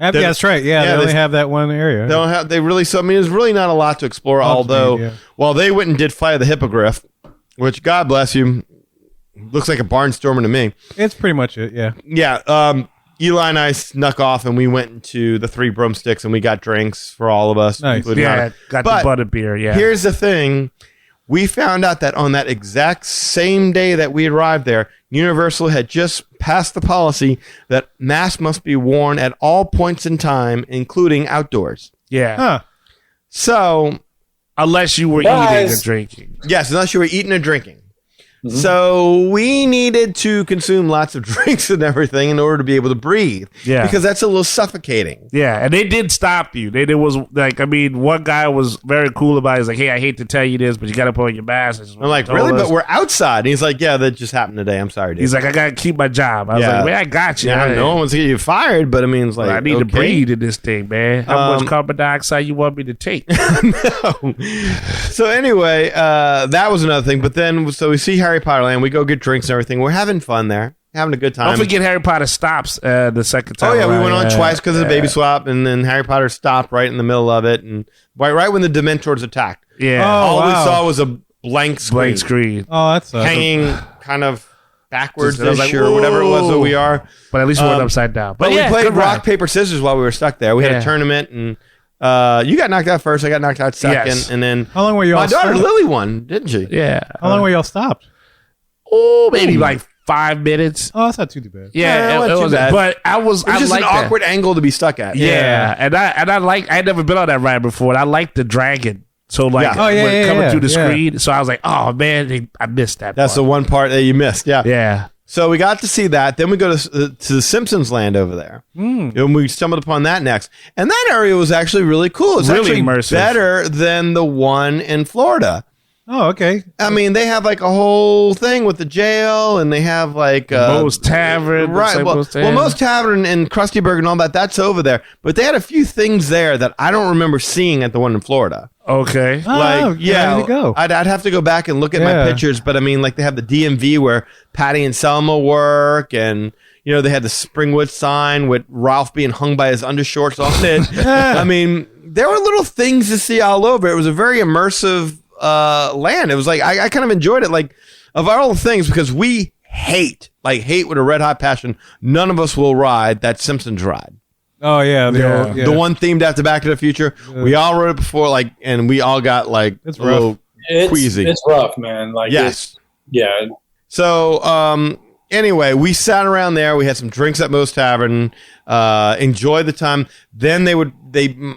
Yeah, that's right. Yeah, they only have that one area. They don't have. They really. So I mean, there's really not a lot to explore. Although, while they went and did Flight of the Hippogriff, which God bless you, looks like a barnstormer to me. It's pretty much it. Yeah. Yeah. Eli and I snuck off and we went into the Three Broomsticks and we got drinks for all of us. Nice. including Yeah, our- got But the butter beer. Yeah. Here's the thing. We found out that on that exact same day that we arrived there, Universal had just passed the policy that masks must be worn at all points in time, including outdoors. Yeah. Huh. So, Unless you were eating Guys. or drinking. yes, unless you were eating or drinking. So we needed to consume lots of drinks and everything in order to be able to breathe. Yeah. Because that's a little suffocating. Yeah, and they did stop you. There was like, I mean, one guy was very cool about it. He's like, "Hey, I hate to tell you this, but you got to put on your mask." I'm like, really? But we're outside. And he's like, yeah, that just happened today. I'm sorry, dude. He's like, "I got to keep my job." I was like, "Man, I got you." Yeah, no one wants to get you fired, but I mean, it's like, I need to breathe in this thing, man. How much carbon dioxide you want me to take? No. So anyway, that was another thing. But then, so we see Harry Potter Land. We go get drinks and everything. We're having fun there, having a good time. Don't forget Harry Potter stops the second time. Oh yeah, we around. went on twice because of the baby swap, and then Harry Potter stopped right in the middle of it, and right when the Dementors attacked. Yeah, all we wow. saw was a blank screen, Oh, that's hanging kind of backwards I was like, or whatever it was that we are. but at least we went upside down. But yeah, we played good rock ride. paper scissors while we were stuck there. We had Yeah. a tournament, and you got knocked out first. I got knocked out second, Yes. and then How long were you all my daughter stopped? Lily won, didn't she? Yeah, How long were y'all stopped? oh, maybe like 5 minutes. Oh, that's not too bad. Yeah, Yeah, not it too was. bad. But I was. It was I just an liked that. awkward angle to be stuck at. Yeah, and I like. I had never been on that ride before. And I liked the dragon. So like, Yeah. Oh, yeah, when yeah, coming yeah, through the yeah. screen. So I was like, oh man, I missed that. That's the part. one part that you missed. Yeah. Yeah. So we got to see that. Then we go to the Simpsons Land over there. And we stumbled upon that next. And that area was actually really cool. It's Really actually immersive. better than the one in Florida. Oh, okay. I mean, they have like a whole thing with the jail, and they have like Moe's Tavern. right? Like Well, Moe's Tavern and Krusty Burger and all that. That's over there. But they had a few things there that I don't remember seeing at the one in Florida. Okay. Oh, Like, yeah, there you go. I'd have to go back and look at my Yeah. pictures, but I mean, like they have the DMV where Patty and Selma work, and you know they had the Springwood sign with Ralph being hung by his undershorts on it. I mean, there were little things to see all over. It was a very immersive land. It was like I kind of enjoyed it. Like of all the things, because we hate with a red hot passion. None of us will ride that Simpsons ride. Oh, yeah. The one themed after Back to the Future. We all rode it before, like, and we all got like It's a little queasy. It's rough, man. Like, Yes. yeah. So, anyway, we sat around there. We had some drinks at Moe's Tavern. Enjoyed the time. Then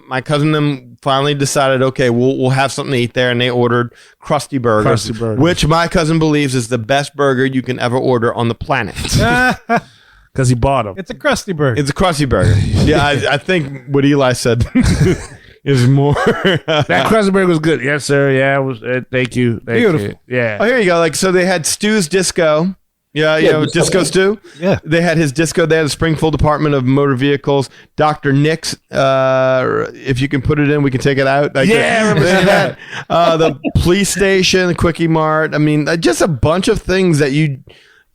my cousin and them finally decided, okay, we'll have something to eat there, and they ordered Krusty Burgers, Krusty Burgers. which my cousin believes is the best burger you can ever order on the planet. Because he bought them. It's a Krusty Burger. It's a Krusty Burger. Yeah, I think what Eli said is more. That Krusty Burger was good. Yes, sir. Yeah, it was. Thank you. Thank Beautiful. you. Yeah. Oh, here you go. Like, so they had Stu's Disco. Yeah, you know, Disco Stu. Yeah. They had his disco. They had the Springfield Department of Motor Vehicles. Dr. Nick's, if you can put it in, we can take it out. Like, Yeah, I remember they seeing had, the police station, the Quickie Mart. I mean, just a bunch of things that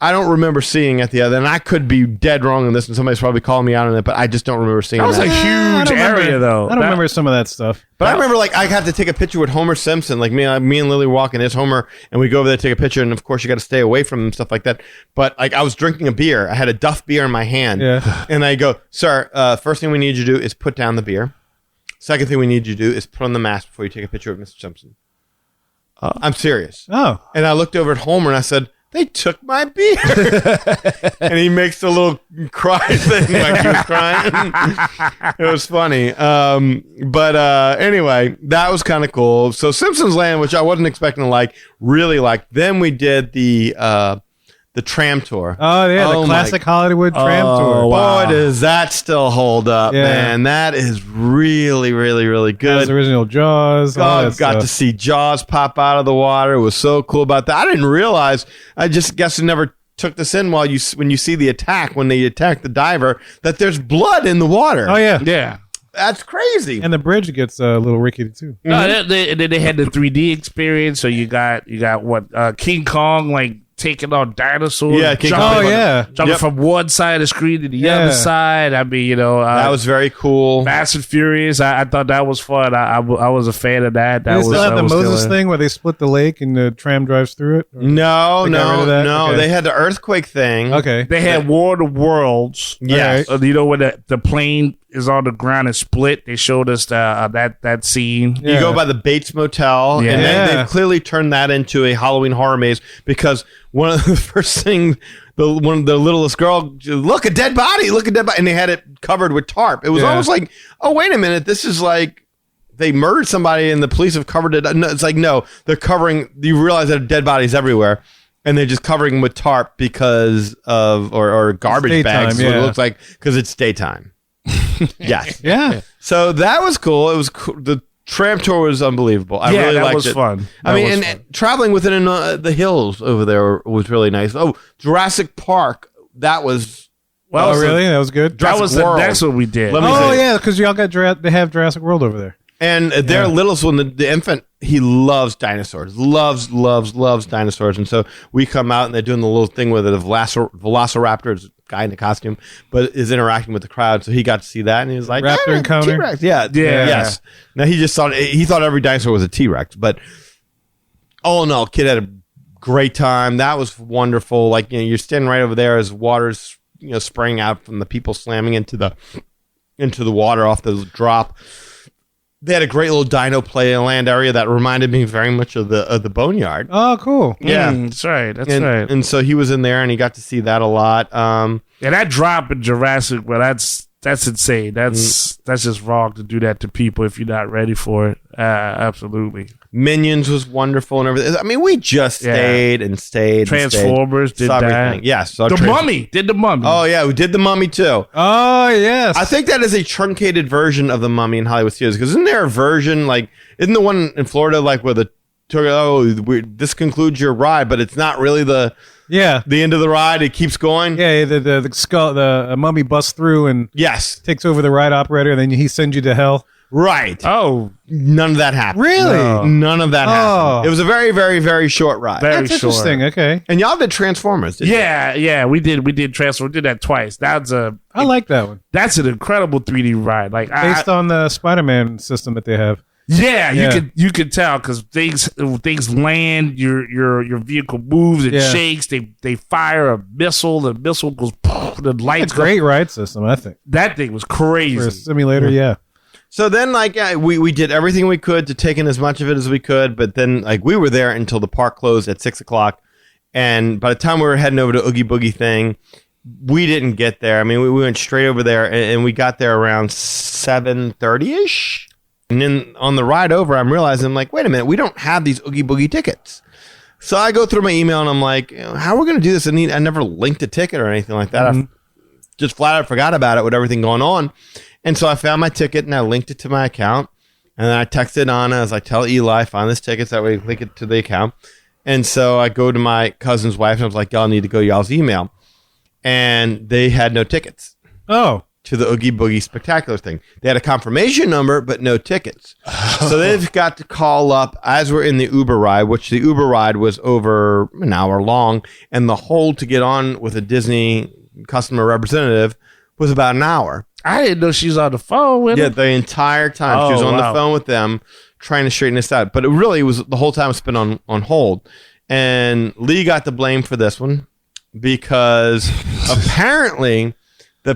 I don't remember seeing at the other. And I could be dead wrong on this, and somebody's probably calling me out on it, but I just don't remember seeing That was that. a huge area, though. I don't remember some of that stuff. But I remember, like, I had to take a picture with Homer Simpson. Like, me and Lily walking, it's Homer, and we go over there to take a picture, and of course, you got to stay away from him and stuff like that. But, like, I was drinking a beer. I had a Duff beer in my hand. Yeah. And I go, sir, first thing we need you to do is put down the beer. Second thing we need you to do is put on the mask before you take a picture of Mr. Simpson. I'm serious. Oh. And I looked over at Homer, and I said, they took my beer. And he makes the little cry thing like he was crying. It was funny. But anyway, that was kind of cool. So Simpsons Land, which I wasn't expecting to like, really liked. Then we did the Tram Tour. Oh, yeah. Oh, The my- classic Hollywood Tram Oh, Tour. wow. Boy, does that still hold up, Yeah. man. That is really, really, really Those good. original Jaws. all God, that got to stuff. see Jaws pop out of the water. It was so cool about that. I didn't realize. I just guess I never took this in when you see the attack, when they attack the diver, that there's blood in the water. Oh, yeah. Yeah. That's crazy. And the bridge gets a little rickety, too. No, then they had the 3D experience. So you got what King Kong like taking on dinosaurs. Yeah, King jumping Kong. Oh, from- yeah. jumping Yep. from one side of the screen to the Yeah. other side. I mean, That was very cool. Fast and Furious. I thought that was fun. I was a fan of that. That They was still have that the was Moses killer. thing where they split the lake and the tram drives through it? No, They got rid of no, that? no. Okay. They had the earthquake thing. Okay. They had War of the Worlds. Yes. You know when the plane is on the ground and split. They showed us that scene. Yeah. You go by the Bates Motel, Yeah. and Yeah. they've clearly turned that into a Halloween horror maze because one of the first things, the littlest girl, look, a dead body, and they had it covered with tarp. It was Yeah. almost like, oh, wait a minute, this is like they murdered somebody and the police have covered it. No, it's like, no, they're covering. You realize that dead bodies everywhere. and they're just covering them with tarp because of or garbage daytime, bags. Is what yeah. it looks like because it's daytime. Yes. Yeah. So that was cool. It was cool. The tram tour was unbelievable. I really that liked was it. fun. I mean, and traveling within the hills over there was really nice. Oh, Jurassic Park. That was. Oh, really? That was good. That was World. that's what we did. Let me Oh, say- yeah, because y'all got they have Jurassic World over there. And their littlest one, the infant, he loves dinosaurs. Loves dinosaurs. And so we come out and they're doing the little thing with it. The Velociraptor is a guy in a costume, but is interacting with the crowd. So he got to see that and he was like, Raptor encounter? T-Rex. Yeah. Yeah. Yes. Now he thought every dinosaur was a T-Rex. But all in all, kid had a great time. That was wonderful. Like, you're standing right over there as water's, spraying out from the people slamming into the water off the drop. They had a great little dino play land area that reminded me very much of the boneyard. Oh, cool. Yeah. That's right. That's and, right. And so he was in there and he got to see that a lot. Yeah, that drop in Jurassic, well, that's insane. That's just wrong to do that to people if you're not ready for it. Absolutely. Minions was wonderful and everything. I mean, we just stayed and stayed. Transformers did Saw that. everything. Yes. The Mummy did the Mummy. Oh, yeah. We did the Mummy too. Oh, yes. I think that is a truncated version of the Mummy in Hollywood Studios. Because isn't there a version, isn't the one in Florida, where the this concludes your ride, but it's not really the end of the ride. It keeps going. Yeah, the skull, the mummy busts through and Yes. takes over the ride operator, and then he sends you to hell. Right. Oh, None of that happened. Really? No. None of that Oh. happened. It was a very, very, very short ride. very That's short. interesting. Okay, And y'all did Transformers, didn't you? Yeah, we did Transform. We did that twice. That's I like that one. an incredible 3D ride. Like Based on the Spider-Man system that they have. Yeah, Yeah. you could tell because things land, your vehicle moves, it Yeah. shakes. They fire a missile, the missile goes, the lights It's a great ride system, I think, That thing was for a crazy. simulator. Yeah. So then, we did everything we could to take in as much of it as we could, but then, we were there until the park closed at 6:00, and by the time we were heading over to Oogie Boogie thing, we didn't get there. I mean, we went straight over there, and we got there around 7:30ish. And then on the ride over, I'm realizing, wait a minute, we don't have these Oogie Boogie tickets. So I go through my email, and I'm like, how are we going to do this? I never linked a ticket or anything like that. I just flat out forgot about it with everything going on. And so I found my ticket and I linked it to my account. And then I texted Anna. I was like, tell Eli, find this ticket. So that way link it to the account. And so I go to my cousin's wife and I was like, y'all need to go y'all's email. And they had no tickets Oh, to the Oogie Boogie Spectacular thing. They had a confirmation number, but no tickets. So they've got to call up as we're in the Uber ride, which the Uber ride was over an hour long. And the hold to get on with a Disney customer representative was about an hour. I didn't know she was on the phone with Yeah, him. the entire time she was Oh, on wow. the phone with them trying to straighten this out. But it really was the whole time was spent on hold. And Lee got the blame for this one because apparently the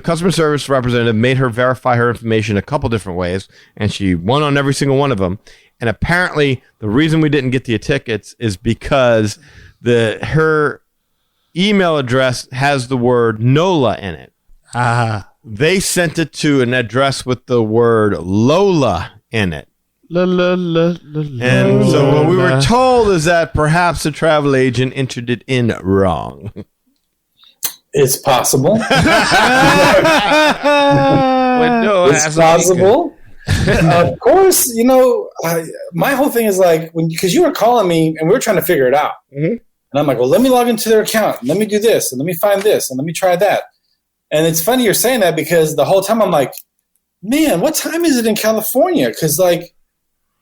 customer service representative made her verify her information a couple different ways, and she won on every single one of them. And apparently the reason we didn't get the tickets is because her email address has the word NOLA in it. They sent it to an address with the word Lola in it. And so what we were told is that perhaps the travel agent entered it in wrong. It's possible. It's It's possible. Of course, my whole thing is because you were calling me and we were trying to figure it out. Mhm. And I'm like, well, let me log into their account. Let me do this. And let me find this. And let me try that. And it's funny you're saying that because the whole time I'm like, man, what time is it in California? Because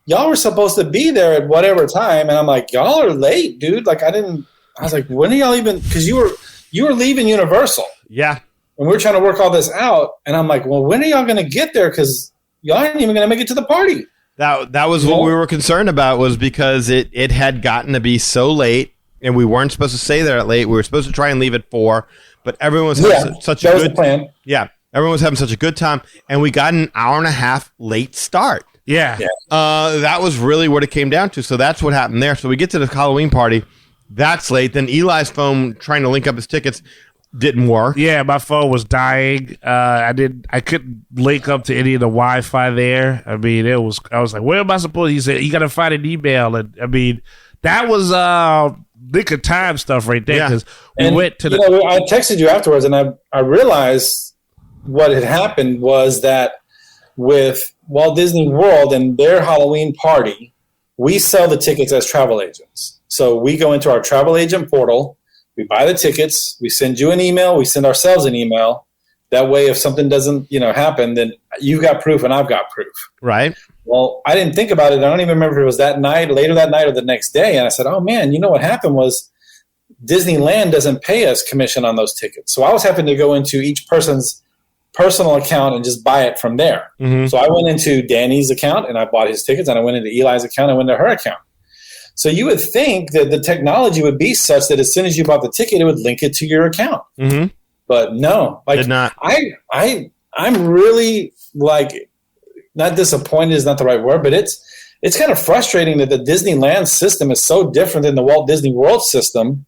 y'all were supposed to be there at whatever time. And I'm like, y'all are late, dude. I was like, when are y'all even, because you were leaving Universal. Yeah. And we were trying to work all this out. And I'm like, well, when are y'all going to get there? Because y'all aren't even going to make it to the party. That was what we were concerned about, was because it had gotten to be so late and we weren't supposed to stay there at late. We were supposed to try and leave at 4, but everyone was having such a that was good the plan. Yeah. Everyone was having such a good time, and we got an hour and a half late start. Yeah. That was really what it came down to. So that's what happened there. So we get to the Halloween party. That's late. Then Eli's phone trying to link up his tickets didn't work. Yeah, my phone was dying. I couldn't link up to any of the Wi-Fi there. I mean, I was like, where am I supposed? He said, you got to find an email. And I mean, that was nick of time stuff right there Yeah. because we went to the. I texted you afterwards, and I realized what had happened was that with Walt Disney World and their Halloween party, we sell the tickets as travel agents. So we go into our travel agent portal, we buy the tickets, we send you an email, we send ourselves an email. That way, if something doesn't, happen, then you've got proof and I've got proof. Right. Well, I didn't think about it. I don't even remember if it was that night, later that night, or the next day. And I said, oh, man, what happened was Disneyland doesn't pay us commission on those tickets. So I was having to go into each person's personal account and just buy it from there. Mm-hmm. So I went into Danny's account and I bought his tickets, and I went into Eli's account and I went to her account. So you would think that the technology would be such that as soon as you bought the ticket, it would link it to your account. Mm-hmm. But no, Did not. I'm really not disappointed is not the right word, but it's kind of frustrating that the Disneyland system is so different than the Walt Disney World system,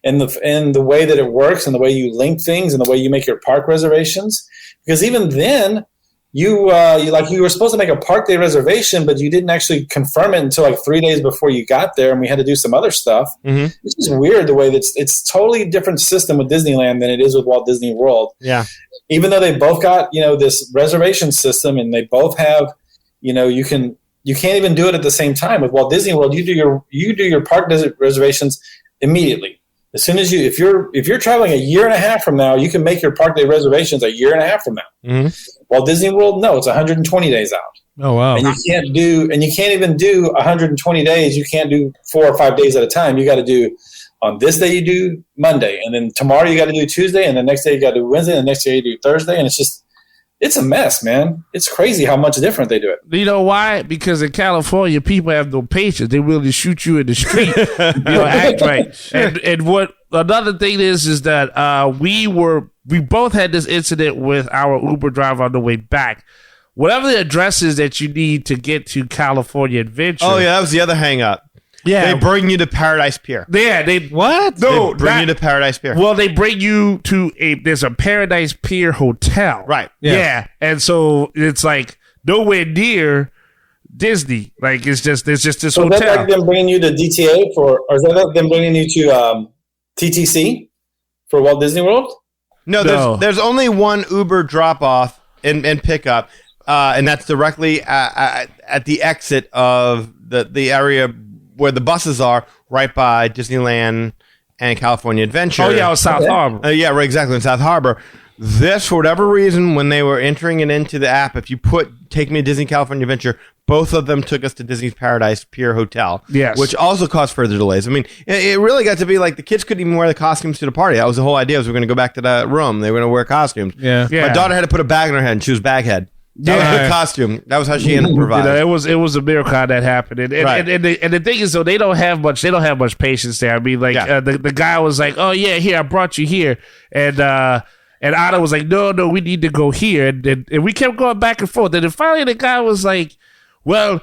and the way that it works, and the way you link things, and the way you make your park reservations. Because even then, you were supposed to make a park day reservation, but you didn't actually confirm it until 3 days before you got there, and we had to do some other stuff. Mm-hmm. It's just weird the way that it's totally different system with Disneyland than it is with Walt Disney World. Yeah. Even though they both got this reservation system, and they both have you can't even do it at the same time. With Walt Disney World, you do your park reservations immediately. As soon as if you're traveling a year and a half from now, you can make your park day reservations a year and a half from now. Mm-hmm. While Disney World, no, it's 120 days out. Oh wow! And you can't even do 120 days. You can't do 4 or 5 days at a time. You got to do on this day you do Monday, and then tomorrow you got to do Tuesday, and the next day you got to do Wednesday, and the next day you do Thursday, and it's a mess, man. It's crazy how much different they do it. You know why? Because in California, people have no patience. They will just shoot you in the street. Act right. And what another thing is that we both had this incident with our Uber driver on the way back. Whatever the address is that you need to get to California Adventure. Oh yeah, that was the other hang up. Yeah, they bring you to Paradise Pier. Yeah, what? No, they bring you to Paradise Pier. Well, they bring you to there's a Paradise Pier hotel. Right. Yeah. And so it's nowhere near Disney. It's just this So hotel. is that them bringing you to DTA or is that them bringing you to TTC for Walt Disney World? No, there's only one Uber drop off and pickup, and that's directly at the exit of the area where the buses are, right by Disneyland and California Adventure. Oh yeah, South Harbor. Yeah, right, exactly, in South Harbor. This, for whatever reason, when they were entering it into the app, if you put "Take Me to Disney California Adventure," both of them took us to Disney's Paradise Pier Hotel. Yes. Which also caused further delays. I mean, it really got to be the kids couldn't even wear the costumes to the party. That was the whole idea, was we're going to go back to that room. They were going to wear costumes. Yeah. Yeah. My daughter had to put a bag on her head, and she was baghead. That was her costume. That was how she improvised. It was a miracle how that happened. And the thing is, though, they don't have much patience there. I mean, the guy was like, "Oh yeah, here, I brought you here," and Otto was like, "No, we need to go here," and we kept going back and forth. And then finally, the guy was like, "Well,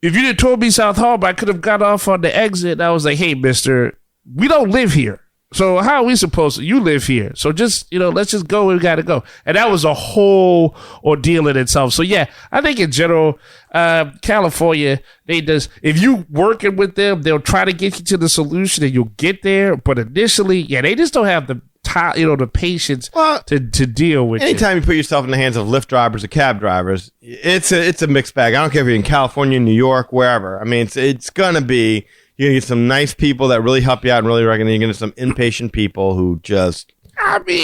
if you didn't told me South Harbor, I could have got off on the exit." And I was like, "Hey, mister, we don't live here. So how are we supposed to? You live here. So just, let's just go where we got to go." And that was a whole ordeal in itself. So yeah, I think in general, California, if you working with them, they'll try to get you to the solution and you'll get there. But initially, they just don't have the time, the patience to deal with anytime you put yourself in the hands of Lyft drivers or cab drivers, it's a mixed bag. I don't care if you're in California, New York, wherever. I mean, it's going to be, you get some nice people that really help you out and really recognize. You're going to get some impatient people who just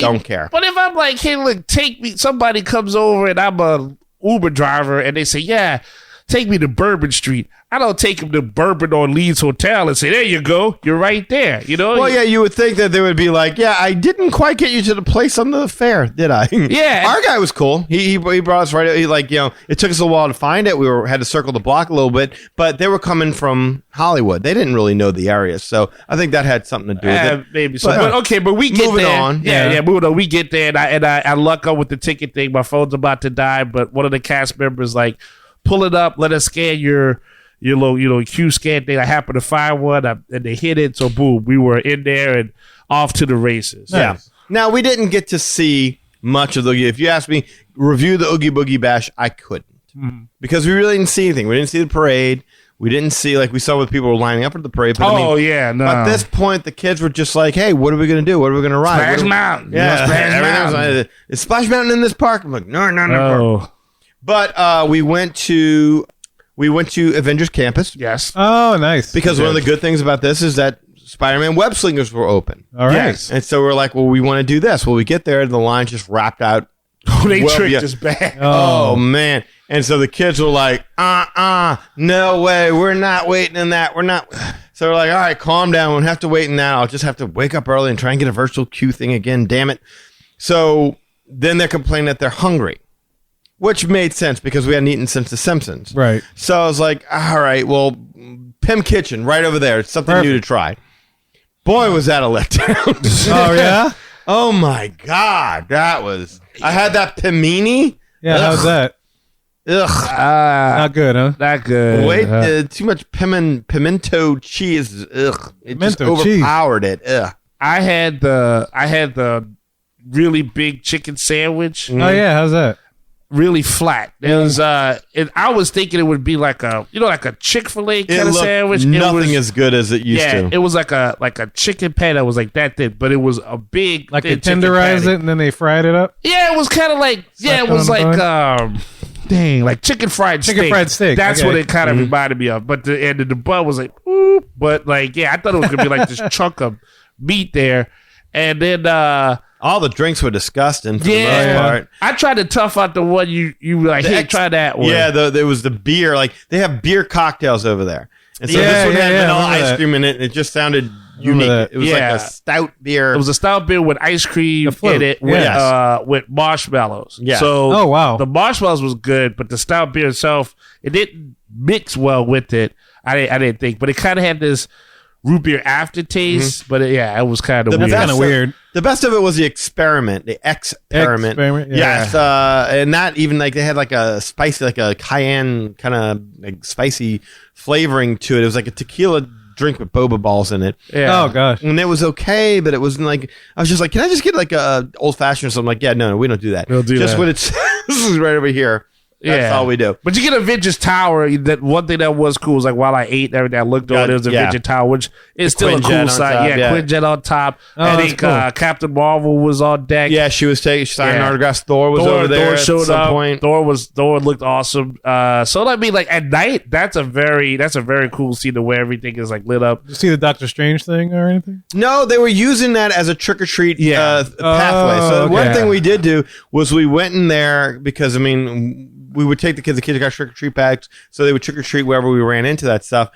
don't care. But if I'm like, "Hey, look, take me," somebody comes over and I'm a Uber driver and they say, "Yeah, take me to Bourbon Street." I don't take them to Bourbon or Leeds Hotel and say, "There you go, you're right there." Well, yeah, you would think that they would be like, "Yeah, I didn't quite get you to the place on the fair, did I?" Yeah. Our guy was cool. He brought us right. It took us a while to find it. We had to circle the block a little bit, but they were coming from Hollywood. They didn't really know the area, so I think that had something to do with it. Maybe so. But we get moving there. on. Yeah, moving on. We get there, and I luck up with the ticket thing. My phone's about to die, but one of the cast members pull it up, let us scan your little Q scan thing. I happened to find one, and they hit it. So boom, we were in there and off to the races. Yeah. Now we didn't get to see much of the. If you asked me, review the Oogie Boogie Bash, I couldn't because we really didn't see anything. We didn't see the parade. We didn't see, like we saw with people were lining up at the parade. But no. At this point, the kids were just like, hey, what are we going to do? What are we going to ride? Splash Mountain. Yeah. Splash Mountain. Like, is Splash Mountain in this park? I'm like, no. Oh. But we went to Avengers Campus. Yes. Oh, nice. Because one of the good things about this is that Spider-Man web slingers were open. All right. Yes. And so we're like, well, we want to do this. Well, we get there, the line's just wrapped out. They tricked us bad. Oh, man. And so the kids were like, no way. We're not waiting in that. We're not. So we're like, all right, calm down. We don't have to wait in that. I'll just have to wake up early and try and get a virtual queue thing again. Damn it. So then they're complaining that they're hungry, which made sense because we hadn't eaten since The Simpsons. Right. So I was like, all right, well, Pim Kitchen right over there. It's something new to try. Boy, was that a letdown. Oh, yeah? Oh, my God. That was... I had that Pimini. Yeah, Ugh. how's that? Ugh. Not good, huh? Not good. Wait, too much pimento cheese. Ugh. It just Pimento cheese. overpowered it. Ugh. I had the really big chicken sandwich. Oh, yeah, how's that? Really flat. It was I was thinking it would be like a Chick-fil-A kind of sandwich. Nothing as good as it used to. It was like a chicken patty that was like that thick, but it was a big Like they thin chicken tenderized patty. it and then they fried it up? Yeah, it was kind of like it was like like chicken fried steak. That's okay. what it kind of reminded me of. But the bun was like, oop. But like, I thought it was gonna be like this chunk of meat there, and then all the drinks were disgusting for the most part. I tried to tough out the one you were like, hey, try that one. Yeah, there was the beer. Like they have beer cocktails over there, and so Yeah, this one had yeah, vanilla remember ice that. cream in it. And it just sounded unique. that. It was like a stout beer. It was a stout beer with ice cream float. in it with marshmallows. Yeah. So Oh, wow. the marshmallows was good, but the stout beer itself, it didn't mix well with it. I didn't think, but it kind of had this root beer aftertaste. But it was kind of weird. Kind of weird. The best of it was the experiment, the experiment. Experiment, yeah. Yes, and that even like they had like a spicy, like a cayenne kind of like spicy flavoring to it. It was like a tequila drink with boba balls in it. Yeah. Oh, gosh. And it was okay, but it wasn't like I was just like, can I just get like a old fashioned or something? Like, yeah, no, we don't do that. We'll do just that. what it says right over here. That's all we do. But you get Avengers Tower. That one thing that was cool was like while I ate and everything, I looked over, there was Avengers Tower, which is still a Quinjet cool on sight. top, Yeah, Quinjet on top. Oh, I that's think cool. Captain Marvel was on deck. Yeah, she signing autographs. Thor was Thor, over there Thor showed at some up. point. Thor looked awesome. So I mean, like at night, that's a very cool scene to where everything is like lit up. Did you see the Doctor Strange thing or anything? No, they were using that as a trick or treat pathway. So okay. one thing we did do was we went in there because I mean we would take the kids got trick or treat bags, so they would trick or treat wherever we ran into that stuff.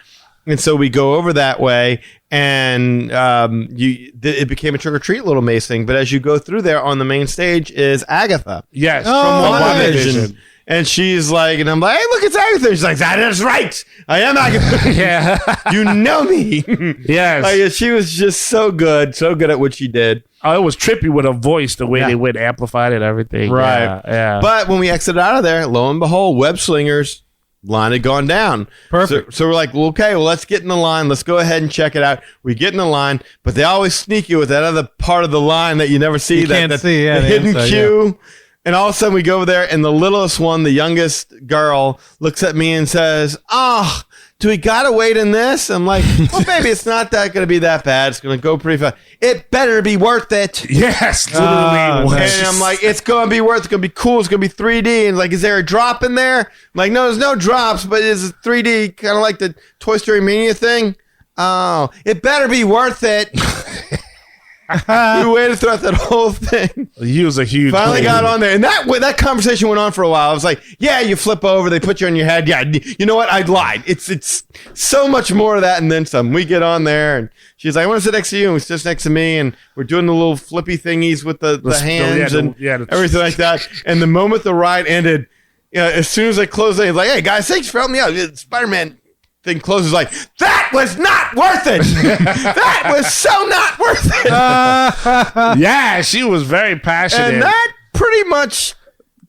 And so we go over that way, and it became a trick or treat Little Mace thing. But as you go through there, on the main stage is Agatha. Yes, From WandaVision. And she's like, and I'm like, hey, look, it's Agatha. She's like, that is right. I am Agatha. Yeah. You know me. Yes. Like, she was just so good at what she did. Oh, it was trippy with her voice, the way they went amplified and everything. Right. Yeah. But when we exited out of there, lo and behold, web slingers line had gone down. Perfect. So we're like, well, okay, well, let's get in the line. Let's go ahead and check it out. We get in the line, but they always sneak you with that other part of the line that you never see. You can't see, the the hidden inside, queue. And all of a sudden we go over there and the littlest one, the youngest girl, looks at me and says, do we gotta wait in this? I'm like, well, baby, it's not that gonna be that bad. It's gonna go pretty fast. It better be worth it. Yes, literally. nice. And I'm like, it's gonna be worth it. It's gonna be cool. It's gonna be 3D. And like, is there a drop in there? I'm like, no, there's no drops, but it's 3D, kind of like the Toy Story Mania thing. Oh, it better be worth it. We waited throughout that whole thing. He was a huge. Finally got on there, and that conversation went on for a while. I was like, "Yeah, you flip over, they put you on your head. Yeah, you know what? I lied. It's so much more of that, and then some." We get on there, and she's like, "I want to sit next to you," and we sit next to me, and we're doing the little flippy thingies with the hands and everything like that. And the moment the ride ended, as soon as I closed it, it's like, "Hey guys, thanks for helping me out." Spider-Man thing closes like, that was not worth it. That was so not worth it. Yeah, she was very passionate. And that pretty much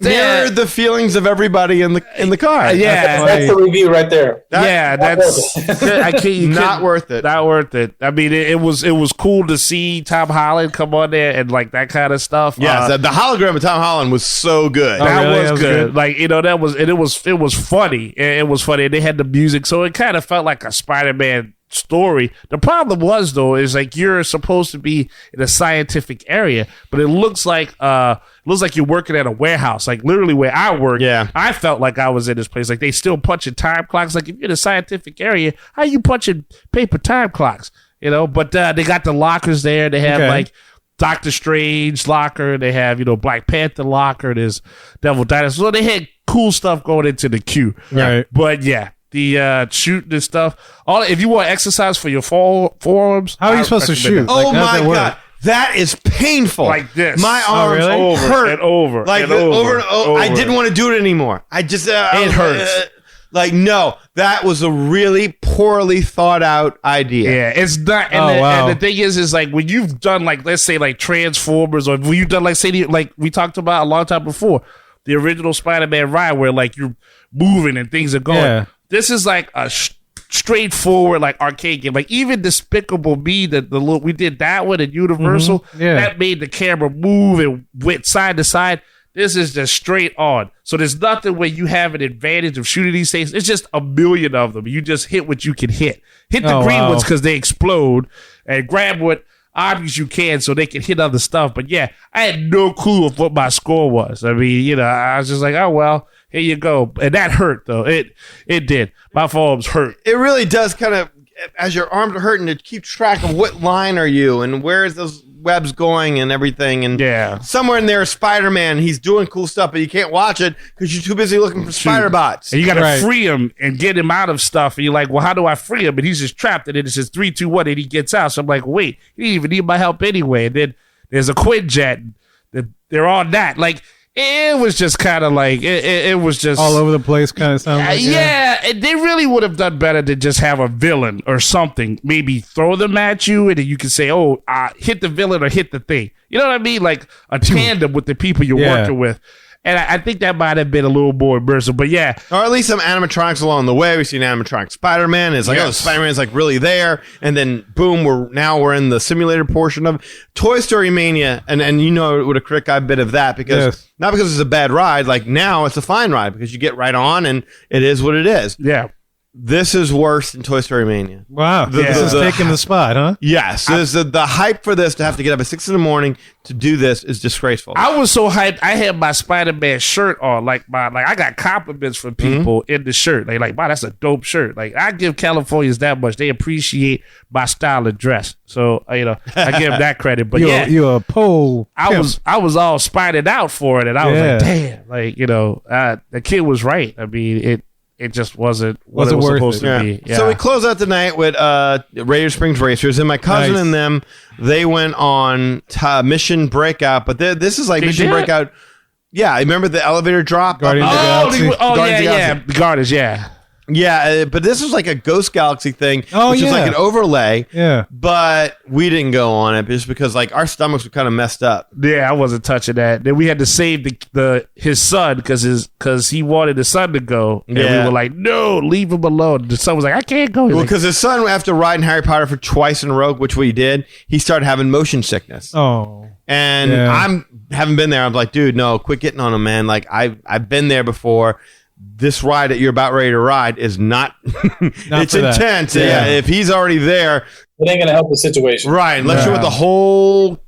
mirrored the feelings of everybody in the car. Yeah, That's the review right there. that's I can't, Not worth it. Not worth it. I mean, it was cool to see Tom Holland come on there and like that kind of stuff. Yes, the hologram of Tom Holland was so good. That really? was That was good. good? Like, that was, and it was funny. It was funny. And they had the music, so it kind of felt like a Spider-Man story. The problem was though, is like you're supposed to be in a scientific area, but it looks like you're working at a warehouse. Like literally where I work, I felt like I was in this place. Like they still punching time clocks. Like if you're in a scientific area, how you punching paper time clocks? But they got the lockers there. They have like Doctor Strange locker. They have, Black Panther locker. There's Devil Dinosaur. So they had cool stuff going into the queue. Right. But yeah, the shooting and stuff. If you want exercise for your forearms, How are you supposed to shoot? Oh Like, how's my that work? God. That is painful. Like this. My arms really? over hurt. and over, Like and over and over. I over. didn't want to do it anymore. I just It hurts. No, that was a really poorly thought out idea. Yeah, it's not. And, and the thing is like when you've done like, let's say like Transformers, or when you've done like, say, like we talked about a long time before, the original Spider-Man ride where like you're moving and things are going. Yeah. This is like a straightforward like arcade game. Like even Despicable Me, we did that one at Universal. Mm-hmm. Yeah. That made the camera move and went side to side. This is just straight on. So there's nothing where you have an advantage of shooting these things. It's just a million of them. You just hit what you can hit. Hit the green ones because they explode, and grab what objects you can so they can hit other stuff. But yeah, I had no clue of what my score was. I mean, I was just like, oh, well, here you go. And that hurt, though. It did. My forearms hurt. It really does kind of, as your arms are hurting, to keep track of what line are you and where is those webs going and everything. And somewhere in there is Spider-Man. He's doing cool stuff, but you can't watch it because you're too busy looking for spider bots. And you got to free him and get him out of stuff. And you're like, well, how do I free him? And he's just trapped. And then it says 3, 2, 1, and he gets out. So I'm like, wait, he didn't even need my help anyway. And then there's a Quinjet. They're on that. Like, it was just kind of like, it was just all over the place kind of sounds like. Yeah, and they really would have done better to just have a villain or something. Maybe throw them at you, and then you can say, oh, hit the villain or hit the thing. You know what I mean? Like a tandem with the people you're working with. And I think that might have been a little more immersive, but yeah. Or at least some animatronics along the way. We see an animatronic Spider-Man. It's like, oh, Spider-Man's like really there. And then boom, we're in the simulator portion of Toy Story Mania. And what a critic I've been of that because not because it's a bad ride. Like now it's a fine ride because you get right on and it is what it is. Yeah. This is worse than Toy Story Mania. Wow. This is taking the spot, huh? Yes. The hype for this to have to get up at 6 a.m. to do this is disgraceful. I was so hyped. I had my Spider-Man shirt on. Like I got compliments from people in the shirt. They like, wow, that's a dope shirt. Like I give Californians that much. They appreciate my style of dress. So I give them that credit. But you're a pole. I was all spided out for it, and I was like, damn, like the kid was right. I mean, it just wasn't what it was supposed to be. Yeah. So we close out the night with Radiator Springs Racers, and my cousin and them, they went on Mission Breakout, but this is like Mission Breakout. Yeah, I remember the elevator drop. Guardians of the Galaxy. The Guardians, Yeah, but this was like a Ghost Galaxy thing, which was like an overlay. Yeah. But we didn't go on it just because like our stomachs were kind of messed up. Yeah, I wasn't touching that. Then we had to save his son because he wanted his son to go. And we were like, no, leave him alone. The son was like, I can't go. Well, because his son, after riding Harry Potter for twice in a row, which we did, he started having motion sickness. Oh. And I haven't been there. I'm like, dude, no, quit getting on him, man. Like I've been there before. This ride that you're about ready to ride is not it's intense. Yeah. If he's already there, it ain't gonna help the situation. Right. Unless you're with a whole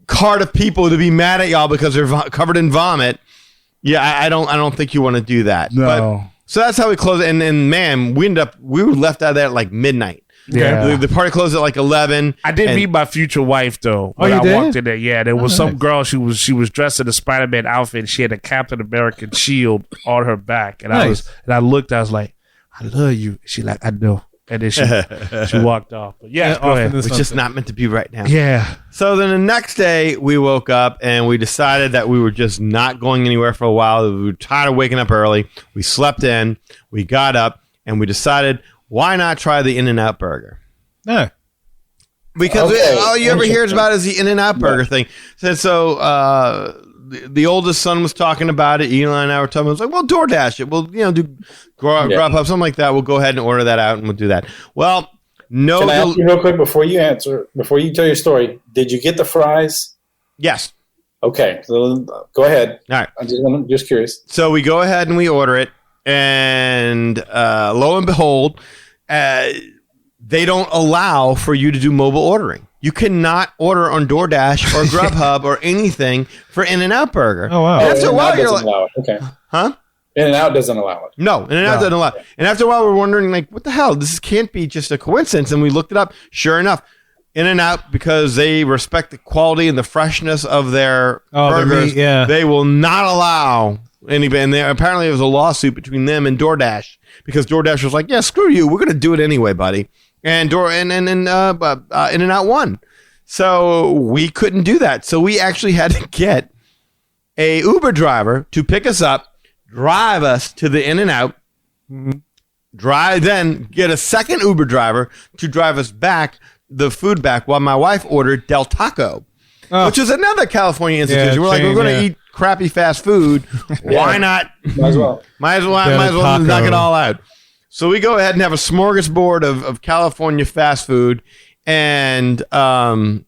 cart of people to be mad at y'all because they're covered in vomit. Yeah, I don't think you want to do that. No. But, so that's how we close it. And man, we were left out of there at like midnight. Yeah. The party closed at like 11. I did meet my future wife though. When I walked in there. Yeah, there was some girl. She was dressed in a Spider-Man outfit. And she had a Captain American shield on her back, and I looked. I was like, I love you. She like, I know. And then she walked off. But go ahead. It's just not meant to be right now. Yeah. So then the next day we woke up and we decided that we were just not going anywhere for a while. We were tired of waking up early. We slept in. We got up and we decided, why not try the In-N-Out burger? No. Because all you ever hear about is the In-N-Out burger thing. So the oldest son was talking about it. Eli and I were talking. I was like, well, DoorDash it. We'll do Grubhub, something like that. We'll go ahead and order that out, and we'll do that. Well, no. Can I ask you real quick before you tell your story? Did you get the fries? Yes. Okay, so go ahead. All right. I'm just curious. So we go ahead and we order it, and lo and behold, they don't allow for you to do mobile ordering. You cannot order on DoorDash or Grubhub or anything for In-N-Out Burger. Oh, wow. And after a while, you're like, allow it. Okay. huh? In-N-Out doesn't allow it. No, In-N-Out doesn't allow it. And after a while, we're wondering, like, what the hell? This can't be just a coincidence. And we looked it up. Sure enough, In-N-Out, because they respect the quality and the freshness of their burgers, they will not allow anybody. And apparently, there was a lawsuit between them and DoorDash because DoorDash was like, "Yeah, screw you. We're going to do it anyway, buddy." And In-N-Out won. So we couldn't do that. So we actually had to get a Uber driver to pick us up, drive us to the In-N-Out, then get a second Uber driver to drive us back, the food back, while my wife ordered Del Taco, which is another California institution. Yeah, we're like, we're going to eat crappy fast food. Why not? Might as well. Might as well knock it all out. So we go ahead and have a smorgasbord of California fast food, and Bud's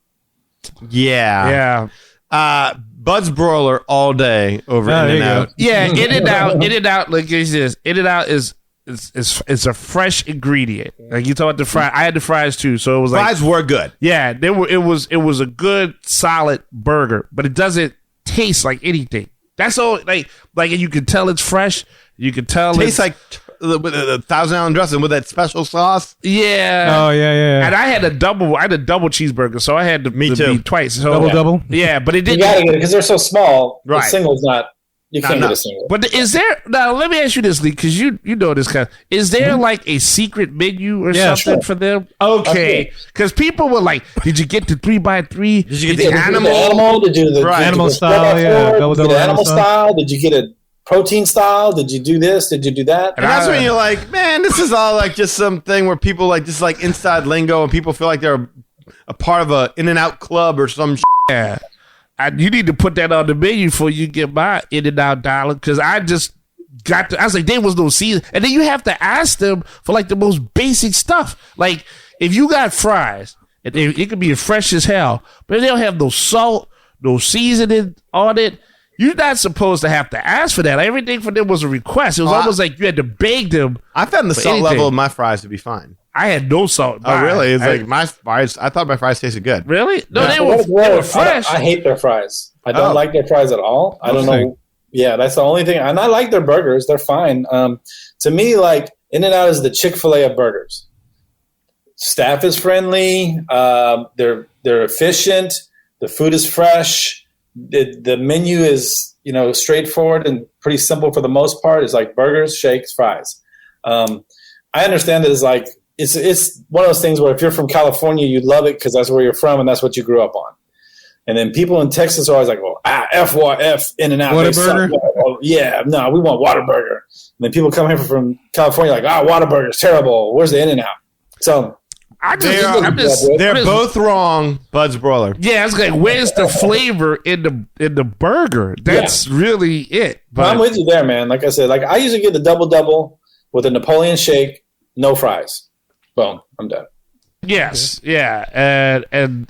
Broiler all day over In-N-Out. Yeah, In-N-Out. Like it's this. In-N-Out is a fresh ingredient. Like you talk about the fries. I had the fries too, so it was like Fries were good. yeah, they were. It was a good solid burger, but it doesn't taste like anything. That's all. Like you can tell it's fresh. You can tell Tastes like the 1,000-gallon dressing with that special sauce. yeah. Oh, yeah. And I had a double cheeseburger, so I had to Me too. be twice. So, Double? Yeah, but it You didn't. gotta get it because they're so small. Right. The single's not. You can't get a single. But is there now? Let me ask you this, Lee, because you know this kind. Is there like a secret menu or something for them? Okay, because people were like, "Did you get the 3x3? Did you get the animal? Did you the Animal style, yeah. Did you get animal style? Did you get a protein style? Did you do this? Did you do that? And that's when you're like, man, this is all like just something where people like just like inside lingo, and people feel like they're a part of a In-N-Out club or some. Yeah. You need to put that on the menu before you get my In-N-Out dollar, because I just got I was like, there was no season. And then you have to ask them for like the most basic stuff. Like if you got fries, it could be fresh as hell, but they don't have no salt, no seasoning on it. You're not supposed to have to ask for that. Everything for them was a request. It was almost like you had to beg them. I found the salt level of my fries to be fine. I had no salt. Oh, really? It's like my fries. I thought my fries tasted good. Really? No, Yeah. they were fresh. I hate their fries. I don't like their fries at all. I don't know. Yeah, that's the only thing. And I like their burgers. They're fine. To me, like In-N-Out is the Chick-fil-A of burgers. Staff is friendly. They're efficient. The food is fresh. The menu is straightforward and pretty simple for the most part. It's like burgers, shakes, fries. I understand that it's like it's one of those things where if you're from California, you love it because that's where you're from and that's what you grew up on. And then people in Texas are always like, well, F In-N-Out. Whataburger? Yeah, no, we want Whataburger. And then people come here from California like, Whataburger's terrible. Where's the In-N-Out? So they're both wrong. Bud's Broiler. Yeah, I was like, where's the flavor in the burger? That's really it. But I'm with you there, man. Like I said, like I usually get the double with a Napoleon shake, no fries. Boom, I'm done. yes, yeah, and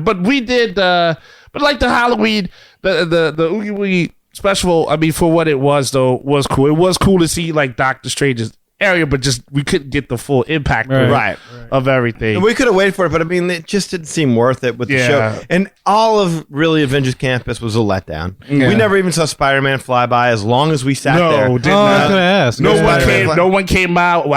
but we did, but like the Halloween, the Oogie Woogie special. I mean, for what it was though, was cool. It was cool to see like Doctor Strange's area, but just we couldn't get the full impact of everything. And we could have waited for it, but I mean, it just didn't seem worth it with the show. And all of really Avengers Campus was a letdown. Yeah. We never even saw Spider-Man fly by as long as we sat there. I was gonna ask. No one came out.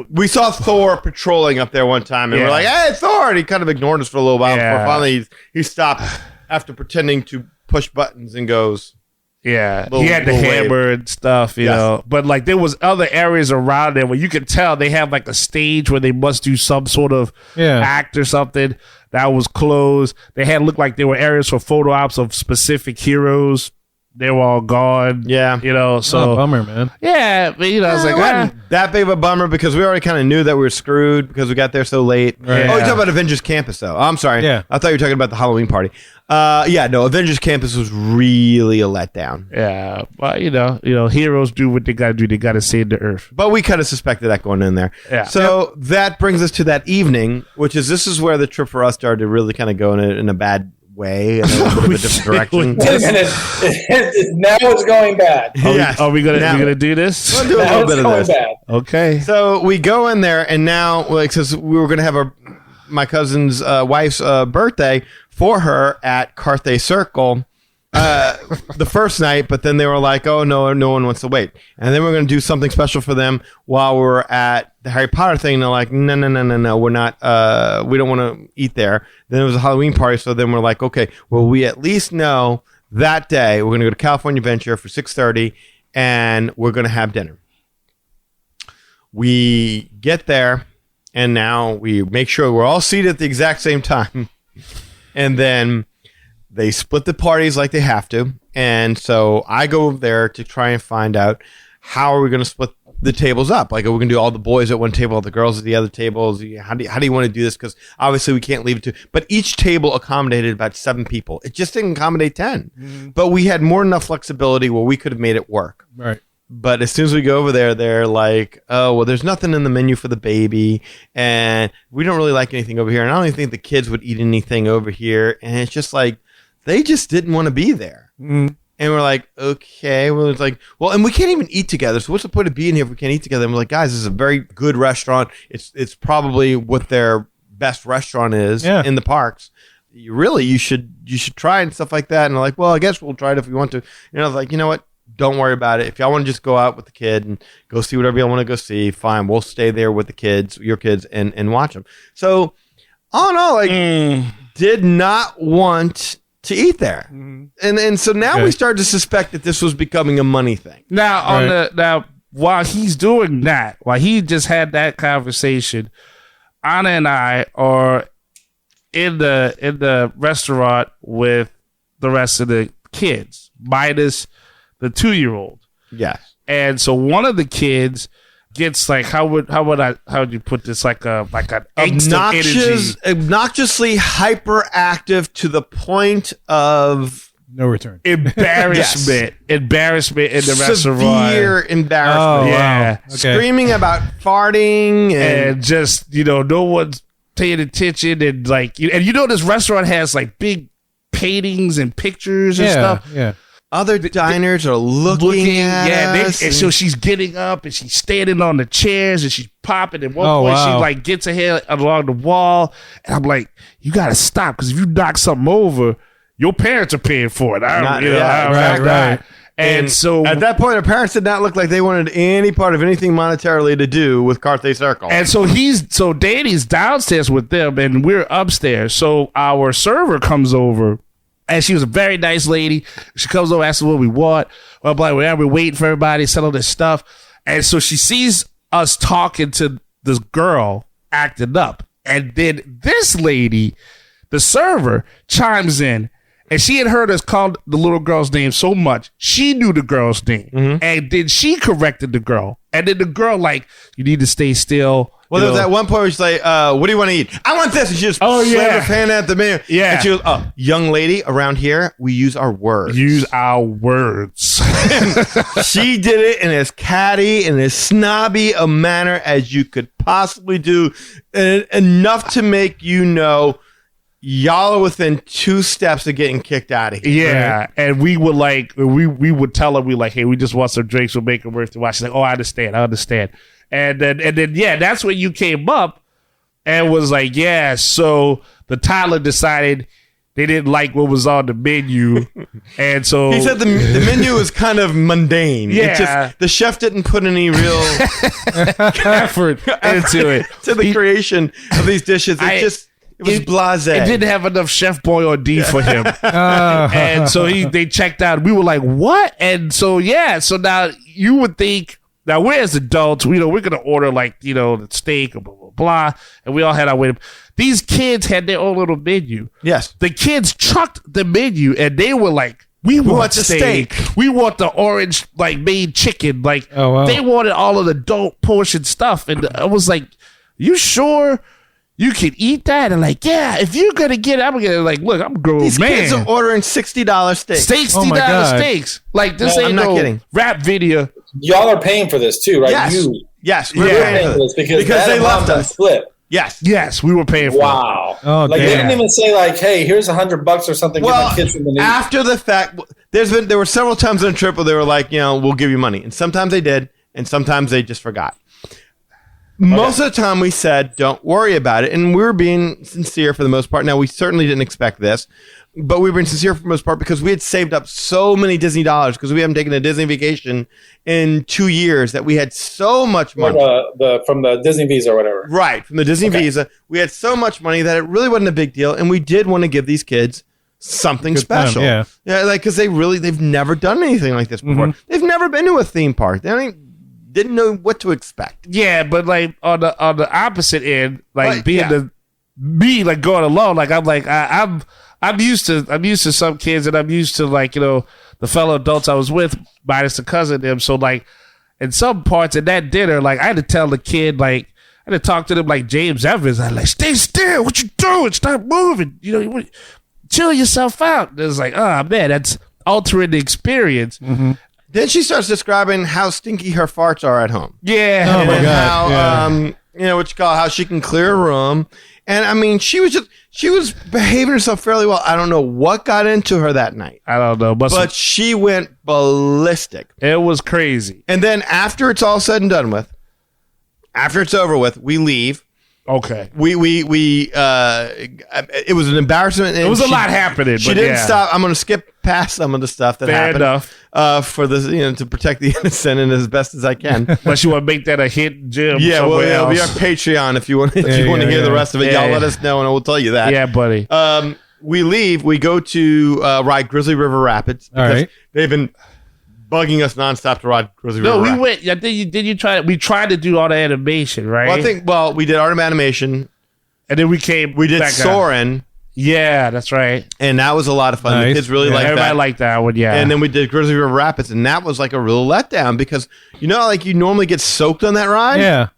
We saw Thor patrolling up there one time, and we're like, "Hey, Thor!" And he kind of ignored us for a little while before finally he stopped after pretending to push buttons and goes. Yeah, he had the hammer and stuff, you know. But like, there was other areas around there where you could tell they have like a stage where they must do some sort of act or something that was closed. They had looked like there were areas for photo ops of specific heroes. they were all gone. Yeah. You know, so. Oh, bummer, man. Yeah, but, you know, I was It like, wasn't that big of a bummer because we already kind of knew that we were screwed because we got there so late. Right. Oh, you're Yeah. talking about Avengers Campus, though. Oh, I'm sorry. Yeah. I thought you were talking about the Halloween party. Yeah, no, Avengers Campus was really a letdown. yeah, well, you know, heroes do what they got to do. They got to save the earth. But we kind of suspected that going in there. Yeah. So that brings us to that evening, which is this is where the trip for us started to really kind of go in a bad way, in a little bit of a different direction. And now it's going bad. Yes. Are we Now- gonna do this? We'll do a Now little it's bit of going this. bad. Okay. So we go in there, and now, like, since we were going to have my cousin's wife's birthday for her at Carthay Circle the first night, but then they were like, "Oh no, no one wants to wait," and then we're going to do something special for them while we're at the Harry Potter thing. And they're like, "No, we're not. We don't want to eat there." Then it was a Halloween party, so then we're like, "Okay, well, we at least know that day we're going to go to California Adventure for 6:30, and we're going to have dinner." We get there, and now we make sure we're all seated at the exact same time. And then they split the parties like they have to. And so I go over there to try and find out how are we going to split the tables up? Like, are we going to do all the boys at one table, all the girls at the other tables? How do you want to do this? Because obviously we can't leave it to. But each table accommodated about 7 people. It just didn't accommodate 10. Mm-hmm. But we had more than enough flexibility where we could have made it work. Right. But as soon as we go over there, they're like, "Oh, well, there's nothing in the menu for the baby, and we don't really like anything over here. And I don't even think the kids would eat anything over here." And it's just like, they just didn't want to be there. Mm. And we're like, okay. Well, it's like, well, and we can't even eat together. So what's the point of being here if we can't eat together? And we're like, guys, this is a very good restaurant. It's probably what their best restaurant is in the parks. You should try it and stuff like that. And they're like, well, I guess we'll try it if we want to. You know, like, you know what? Don't worry about it. If y'all want to just go out with the kid and go see whatever y'all want to go see, fine. We'll stay there with the kids, your kids, and watch them. So, all in all, like, did not want to eat there. Mm-hmm. And so now we start to suspect that this was becoming a money thing. Now, while he's doing that, while he just had that conversation, Anna and I are in the restaurant with the rest of the kids, minus the 2-year-old. Yes. And so one of the kids gets like, how would you put this, like an angst of energy. Obnoxiously hyperactive to the point of no return. Embarrassment. Embarrassment in the restaurant. Severe embarrassment. Oh, yeah. wow. Okay. Screaming about farting and just, no one's paying attention, and like, this restaurant has like big paintings and pictures and stuff. Yeah. other diners are looking at us. And so she's getting up and she's standing on the chairs and she's popping. At one point, she like gets her head along the wall, and I'm like, "You got to stop, because if you knock something over, your parents are paying for it." Right. And so at that point, her parents did not look like they wanted any part of anything monetarily to do with Carthay Circle. And so Danny's downstairs with them, and we're upstairs. So our server comes over. And she was a very nice lady. She comes over, asks us what we want. We're waiting for everybody, settle this stuff. And so she sees us talking to this girl acting up. And then this lady, the server, chimes in. And she had heard us call the little girl's name so much, she knew the girl's name. Mm-hmm. And then she corrected the girl. And then the girl, like, you need to stay still. Well, there was at one point where she's like, what do you want to eat? I want this. And she just slammed her hand at the menu. Yeah. And she goes, young lady, around here, we use our words. Use our words. She did it in as catty and as snobby a manner as you could possibly do. Enough to make you know y'all are within 2 steps of getting kicked out of here. Yeah. Right? And we would like, we would tell her, hey, we just want some drinks. We'll make it worth the watch. She's like, I understand. And then, that's when you came up and was like, yeah, so the toddler decided they didn't like what was on the menu. And so he said the menu is kind of mundane. Yeah. The chef didn't put any real effort into it. To the creation of these dishes. It was blasé. It didn't have enough Chef Boyardee for him. And so they checked out. We were like, what? And so, so now you would think, now we're as adults, we're going to order the steak or blah, blah, blah. And we all had our way. These kids had their own little menu. Yes. The kids chucked the menu and they were like We want the steak. We want the orange, like, made chicken. Like, Oh, wow. they wanted all of the adult portion stuff. And I was like, you sure you can eat that? And like, yeah, if you're going to get it, I'm going to, like, look, I'm a grown These man. kids are ordering $60 steaks. $60 Oh my God. steaks. Like, this No, ain't I'm not no kidding. rap video. Y'all are paying for this too, right? Yes. Yes, We're Yeah. paying for this. because they that left amount us. Split. Yes. Yes, we were paying for it. Wow. Oh, like they damn. didn't even say like, "Hey, here's $100 or something." Give Well, my kids something to eat. after the fact, there were several times on the trip where they were like, we'll give you money, and sometimes they did, and sometimes they just forgot. Most of the time, we said, "Don't worry about it," and we were being sincere for the most part. Now, we certainly didn't expect this, but we were being sincere for the most part because we had saved up so many Disney dollars because we haven't taken a Disney vacation in 2 years that we had so much Or money. from the Disney Visa or whatever. Right, from the Disney Visa, we had so much money that it really wasn't a big deal, and we did want to give these kids something Good time, special. yeah. Like because they've never done anything like this before. They've never been to a theme park. They didn't know what to expect. Yeah, but like on the opposite end, like Right, being yeah. me like going alone, like I'm used to some kids, and I'm used to like the fellow adults I was with minus the cousin them. So like in some parts of that dinner, like I had to tell the kid, like I had to talk to them like James Evans. I like, stay still. What you doing? Stop moving. Chill yourself out. And it's like, oh man, that's altering the experience. Then she starts describing how stinky her farts are at home. Yeah. Oh my And God. how how she can clear a room. And I mean, she was behaving herself fairly well. I don't know what got into her that night, I don't know, but she went ballistic. it was crazy. And then after it's all said and done with, after it's over with, we leave. Okay. It was an embarrassment. It was a lot happening. She but didn't yeah. stop. I'm going to skip past some of the stuff that Fair happened. enough. For this, to protect the innocent and as best as I can. Unless you want to make that a hit, Jim. Yeah, well, somewhere it'll be on else. Patreon if you want. If Yeah, you want to yeah, hear the yeah. rest of it, Yeah, y'all let yeah. us know, and I will tell you that. Yeah, buddy. We leave. We go to ride Grizzly River Rapids All because right. they've been bugging us nonstop to ride Grizzly River. No, we Rapids. went. I think did you try? We tried to do all the animation, right? Well, we did Art of Animation. and then we came. We did back out. Soarin', Yeah, that's right. and that was a lot of fun. Nice. The kids really Yeah. liked Everybody that. liked that one. Yeah, And then we did Grizzly River Rapids, and that was like a real letdown because like you normally get soaked on that ride. Yeah.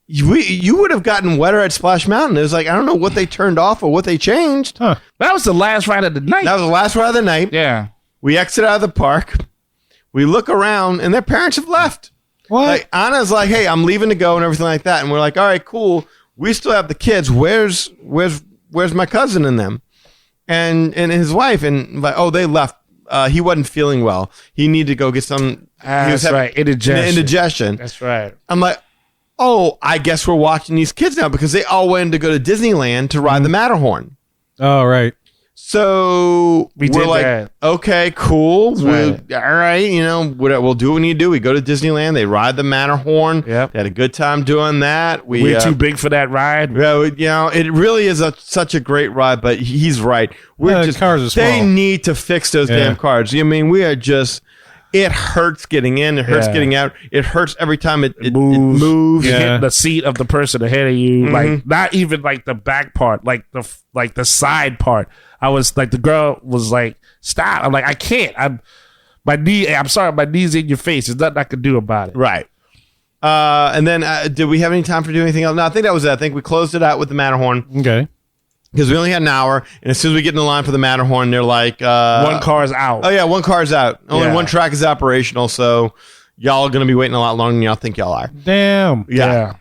You would have gotten wetter at Splash Mountain. It was like I don't know what they turned off or what they changed. Huh. that was the last ride of the night. That was the last ride of the night. yeah, We exit out of the park. We look around, and their parents have left. What? Like Anna's like, "Hey, I'm leaving to go," and everything like that. And we're like, "All right, cool. We still have the kids. Where's my cousin and them, and his wife?" And like, "Oh, they left. He wasn't feeling well. He needed to go get some. He that's having right. Indigestion. Indigestion." That's right. I'm like, "Oh, I guess we're watching these kids now because they all went to go to Disneyland to ride the Matterhorn." Oh, right. So We we're did like, that. okay, cool. right. All right, we'll do what we need to do. We go to Disneyland. They ride the Matterhorn. Yep. They had a good time doing that. We're too big for that ride. it really is such a great ride. But he's right. Yeah, the cars are They small. need to fix those Yeah. damn cars. I mean, we are just. It hurts getting in. It hurts Yeah. getting out. It hurts every time it moves. moves. You Yeah. hit the seat of the person ahead of you, like not even like the back part, like the side part. I was like, the girl was like, "Stop!" I'm like, "I can't. I'm sorry, my knee's in your face. There's nothing I can do about it." Right. And then did we have any time for doing anything else? No, I think that was it. I think we closed it out with the Matterhorn. Okay. Because we only had an hour, and as soon as we get in the line for the Matterhorn, they're like, One car's out. Oh yeah, one car's out. Only Yeah. one track is operational, so y'all are going to be waiting a lot longer than y'all think y'all are. Damn. Yeah.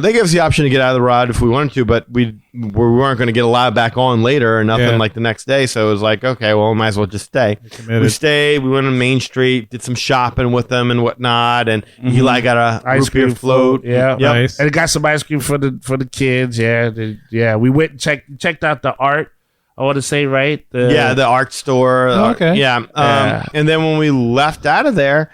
They gave us the option to get out of the ride if we wanted to, but we weren't going to get allowed back on later or nothing Yeah. like the next day. So it was like, okay, well, we might as well just stay. committed. We stayed. We went on Main Street, did some shopping with them and whatnot, and Eli got a Ice root beer cream float. Yeah, Yep. Nice. and got some ice cream for the kids. Yeah, we went and checked out the art. I want to say right. The art store. Oh, okay. Yeah. Yeah. And then when we left out of there,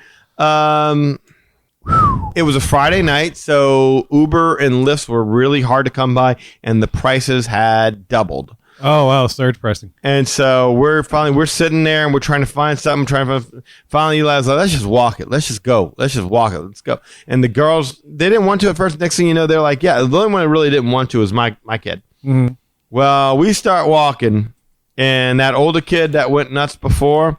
it was a Friday night, so Uber and Lyft were really hard to come by, and the prices had doubled. Oh, wow. Surge pressing. And so we're sitting there and we're trying to find something. Finally, Eli's like, let's just walk it. Let's just go. Let's just walk it. Let's go. And the girls, they didn't want to at first. Next thing you know, they're like, yeah. The only one that really didn't want to was my kid. Mhm. Well, we start walking, and that older kid that went nuts before,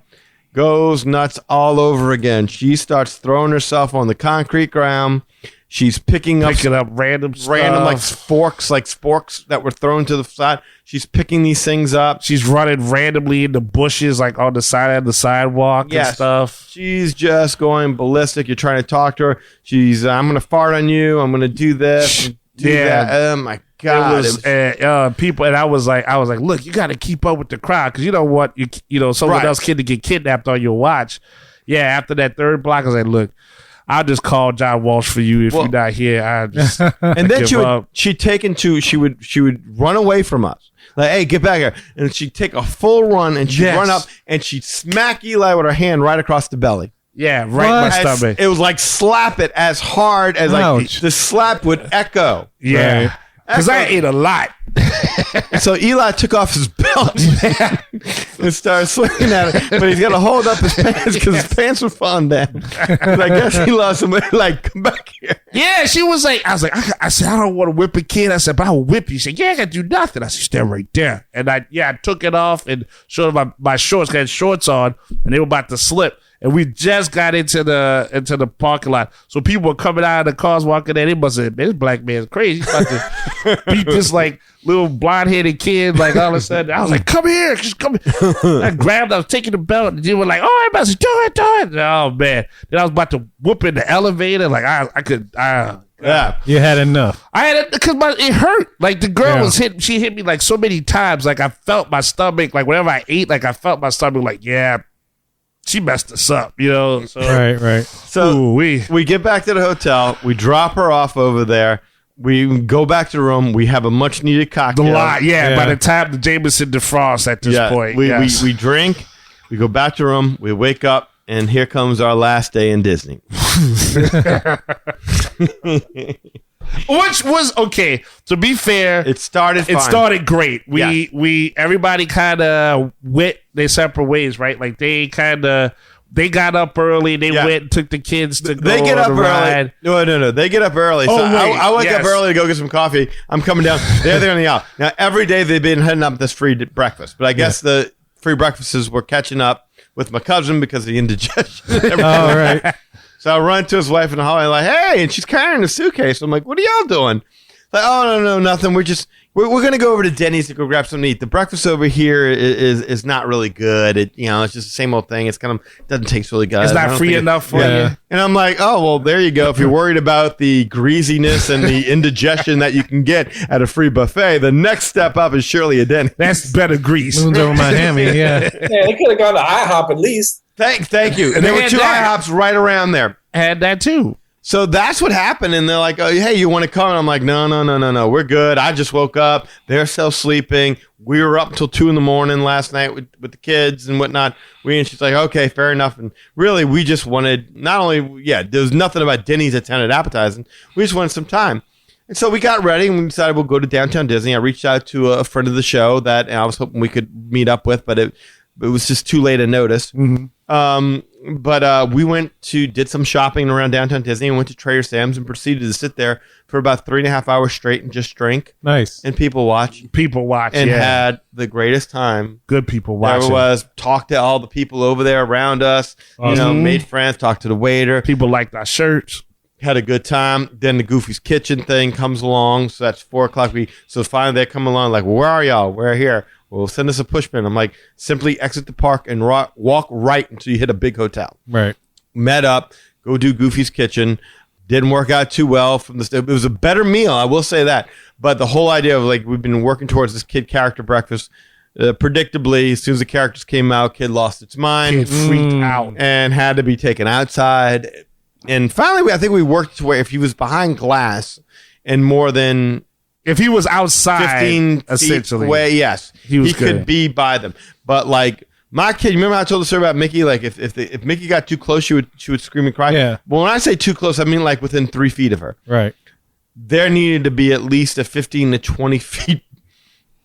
goes nuts all over again. She starts throwing herself on the concrete ground. She's picking up random like sporks that were thrown to the side. She's picking these things up. She's running randomly in the bushes, like on the side of the sidewalk and stuff. She's just going ballistic. You're trying to talk to her. She's, I'm going to fart on you. I'm going to do this. That. Oh my God. It was people, and I was like, look, you got to keep up with the crowd because you know what, you know, someone else kid to get kidnapped on your watch. Yeah, after that third block, I was like, look, I'll just call John Walsh for you if you're not here. I just and then she would run away from us. Like, hey, get back here. And she'd take a full run and she'd run up and she'd smack Eli with her hand right across the belly. Yeah, right in my stomach. It was like slap it as hard as like the slap would echo. Yeah. Right. Because I ate a lot. So Eli took off his belt and started swinging at it, but he's got to hold up his pants because his pants were falling down. I guess he lost somebody like, come back here. Yeah, she was like, I said, I don't want to whip a kid. I said, but I'll whip you. She said, yeah, I got to do nothing. I said, stand right there. And I took it off and showed my shorts, got shorts on, and they were about to slip. And we just got into the parking lot. So people were coming out of the cars walking in. They must have said, this black man's crazy. He's about to beat this like little blonde-headed kid. Like all of a sudden, I was like, come here. Just come here. I was taking the belt. And they were like, oh, I must do it. Oh, man. Then I was about to whoop in the elevator. Like yeah, you had enough. I had it because it hurt. Like the girl was hit. She hit me like so many times. Like I felt my stomach. Like whenever I ate, like I felt my stomach. Like she messed us up, you know. So, right. So we get back to the hotel. We drop her off over there. We go back to the room. We have a much needed cocktail. By the time the Jameson defrosts at this point, we drink. We go back to the room. We wake up, and here comes our last day in Disney. Which was okay. To be fair, it started fine. It started great. Everybody kind of went their separate ways, right? Like they got up early. They went and took the kids to go on the ride. No. They get up early. So I wake up early to go get some coffee. I'm coming down. They're on the out. Now, every day they've been heading up this free breakfast. But I guess the free breakfasts were catching up with my cousin because of the indigestion. Oh, right. So I run to his wife in the hallway, like, hey, and she's carrying a suitcase. I'm like, what are y'all doing? Like, oh, no, nothing. We're going to go over to Denny's to go grab something to eat. The breakfast over here is not really good. It's just the same old thing. It's doesn't taste really good. It's not free enough for you. And I'm like, oh, well, there you go. If you're worried about the greasiness and the indigestion that you can get at a free buffet, the next step up is surely a Denny's. That's better grease. Moons over Miami, Yeah, they could have gone to IHOP at least. Thank you. And there were two IHOPs right around there. I had that too. So that's what happened. And they're like, oh, hey, you want to come? And I'm like, no. We're good. I just woke up. They're still sleeping. We were up until 2 a.m. last night with the kids and whatnot. And she's like, okay, fair enough. And really, we just wanted there was nothing about Denny's that sounded appetizing. We just wanted some time. And so we got ready and we decided we'll go to Downtown Disney. I reached out to a friend of the show that I was hoping we could meet up with, but it was just too late a notice. Mm-hmm. But we did some shopping around Downtown Disney and went to Trader Sam's and proceeded to sit there for about 3.5 hours straight and just drink. Nice. And people watch. And had the greatest time. Good people watching. There was. Talked to all the people over there around us. Awesome. Made friends. Talked to the waiter. People liked our shirts. Had a good time. Then the Goofy's Kitchen thing comes along. So that's 4 o'clock. So finally they come along like, where are y'all? We're here. Well, send us a pushpin. I'm like, simply exit the park and walk right until you hit a big hotel. Right. Met up, go do Goofy's Kitchen. Didn't work out too well. It was a better meal, I will say that. But the whole idea of like we've been working towards this kid character breakfast. Predictably, as soon as the characters came out, kid lost its mind, kid freaked out, and had to be taken outside. And finally, I think we worked to where if he was behind glass and more than. If he was outside, 15 essentially, feet away, yes, he could be by them. But like my kid, remember how I told the story about Mickey? Like if Mickey got too close, she would scream and cry. Yeah. Well, when I say too close, I mean like within 3 feet of her. Right. There needed to be at least a 15 to 20 feet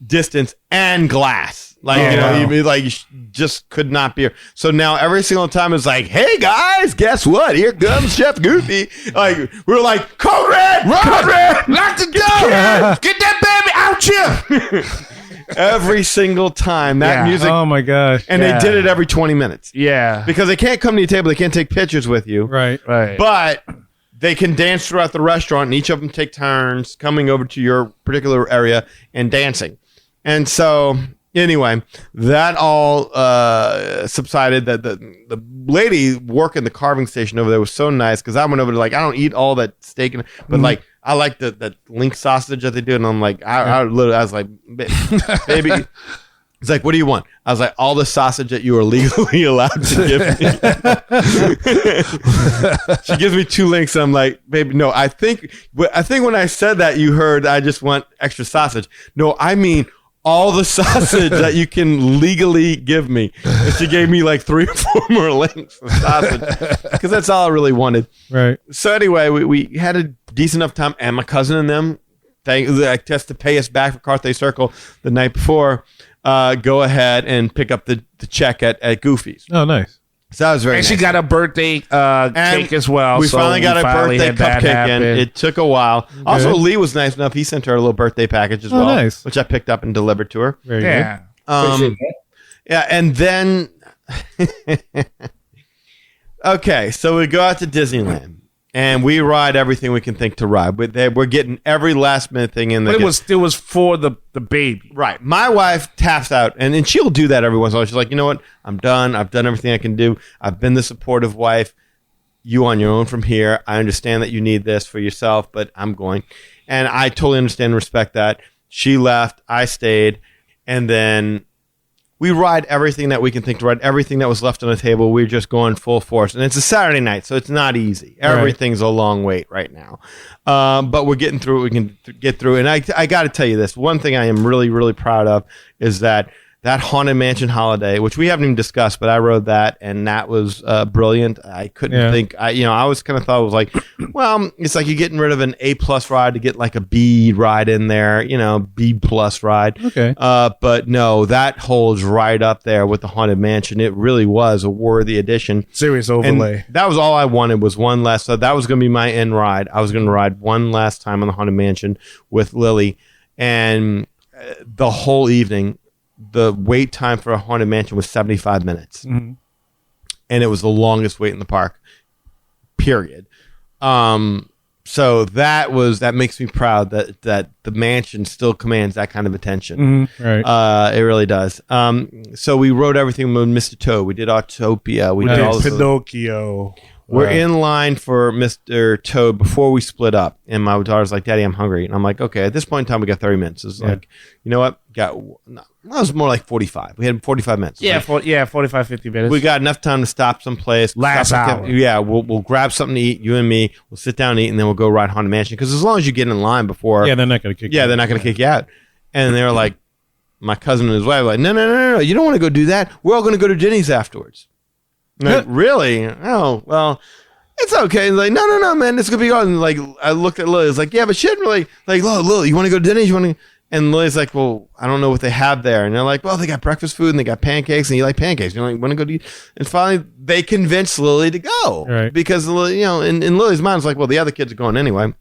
distance and glass. Like you just could not be here. So now every single time it's like, hey guys, guess what? Here comes Chef Goofy. Like we're like, Code Red, Code Red, lock the door, get that baby out here. every single time that music. Oh my gosh. And they did it every 20 minutes. Yeah. Because they can't come to your table, they can't take pictures with you. Right. But they can dance throughout the restaurant, and each of them take turns coming over to your particular area and dancing. And so, anyway, that all subsided. That the lady working the carving station over there was so nice because I went over to I don't eat all that steak, but I like that link sausage that they do, and I'm like, I was like, baby. It's like, what do you want? I was like, all the sausage that you are legally allowed to give me. She gives me 2 links. And I'm like, baby, no, I think when I said that, you heard I just want extra sausage. No, I mean all the sausage that you can legally give me. And she gave me 3 or 4 more links of sausage because that's all I really wanted. Right. So anyway, we had a decent enough time, and my cousin and them, just to pay us back for Carthay Circle the night before, go ahead and pick up the check at Goofy's. Oh, nice. So that was very nice. And she got a birthday cake as well. We finally got a birthday cupcake in. It took a while. Okay. Also, Lee was nice enough. He sent her a little birthday package as well, nice. which I picked up and delivered to her. Very good. Yeah, and then... Okay, so we go out to Disneyland. And we ride everything we can think to ride. We're getting every last minute thing in there. But it was for the baby. Right. My wife taps out, and she'll do that every once in a while. She's like, you know what? I'm done. I've done everything I can do. I've been the supportive wife. You on your own from here. I understand that you need this for yourself, but I'm going. And I totally understand and respect that. She left. I stayed. And then we ride everything that we can think to ride, everything that was left on the table. We're just going full force. And it's a Saturday night, so it's not easy. Everything's a long wait right now. But we're getting through it. We can get through it. And I got to tell you this. One thing I am really, really proud of is that Haunted Mansion holiday, which we haven't even discussed, but I rode that, and that was brilliant. I couldn't think. I was kind of thought it was like, well, it's like you're getting rid of an A+ ride to get like a B ride in there, B+ ride. Okay. But no, that holds right up there with the Haunted Mansion. It really was a worthy addition. Serious overlay. And that was all I wanted was one last. So that was going to be my end ride. I was going to ride one last time on the Haunted Mansion with Lily, and the whole evening. The wait time for a Haunted Mansion was 75 minutes. Mm-hmm. And it was the longest wait in the park, period. So that makes me proud that the mansion still commands that kind of attention. Mm-hmm. Right. It really does. So we wrote everything with Mr. Toad. We did Autopia. We did all this Pinocchio. We're in line for Mr. Toad before we split up. And my daughter's like, Daddy, I'm hungry. And I'm like, okay, at this point in time, we got 30 minutes. It's like, you know what? That was more like 45. We had 45 minutes. Yeah, 45, 50 minutes. We got enough time to stop someplace. Last hour. Yeah, we'll grab something to eat, you and me. We'll sit down and eat, and then we'll go ride Haunted Mansion. Because as long as you get in line before... Yeah, they're not going to kick you out. Yeah, they're not going to kick you out. And they were like, my cousin and his wife were like, no, you don't want to go do that. We're all going to go to Denny's afterwards. Like, really? Oh, well... It's okay. He's like, no, man, it's gonna be good. And like, I looked at Lily. It's like, yeah, but she didn't really like, Lily, you want to go to Denny's? You want to? And Lily's like, well, I don't know what they have there. And they're like, well, they got breakfast food and they got pancakes, and you like pancakes. You want to go to eat? And finally, they convinced Lily to go, right? Because in Lily's mind, it's like, well, the other kids are going anyway,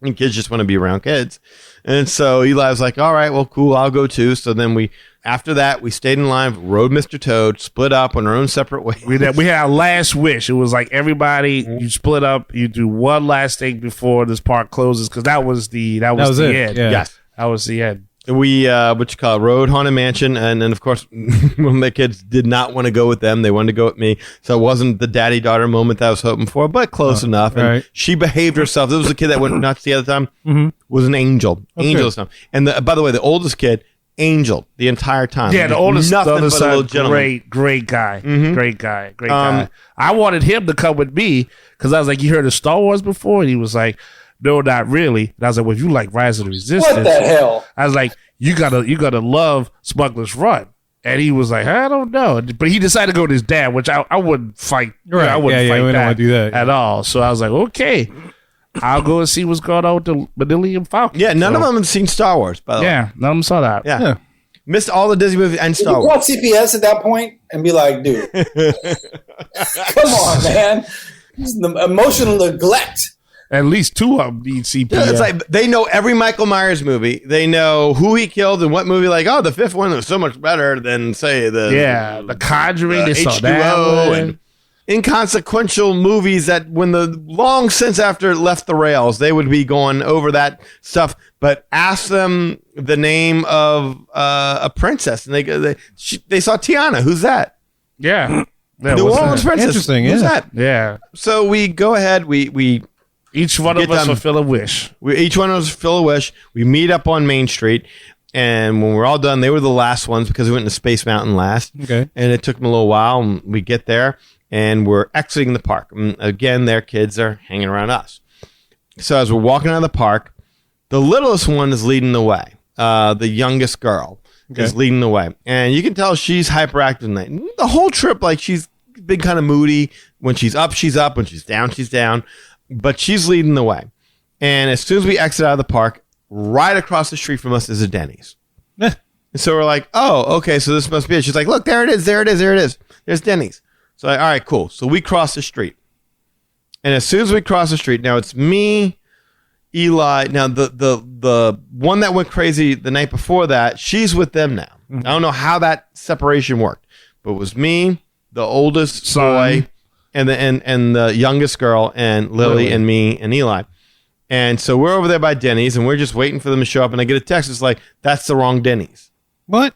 and kids just want to be around kids. And so Eli was like, all right, well, cool, I'll go too. So then after that, we stayed in line, rode Mr. Toad, split up on our own separate ways. We had our last wish. It was like everybody, you split up, you do one last thing before this park closes, because that was the end. Yeah. Yes. That was the end. We, rode Haunted Mansion, and then, of course, one of my kids did not want to go with them. They wanted to go with me. So it wasn't the daddy-daughter moment that I was hoping for, but close enough. And right. she behaved herself. There was a kid that went nuts the other time, was an angel. Angel stuff. And by the way, the oldest kid, angel the entire time. Yeah, the oldest, nothing the but a little gentleman. Great guy. Mm-hmm. Great guy. I wanted him to come with me, because I was like, you heard of Star Wars before? And he was like, no, not really. And I was like, well, if you like Rise of the Resistance, What the hell? I was like, you gotta love Smuggler's Run. And he was like, I don't know. But he decided to go with his dad, which I wouldn't fight. Right. I wouldn't fight we don't want to do that at all. So I was like, okay, I'll go and see what's going on with the Millennium Falcon. Yeah, none of them have seen Star Wars, by the way. Yeah, none of them saw that. Yeah. Missed all the Disney movies and Star You Wars. call CPS at that point and be like, dude, come on, man. This is the emotional neglect. At least 2 of them need CPS. Yeah, it's like they know every Michael Myers movie. They know who he killed and what movie. Like, oh, the 5th one was so much better than, say, the Conjuring. They saw H2O that one. and inconsequential movies that when the long since after it left the rails, they would be going over that stuff. But ask them the name of a princess, and they saw Tiana. Who's that? Yeah. New Orleans princess. Interesting, Who's yeah. that? Yeah. So we go ahead. We Each one of us fulfill a wish. each one of us fulfill a wish. We meet up on Main Street, and when we're all done, they were the last ones because we went to Space Mountain last. Okay. And it took them a little while, and we get there, and we're exiting the park. And again, their kids are hanging around us. So as we're walking out of the park, the littlest one is leading the way. The youngest girl is leading the way. And you can tell she's hyperactive tonight. The whole trip, like, she's been kind of moody. When she's up, she's up. When she's down, she's down. But she's leading the way. And as soon as we exit out of the park, right across the street from us is a Denny's. And so we're like, oh, okay, so this must be it. She's like, look, there it is, there it is, there it is. There's Denny's. So like, all right, cool. So we cross the street. And as soon as we cross the street, now it's me, Eli. Now, the one that went crazy the night before that, she's with them now. I don't know how that separation worked. But it was me, the oldest boy, and the youngest girl, and Lily, and me, and Eli. And so we're over there by Denny's, and we're just waiting for them to show up. And I get a text. It's like, that's the wrong Denny's. What?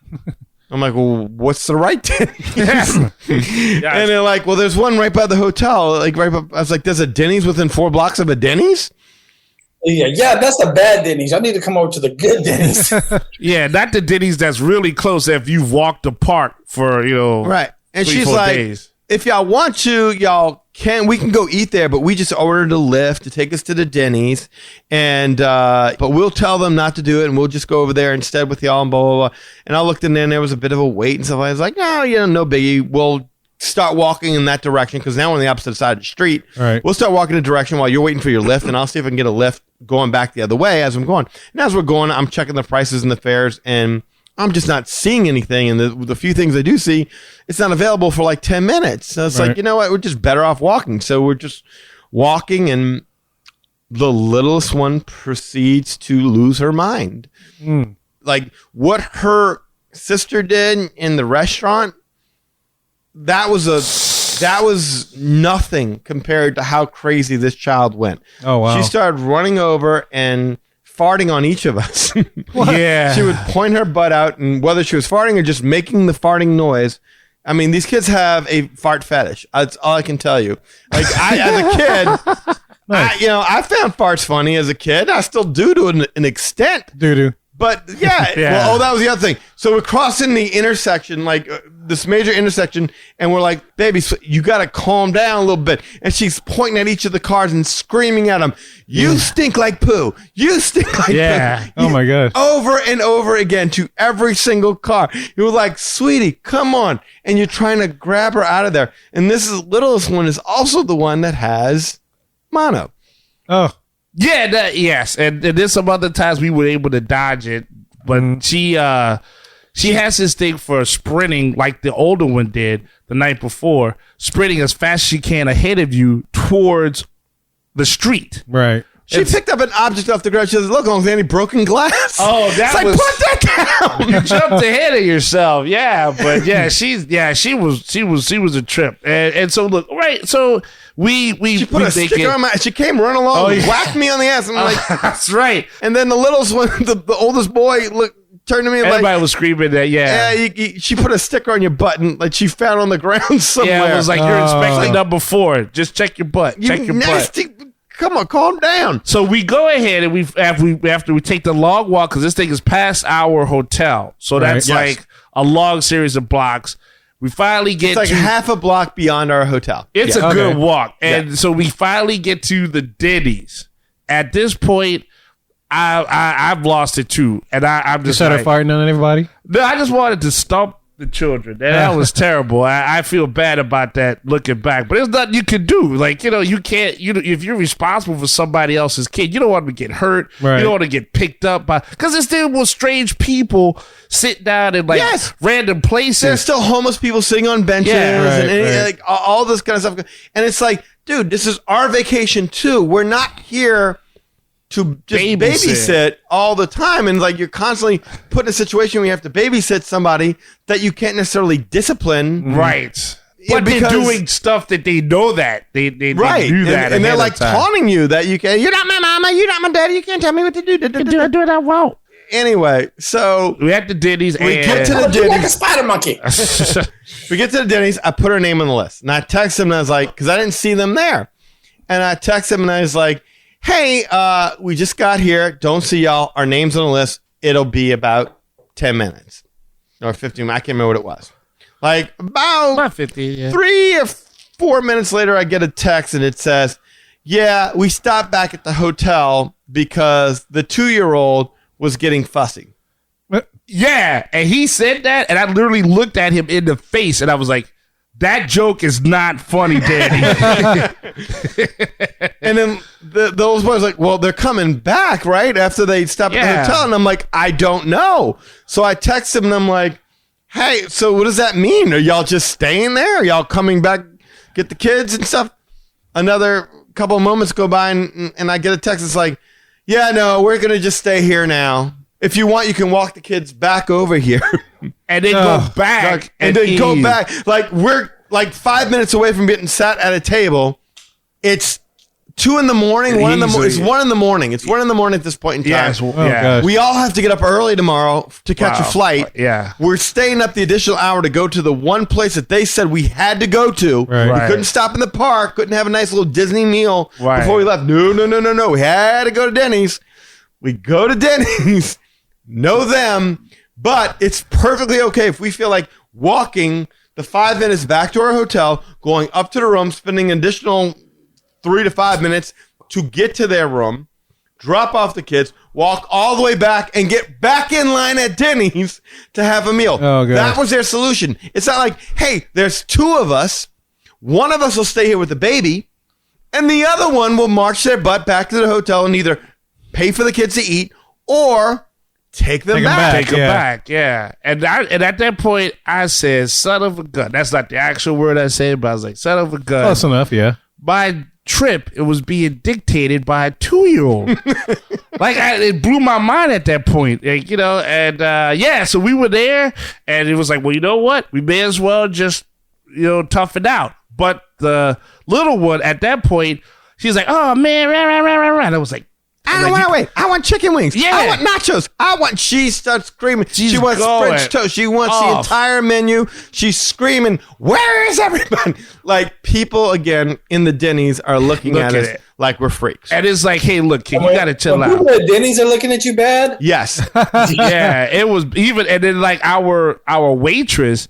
I'm like, well, what's the right Denny's? And they're like, well, there's one right by the hotel. Like right by, I was like, there's a Denny's within 4 blocks of a Denny's? Yeah, that's the bad Denny's. I need to come over to the good Denny's. Yeah, not the Denny's that's really close if you've walked the park for, Right. And 3-4 she's like, days. if y'all want to, we can go eat there, but we just ordered a Lyft to take us to the Denny's, and but we'll tell them not to do it, and we'll just go over there instead with y'all, and blah, blah, blah. And I looked in there, and there was a bit of a wait and stuff. I was like, no biggie. We'll start walking in that direction, because now we're on the opposite side of the street. Right. We'll start walking in the direction while you're waiting for your Lyft, and I'll see if I can get a Lyft going back the other way as I'm going. And as we're going, I'm checking the prices and the fares, and I'm just not seeing anything. And the few things I do see, it's not available for like 10 minutes. So it's like, you know what? We're just better off walking. So we're just walking, and the littlest one proceeds to lose her mind. Like what her sister did in the restaurant, that was nothing compared to how crazy this child went. Oh, wow. She started running over and farting on each of us. Yeah. She would point her butt out, and whether she was farting or just making the farting noise. I mean, these kids have a fart fetish. That's all I can tell you. Like, as a kid, I found farts funny as a kid. I still do to an extent. Doo-doo. But yeah, well, that was the other thing. So we're crossing the intersection, like this major intersection, and we're like, baby, you got to calm down a little bit. And she's pointing at each of the cars and screaming at them, you stink like poo. You stink like poo. Oh my God. Over and over again to every single car. You were like, sweetie, come on. And you're trying to grab her out of there. And this littlest one is also the one that has mono. Oh. Yeah, yes. And there's some other times we were able to dodge it. But she has this thing for sprinting like the older one did the night before, sprinting as fast as she can ahead of you towards the street. Right. She picked up an object off the ground. She says, look, Uncle Andy, broken glass. Oh, that it's like, was... put that down. You jumped ahead of yourself. Yeah, but yeah, she was a trip. And so look, right, so she put a sticker on she came running along and whacked me on the ass. I'm like, that's right. And then the littlest one, the oldest boy, turned to me and everybody was screaming that, she put a sticker on your butt, and like she found on the ground somewhere. Yeah, it was like, you're inspecting number 4. Just check your butt. Check your butt. Come on, calm down. So we go ahead and after we take the long walk, because this thing is past our hotel. So that's like a long series of blocks. We finally get it's like half a block beyond our hotel. It's a good walk. And so we finally get to the Denny's. At this point, I've lost it too. And I'm just started farting on everybody? No, I just wanted to stomp the children. That was terrible. I feel bad about that looking back, but there's nothing you can do. Like, you can't, if you're responsible for somebody else's kid, you don't want to get hurt. Right. You don't want to get picked up by, because there's still more strange people sit down in random places. There's still homeless people sitting on benches and like all this kind of stuff. And it's like, dude, this is our vacation too. We're not here to just babysit all the time, and like you're constantly put in a situation where you have to babysit somebody that you can't necessarily discipline, right? But they're doing stuff that they know that they do that, and they're like taunting you that you can't. You're not my mama. You're not my daddy. You can't tell me what to do. I do what I want. Anyway, so we at the Denny's. We get to the Denny's like a spider monkey. We get to the Denny's. I put her name on the list, and I text him, and I was like, because I didn't see them there, and I text him, and I was like, hey, we just got here. Don't see y'all. Our name's on the list. It'll be about 10 minutes or 15 minutes. I can't remember what it was. Like about 50, 3 or 4 minutes later, I get a text and it says, yeah, we stopped back at the hotel because the 2-year-old was getting fussy. Yeah. And he said that. And I literally looked at him in the face and I was like, that joke is not funny, Daddy. And then those boys like, well, they're coming back, right? After they stop at the hotel. And I'm like, I don't know. So I text him and I'm like, hey, so what does that mean? Are y'all just staying there? Are y'all coming back, get the kids and stuff? Another couple of moments go by and I get a text. It's like, yeah, no, we're going to just stay here now. If you want, you can walk the kids back over here. And then go back. And then go back. Like, we're like 5 minutes away from getting sat at a table. It's 2 in the morning. 1 in the morning. It's 1 in the morning. It's 1 in the morning at this point in time. Yeah. We all have to get up early tomorrow to catch a flight. Yeah. We're staying up the additional hour to go to the one place that they said we had to go to. Right. We couldn't stop in the park. Couldn't have a nice little Disney meal before we left. No. We had to go to Denny's. We go to Denny's. Know them. But it's perfectly okay if we feel like walking the 5 minutes back to our hotel, going up to the room, spending an additional 3 to 5 minutes to get to their room, drop off the kids, walk all the way back, and get back in line at Denny's to have a meal. Oh, God. That was their solution. It's not like, hey, there's 2 of us. One of us will stay here with the baby, and the other one will march their butt back to the hotel and either pay for the kids to eat or take them back. Take them back, yeah. And at that point, I said, son of a gun. That's not the actual word I said, but I was like, son of a gun. Close enough, yeah. My trip, it was being dictated by a 2-year-old. It blew my mind at that point. Like, and so we were there, and it was like, well, you know what? We may as well just, tough it out. But the little one at that point, she was like, oh, man, rah. I was like, I don't want to wait. I want chicken wings. Yeah. I want nachos. She starts screaming. She wants going French toast. She wants the entire menu. She's screaming, where is everybody? Like, people, again, in the Denny's are looking at us like we're freaks. And it's like, hey, look, kid, you got to chill out. People at Denny's are looking at you bad? Yes. Yeah, it was even, and then like our waitress,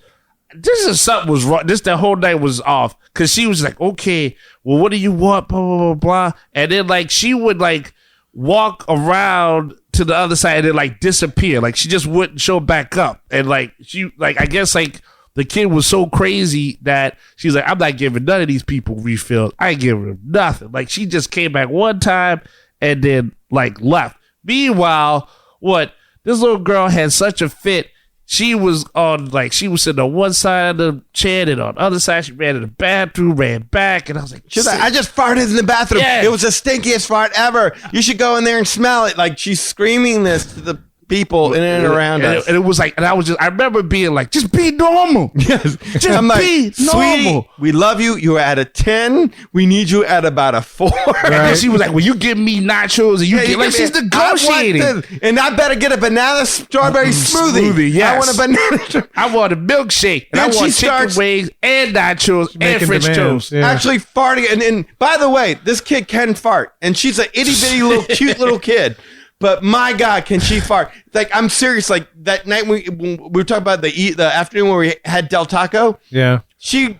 something was wrong. The whole night was off because she was like, okay, well, what do you want? Blah, blah, blah, blah. And then like she would like walk around to the other side and then like disappear. Like she just wouldn't show back up. And like she like I guess like the kid was so crazy that she's like, I'm not giving none of these people refills. I ain't giving them nothing. Like she just came back one time and then like left. Meanwhile, this little girl had such a fit. She was sitting on one side of the chair and on the other side she ran to the bathroom, ran back, and I was like, she's like, I just farted in the bathroom. Yeah. It was the stinkiest fart ever. You should go in there and smell it. Like she's screaming this to the people in and around us. And it was like, and I remember being like, just be normal. Yes. Just I'm like, be normal. Sweetie, we love you. You're at a 10. We need you at about a 4. And then she was like, well, you give me nachos and you get like she's negotiating. And I better get a banana strawberry smoothie. Yes. I want a banana. I want a milkshake. And Then I want she chicken starts wings and nachos and making French demands, toast. yeah. Actually farting. And by the way, this kid can fart. And she's an itty bitty little cute little kid. But my God, can she fart? Like, I'm serious. Like that night we were talking about the afternoon where we had Del Taco. Yeah. She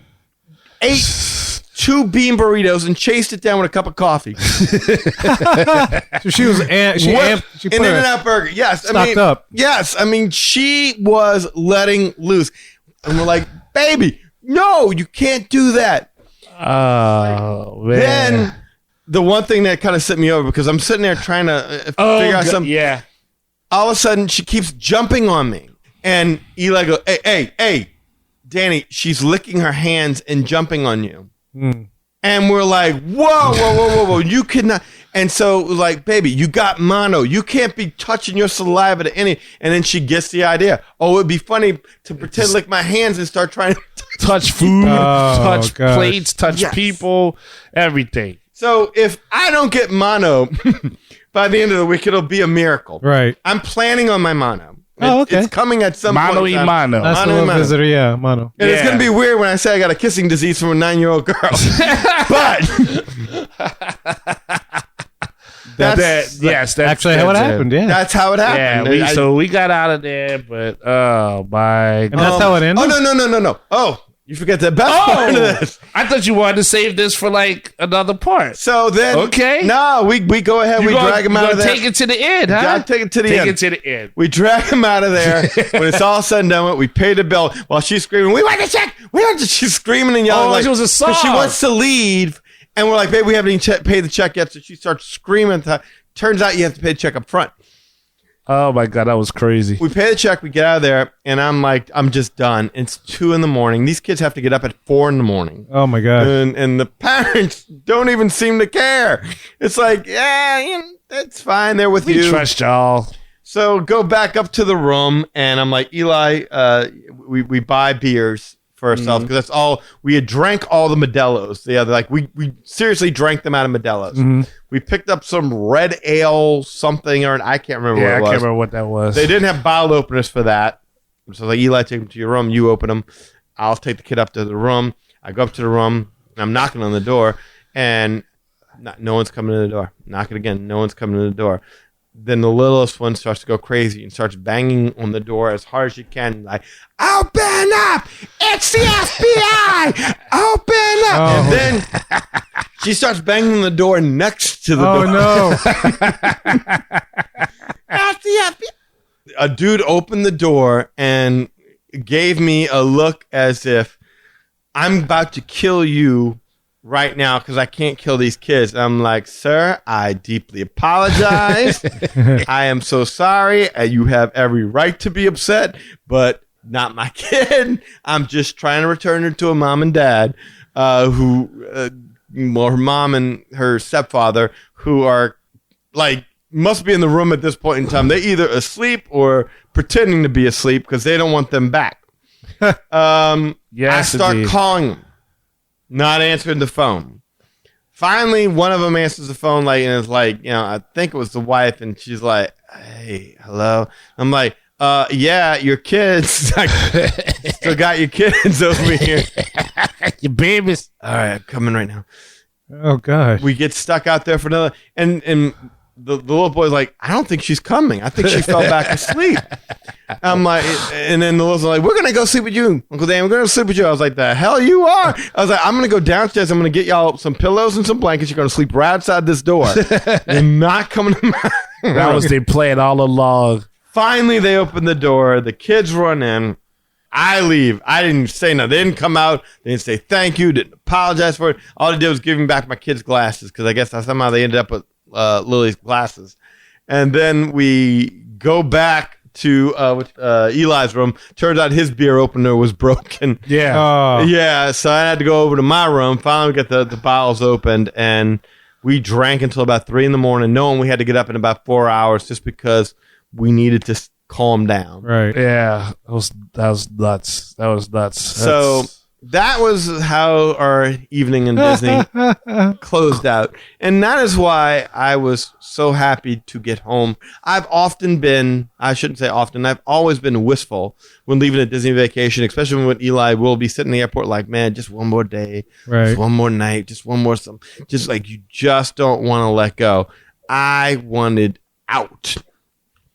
ate 2 bean burritos and chased it down with a cup of coffee. So she was she put an her In-N-Out burger. Yes. stocked up. Yes. I mean, she was letting loose. And we're like, baby, no, you can't do that. Oh, man. Then the one thing that kind of set me over, because I'm sitting there trying to figure out something. Yeah. All of a sudden, she keeps jumping on me. And Eli goes, hey, Danny, she's licking her hands and jumping on you. And we're like, whoa, you cannot. And so, like, baby, you got mono. You can't be touching your saliva to any. And then she gets the idea. Oh, it'd be funny to pretend lick my hands and start trying to touch food, touch gosh. plates, touch people, everything. So if I don't get mono by the end of the week, it'll be a miracle. Right. I'm planning on my mono. Oh, okay. It's coming at some Mano point. y mano. That's the little visitor, yeah, mono. And it's Yeah. going to be weird when I say I got a kissing disease from a 9-year-old girl. But that's Actually, how it happened, yeah. That's how it happened. Yeah, so we got out of there, but oh my! And that's how it ended? Oh, no. Oh, you forget the best part of this. I thought you wanted to save this for like another part. So then, Okay. No, we go ahead. We drag him out of there. Take it to the end, huh? Yeah, take it to the end. Take it to the end. We drag him out of there. When it's all said and done with, we pay the bill while she's screaming, "We want the check! We want the." She's screaming and yelling Oh, like it was a song. 'cause she wants to leave, and we're like, "Babe, we haven't even paid the check yet." So she starts screaming. Turns out you have to pay the check up front. Oh my god, that was crazy. We pay the check, we get out of there, and I'm like, I'm just done. It's 2 a.m. These kids have to get up at 4 a.m. Oh my god. And the parents don't even seem to care. It's like, yeah, it's fine. They're with We you. trust y'all. So go back up to the room, and I'm like, Eli, we buy beers for ourselves because that's all we had drank all the Modelo's. The other, like we seriously drank them out of Modelo's. We picked up some red ale something, or I can't remember what it Yeah, I was. can't remember what that was. They didn't have bottle openers for that. So like, Eli, take them to your room. You open them. I'll take the kid up to the room. I go up to the room. And I'm knocking on the door, and no one's coming to the door. Knock it again. No one's coming to the door. Then the littlest one starts to go crazy and starts banging on the door as hard as she can, like, "Open up! It's the FBI! Open up!" Oh. And then she starts banging on the door next to the door. no. That's the FBI. A dude opened the door and gave me a look as if I'm about to kill you right now because I can't kill these kids. I'm like, sir, I deeply apologize. I am so sorry. You have every right to be upset, but not my kid. I'm just trying to return her to a mom and dad who, well, her mom and her stepfather, who are like, must be in the room at this point in time. They're either asleep or pretending to be asleep because they don't want them back. I start indeed. calling them. Not answering the phone. Finally, one of them answers the phone, like, and it's like, I think it was the wife, and she's like, "Hey, hello." I'm like, yeah, your kids. I still got your kids over here. Your babies. All right, I'm coming right now. Oh gosh. We get stuck out there for another, and the little boy's like, "I don't think she's coming. I think she fell back asleep." I'm like, and then the little boy's like, "We're gonna go sleep with you, Uncle Dan. We're gonna sleep with you." I was like, "The hell you are!" I was like, "I'm gonna go downstairs. I'm gonna get y'all some pillows and some blankets. You're gonna sleep right outside this door. You're not coming to my." That was their plan all along. Finally, they open the door. The kids run in. I leave. I didn't say nothing. They didn't come out. They didn't say thank you. Didn't apologize for it. All they did was give me back my kids' glasses because I guess somehow they ended up with Lily's glasses. And then we go back to Eli's room. Turns out his beer opener was broken. Yeah. Yeah, so I had to go over to my room. Finally, we got the bottles opened, and we drank until about 3 a.m, knowing we had to get up in about 4 hours just because we needed to calm down. Right. Yeah. That was nuts. That was nuts. So that was how our evening in Disney closed out. And that is why I was so happy to get home. I've often been, I shouldn't say often, I've always been wistful when leaving a Disney vacation, especially when Eli will be sitting in the airport like, man, just one more day, Right. just one more night, just one more something. Just like you just don't want to let go. I wanted out.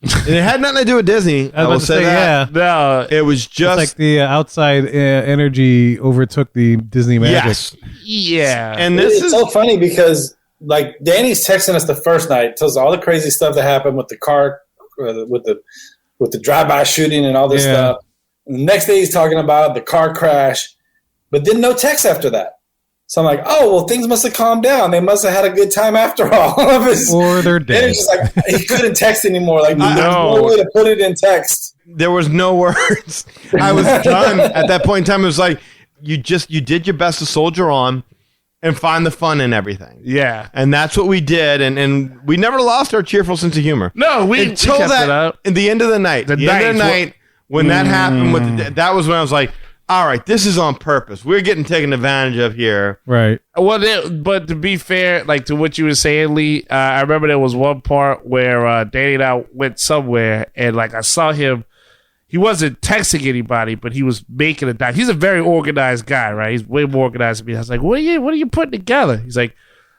And it had nothing to do with Disney. I will say that. yeah. no. It was It's just like the outside energy overtook the Disney magic. yes. Yeah. And this It's is so funny because like Danny's texting us the first night, tells us all the crazy stuff that happened with the car, with the drive-by shooting and all this Yeah. stuff. The next day he's talking about the car crash, but then no text after that. So I'm like, oh, well, things must have calmed down. They must have had a good time after all. Or they're dead. It's just like he couldn't text anymore. Like, there's no way to put it in text. There was no words. I was done at that point in time. It was like you did your best to soldier on and find the fun in everything. Yeah, and that's what we did. And we never lost our cheerful sense of humor. No, we kept it up. At the end of the night, when that happened, that was when I was like, all right, this is on purpose. We're getting taken advantage of here. Right. Well, but to be fair, like to what you were saying, Lee, I remember there was one part where Danny and I went somewhere, and like I saw him. He wasn't texting anybody, but he was making a doc. He's a very organized guy, right? He's way more organized than me. I was like, what are you putting together? He's like,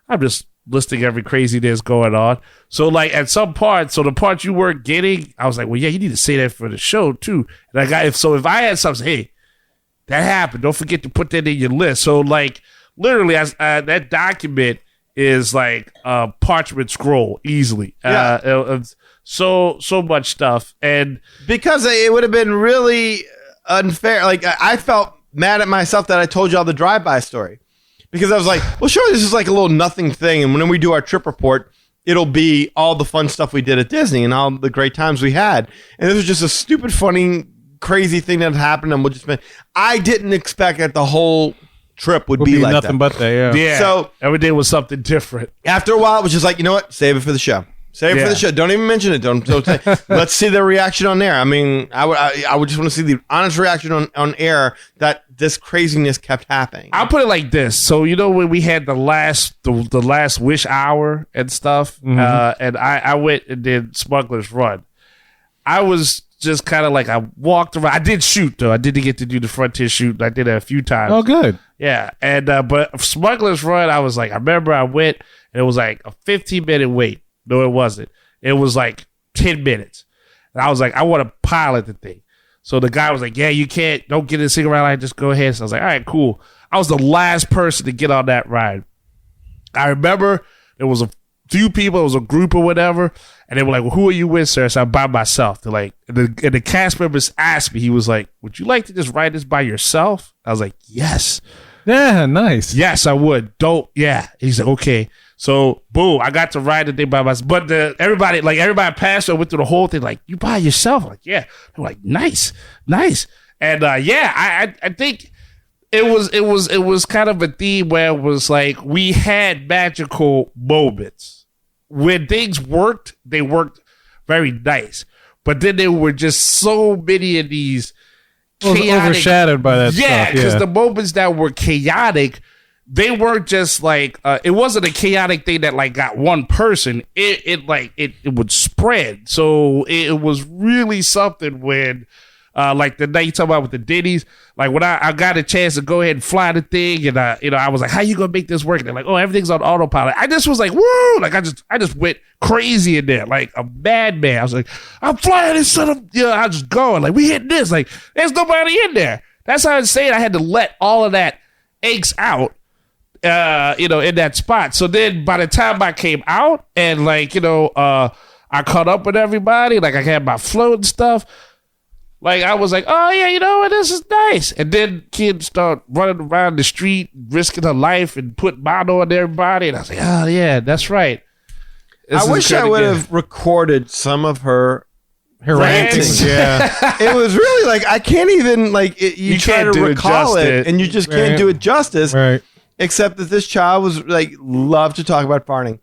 I'm just listing every craziness going on. So like at some parts, so the parts you weren't getting, I was like, well, yeah, you need to say that for the show too. And if I had something, hey, that happened, don't forget to put that in your list. So like literally, that document is like a parchment scroll easily. Yeah. So much stuff, and because it would have been really unfair. Like I felt mad at myself that I told you all the drive-by story, because I was like, well, sure, this is like a little nothing thing, and when we do our trip report, it'll be all the fun stuff we did at Disney and all the great times we had, and this was just a stupid, funny, crazy thing that happened, and I didn't expect that the whole trip would be like nothing but that. Yeah. So every day was something different. After a while, it was just like, you know what, save it for the show. Save it for the show. Don't even mention it. Don't say. Let's see the reaction on air. I mean, I would just want to see the honest reaction on air that this craziness kept happening. I'll put it like this. So you know when we had the last wish hour and stuff, and I went and did Smuggler's Run. I was just kind of like, I walked around. I did shoot though. I didn't get to do the frontier shoot. I did it a few times. Oh, good. Yeah, and but Smuggler's Run, I was like, I remember I went and it was like a 15-minute wait. No, it wasn't. It was like 10 minutes. And I was like, I want to pilot the thing. So the guy was like, yeah, you don't get in a single ride line. Just go ahead. So I was like, all right, cool. I was the last person to get on that ride. I remember there was a few people. It was a group or whatever. And they were like, well, who are you with, sir? So I'm by myself. They're like, and the cast members asked me, he was like, would you like to just ride this by yourself? I was like, yes. Yeah, nice. Yes, I would. Yeah. He's like, okay. So boom, I got to ride the thing by myself. But everybody passed or went through the whole thing like, you by yourself? I'm like, yeah. They're like, nice. And I think it was kind of a theme where it was like we had magical moments. When things worked, they worked very nice. But then there were just so many of these chaotic, overshadowed by that stuff. Yeah, because the moments that were chaotic, they weren't just like it wasn't a chaotic thing that like got one person. It would spread. So it was really something when like the night you talk about with the Denny's, like when I got a chance to go ahead and fly the thing, and I was like, how you gonna make this work? And they're like, oh, everything's on autopilot. I just was like, woo! Like I just went crazy in there, like a madman. I was like, I'm flying this son of, I was just going like, we hit this, like there's nobody in there. That's how I'm saying I had to let all of that angst out. In that spot. So then by the time I came out and I caught up with everybody, like I had my float and stuff, like I was like, oh yeah, you know what, this is nice. And then kids start running around the street, risking her life and putting mono on everybody. And I was like, oh yeah, that's right. I wish I would have recorded some of her rantings. Yeah. It was really like, I can't even you try to recall it and you just can't do it justice. Right. Except that this child was loved to talk about farting.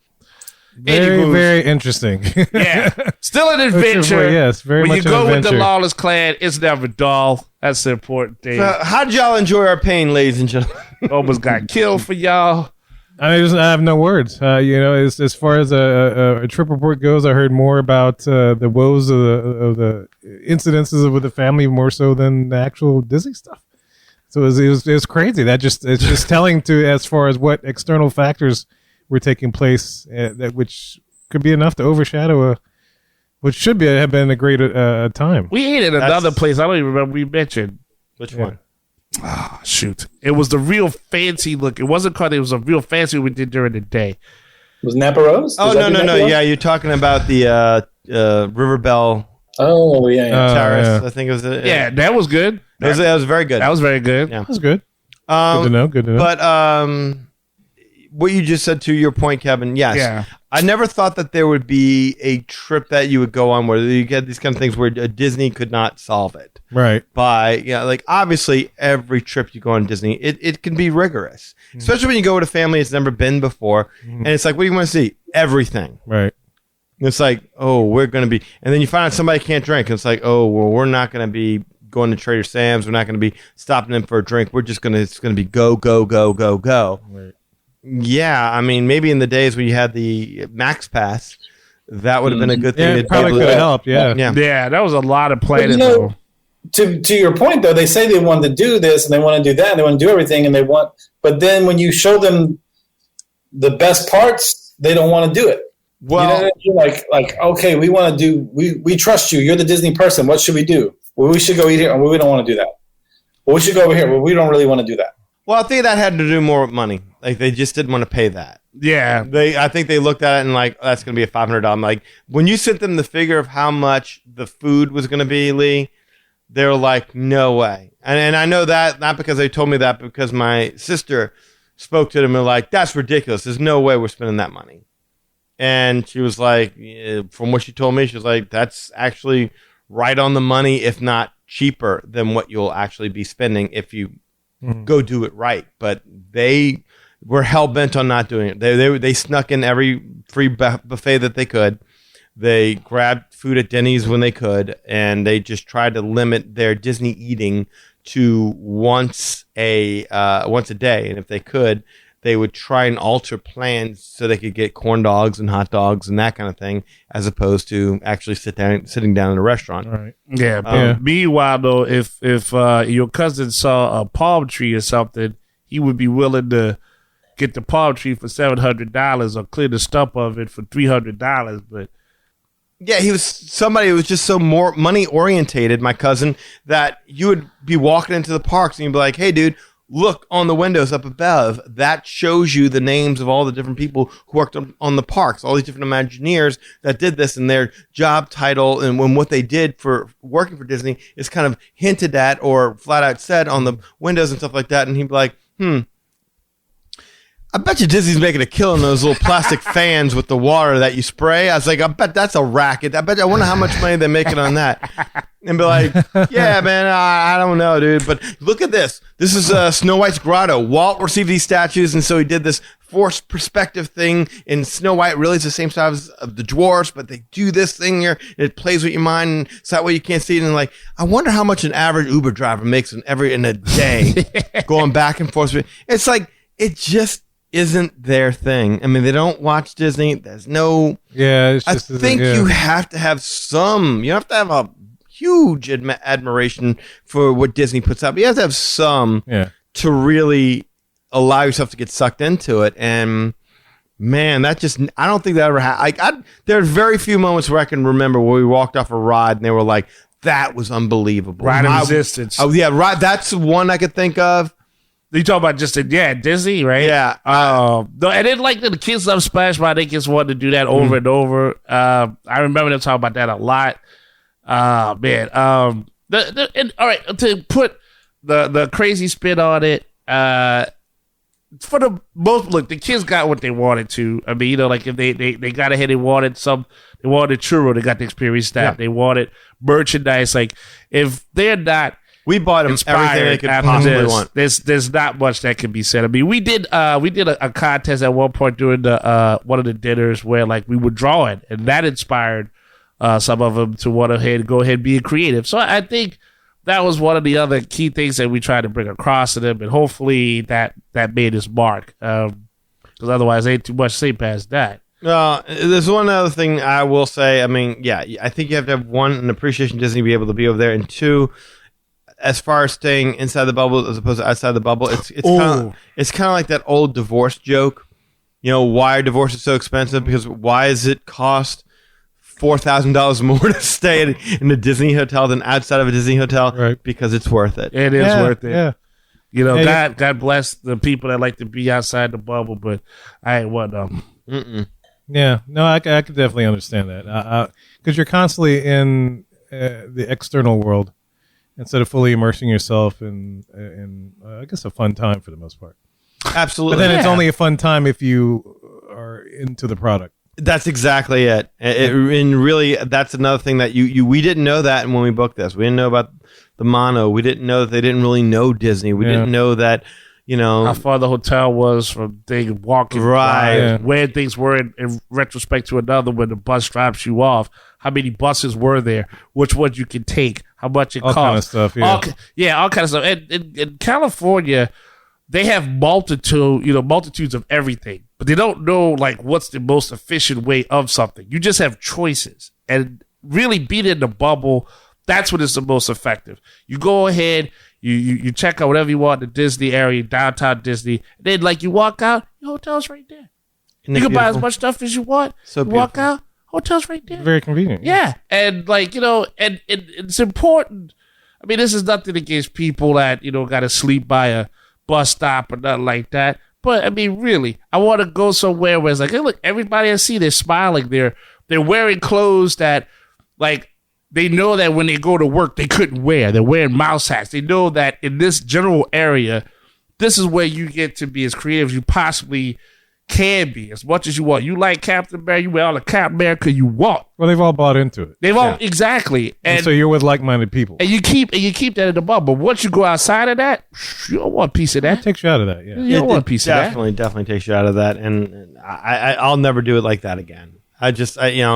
Very interesting. Yeah. Still an adventure. Yes, very when much you go an with the Lawless Clan, it's never dull. That's the important thing. So how did y'all enjoy our pain, ladies and gentlemen? Almost got killed for y'all. I have no words. As far as a trip report goes, I heard more about the woes of the incidences with the family more so than the actual Disney stuff. So it was crazy. It's just telling to as far as what external factors were taking place, which could be enough to overshadow what should have been a great time. We ate at another place. I don't even remember we mentioned. Which one? Oh, shoot. It was the real fancy look. It wasn't called. It was a real fancy we did during the day. Was Napa Rose? Oh, no. Yeah, you're talking about the River Bell Oh yeah. Terrace, yeah. I think it was. Yeah, that was good. That was very good. That was very good. Yeah. That's good. Good to know. Good to know. But what you just said, to your point, Kevin, yes. Yeah. I never thought that there would be a trip that you would go on where you get these kind of things where Disney could not solve it. Right. Like obviously every trip you go on Disney, it can be rigorous, especially when you go with a family it's never been before. And it's like, what do you want to see? Everything. Right. And it's like, oh, we're going to be, and then you find out somebody can't drink. And it's like, oh, well, we're not going to be going to Trader Sam's. We're not going to be stopping them for a drink. We're just going to, it's going to be go, go, go, go, go. Right. Yeah, I mean, maybe in the days when you had the Max Pass, that would have been a good thing. Yeah, to it probably be able could to- have helped. Yeah. Yeah. Yeah, that was a lot of planning. But, you know, to your point though, they say they want to do this and they want to do that and they want to do everything and but then when you show them the best parts, they don't want to do it. Well, you know, you're like, okay, we want to do, we trust you. You're the Disney person. What should we do? Well, we should go eat here. Well, we don't want to do that. Well, we should go over here. Well, we don't really want to do that. well, I think that had to do more with money. Like they just didn't want to pay that. Yeah. I think they looked at it and like, that's going to be a $500. I'm like, when you sent them the figure of how much the food was going to be, Lee, they were like, no way. And I know that not because they told me that, but because my sister spoke to them and like, that's ridiculous. There's no way we're spending that money. And she was like, from what she told me, she was like, that's actually right on the money, if not cheaper than what you'll actually be spending if you go do it right. But they were hell bent on not doing it. They snuck in every free buffet that they could. They grabbed food at Denny's when they could, and they just tried to limit their Disney eating to once a day. And if they could, they would try and alter plans so they could get corn dogs and hot dogs and that kind of thing, as opposed to actually sitting down in a restaurant. Right. Yeah. Meanwhile, though, if your cousin saw a palm tree or something, he would be willing to get the palm tree for $700 or clear the stump of it for $300. But Yeah, he was somebody who was just so more money orientated, my cousin, that you would be walking into the parks and you'd be like, hey, dude, look on the windows up above. That shows you the names of all the different people who worked on the parks, all these different Imagineers that did this, and their job title and when what they did for working for Disney is kind of hinted at or flat out said on the windows and stuff like that. And he'd be like, I bet you Disney's making a killing those little plastic fans with the water that you spray. I was like, I bet that's a racket. I wonder how much money they're making on that. And be like, yeah, man, I don't know, dude. But look at this. This is Snow White's grotto. Walt received these statues, and so he did this forced perspective thing. And Snow White really is the same size of the dwarfs, but they do this thing here. And it plays with your mind, and so that way you can't see it. And like, I wonder how much an average Uber driver makes in a day going back and forth. It's like, it just isn't their thing. I mean, they don't watch Disney. There's no. Yeah, it's I just think you have to have some. You have to have a huge admiration for what Disney puts out. But you have to have some to really allow yourself to get sucked into it. And man, that just, I don't think that ever happened. There are very few moments where I can remember where we walked off a ride and they were like, that was unbelievable. Ride of Resistance. Oh yeah, right. That's the one I could think of. You talk about just Disney, right? Yeah. And then like the kids love Splash Mountain. They just wanted to do that over and over. I remember them talking about that a lot. Man. And all right, to put the crazy spin on it. For the most, look, the kids got what they wanted to. I mean, like if they got ahead and wanted they wanted churro, they got the experience that they wanted merchandise. Like if they're not. We bought them everything they could possibly want. There's not much that can be said. I mean, we did a contest at one point during the one of the dinners where like we were drawing, and that inspired some of them to want to go ahead and be creative. So I think that was one of the other key things that we tried to bring across to them, and hopefully that made its mark. Because otherwise, ain't too much to say past that. There's one other thing I will say. I mean, yeah, I think you have to have one, an appreciation of Disney to be able to be over there, and two, as far as staying inside the bubble as opposed to outside the bubble, it's kind of like that old divorce joke. You know, why are divorces so expensive? Because why does it cost $4,000 more to stay in a Disney hotel than outside of a Disney hotel? Right. Because it's worth it. It is worth it. Yeah. You know, God bless the people that like to be outside the bubble, but I ain't one of them. Yeah. No, I could definitely understand that. Because you're constantly in the external world instead of fully immersing yourself in I guess a fun time for the most part. Absolutely. But then it's only a fun time if you are into the product. That's exactly it. And really, that's another thing that we didn't know that when we booked this. We didn't know about the mono. We didn't know that they didn't really know Disney. We didn't know that, how far the hotel was from thing walking, right? Where things were in retrospect to another. When the bus drops you off, how many buses were there? Which ones you can take? How much it all cost? Kind of stuff. Yeah, all kind of stuff. And in California, they have multitudes of everything, but they don't know like what's the most efficient way of something. You just have choices, and really being in the bubble, that's when it's the most effective. You go ahead, you check out whatever you want in the Disney area, downtown Disney, and then like you walk out, your hotel's right there. You can buy as much stuff as you want. So you walk out, hotel's right there. Very convenient. Yeah, and like and it's important. I mean, this is nothing against people that got to sleep by a bus stop or nothing like that. But I mean, really, I want to go somewhere where it's like, hey, look, everybody I see, they're smiling. They're wearing clothes that, like, they know that when they go to work, they couldn't wear. They're wearing mouse hats. They know that in this general area, this is where you get to be as creative as you possibly can be, as much as you want. You like Captain Bear, you wear all the Captain Bear because you want. Well, they've all bought into it. They've all exactly, and so you're with like-minded people, and you keep that in the bubble. But once you go outside of that, you don't want a piece of that. It takes you out of that. Yeah, you don't want a piece of that. Definitely takes you out of that, and I'll never do it like that again.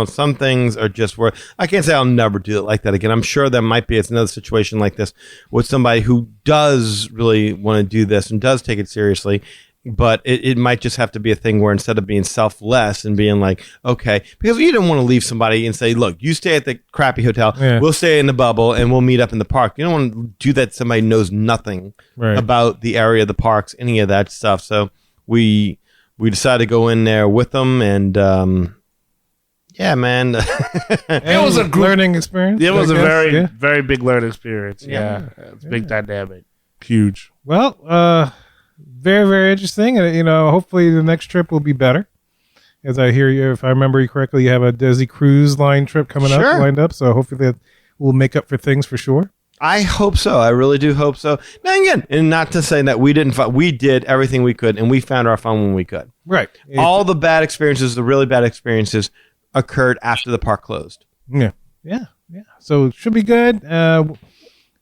Some things are just worth. I can't say I'll never do it like that again. I'm sure there might be another situation like this with somebody who does really want to do this and does take it seriously. But it might just have to be a thing where instead of being selfless and being like, okay, because you don't want to leave somebody and say, look, you stay at the crappy hotel, we'll stay in the bubble, and we'll meet up in the park. You don't want to do that to somebody who knows nothing about the area, the parks, any of that stuff. So we decided to go in there with them, and yeah, man. It was a learning experience. It was a very big learning experience. Yeah. It's big dynamic. Huge. Well, very, very interesting. And, hopefully the next trip will be better. As I hear you, if I remember you correctly, you have a Disney Cruise Line trip coming up, lined up. So hopefully that will make up for things for sure. I hope so. I really do hope so. Now, again, and not to say that we didn't we did everything we could, and we found our fun when we could. Right. All the bad experiences, the really bad experiences, occurred after the park closed. Yeah. So it should be good.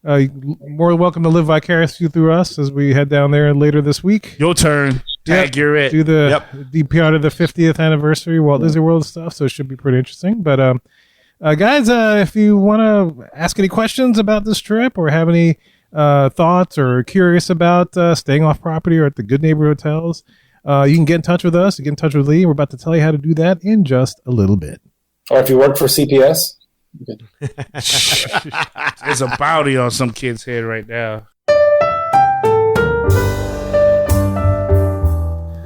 More welcome to live vicariously through us as we head down there later this week. Your turn. Tag, you're it. Do the DPR to the 50th anniversary Walt Disney World stuff, so it should be pretty interesting. But guys, if you want to ask any questions about this trip or have any thoughts or curious about staying off property or at the Good Neighbor hotels, you can get in touch with us. You get in touch with Lee. We're about to tell you how to do that in just a little bit. Or if you work for CPS. There's a bounty on some kid's head right now.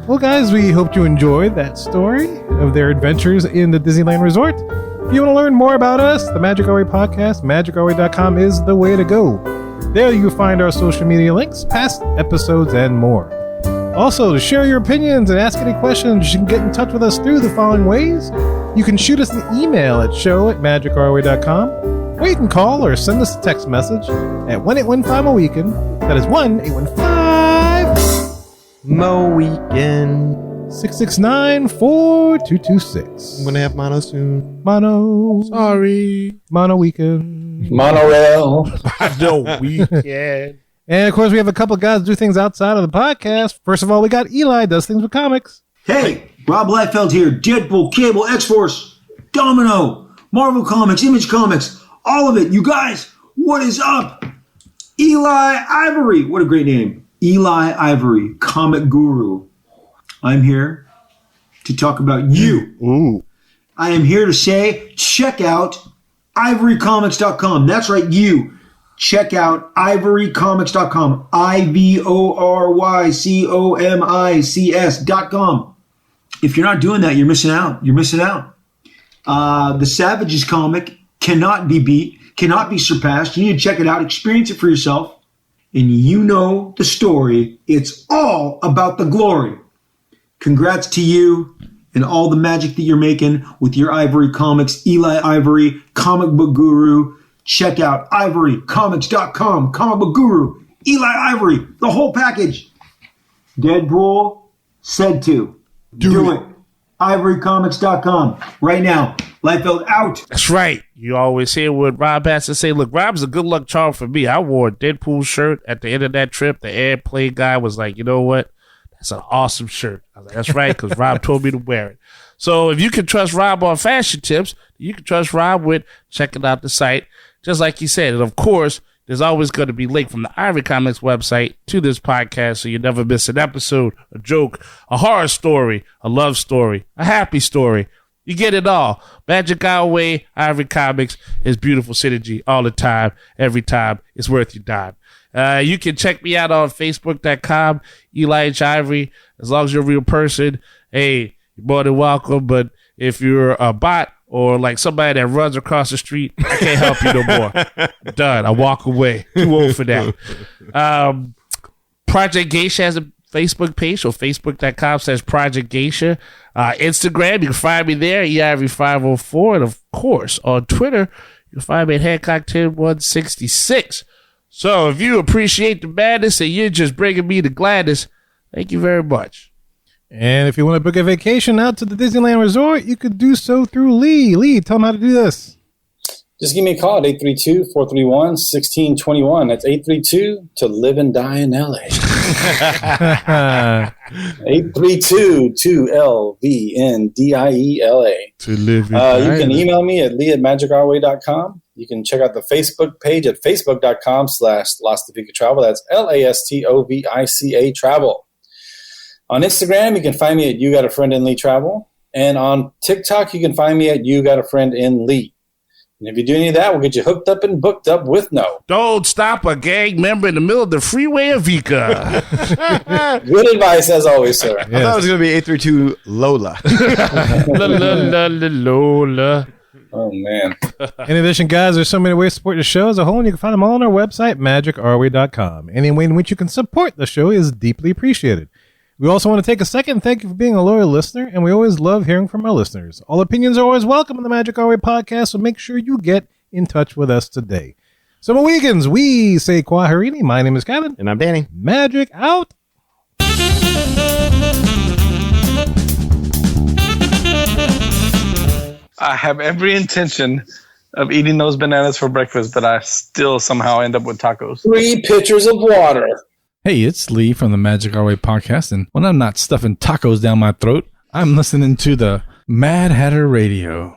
Well, guys, we hope you enjoyed that story of their adventures in the Disneyland Resort. If you want to learn more about us, the Magic Our Way podcast, magicourway.com is the way to go. There you find our social media links, past episodes, and more. Also, to share your opinions and ask any questions, you can get in touch with us through the following ways. You can shoot us an email at show@magicourway.com, or you can call or send us a text message at 1-815-MO-WEEKEND. That is 1-815-MO-WEEKEND. 669-4226. I'm going to have mono soon. Mono. Sorry. Mono weekend. Monorail. No weekend. And, of course, we have a couple of guys do things outside of the podcast. First of all, we got Eli, does things with comics. Hey, Rob Liefeld here. Deadpool, Cable, X-Force, Domino, Marvel Comics, Image Comics, all of it. You guys, what is up? Eli Ivory. What a great name. Eli Ivory, comic guru. I'm here to talk about you. Ooh. I am here to say, check out ivorycomics.com. That's right, you. Check out ivorycomics.com. ivorycomics.com. If you're not doing that, you're missing out. You're missing out. The Savages comic cannot be beat, cannot be surpassed. You need to check it out, experience it for yourself, and you know the story. It's all about the glory. Congrats to you and all the magic that you're making with your Ivory Comics. Eli Ivory, comic book guru. Check out ivorycomics.com, comic book guru, Eli Ivory, the whole package. Deadpool said to. Do it. ivorycomics.com right now. Liefeld out. That's right. You always hear what Rob has to say. Look, Rob's a good luck charm for me. I wore a Deadpool shirt at the end of that trip. The airplane guy was like, you know what? That's an awesome shirt. I was like, that's right, because Rob told me to wear it. So if you can trust Rob on fashion tips, you can trust Rob with checking out the site, just like he said. And of course, there's always going to be a link from the Ivory Comics website to this podcast, so you never miss an episode, a joke, a horror story, a love story, a happy story. You get it all. Magic Our Way, Ivory Comics is beautiful synergy all the time, every time. It's worth your time. You can check me out on Facebook.com, Eli H. Ivory. As long as you're a real person, hey, you're more than welcome. But if you're a bot or like somebody that runs across the street, I can't help you no more. Done. I walk away. Too old for that. Project Geisha has a Facebook page, so facebook.com/Project Geisha. Instagram, you can find me there, eIvory504. And of course, on Twitter, you can find me at Hancock10166. So if you appreciate the madness and you're just bringing me the gladness, thank you very much. And if you want to book a vacation out to the Disneyland Resort, you could do so through Lee. Lee, tell them how to do this. Just give me a call at 832-431-1621. That's 832 to live and die in LA. 832-2LVNDIELA. To live you can email me at lee@magicourway.com. You can check out the Facebook page at facebook.com/Lastovica Travel. That's LASTOVICA Travel. On Instagram, you can find me at You Got a Friend in Lee Travel. And on TikTok, you can find me at You Got a Friend in Lee. And if you do any of that, we'll get you hooked up and booked up with no. Don't stop a gang member in the middle of the freeway of Vika. Good advice, as always, sir. I thought it was going to be 832 Lola. Lola. Oh, man. In addition, guys, there's so many ways to support the show as a whole, and you can find them all on our website, magicourway.com. Any way in which you can support the show is deeply appreciated. We also want to take a second and thank you for being a loyal listener, and we always love hearing from our listeners. All opinions are always welcome on the Magic Our Way podcast, so make sure you get in touch with us today. So, Mohegans, we say Kwaherini. My name is Kevin. And I'm Danny. Magic out. I have every intention of eating those bananas for breakfast, but I still somehow end up with tacos. 3 pitchers of water. Hey, it's Lee from the Magic Our Way podcast, and when I'm not stuffing tacos down my throat, I'm listening to the Mad Hatter Radio.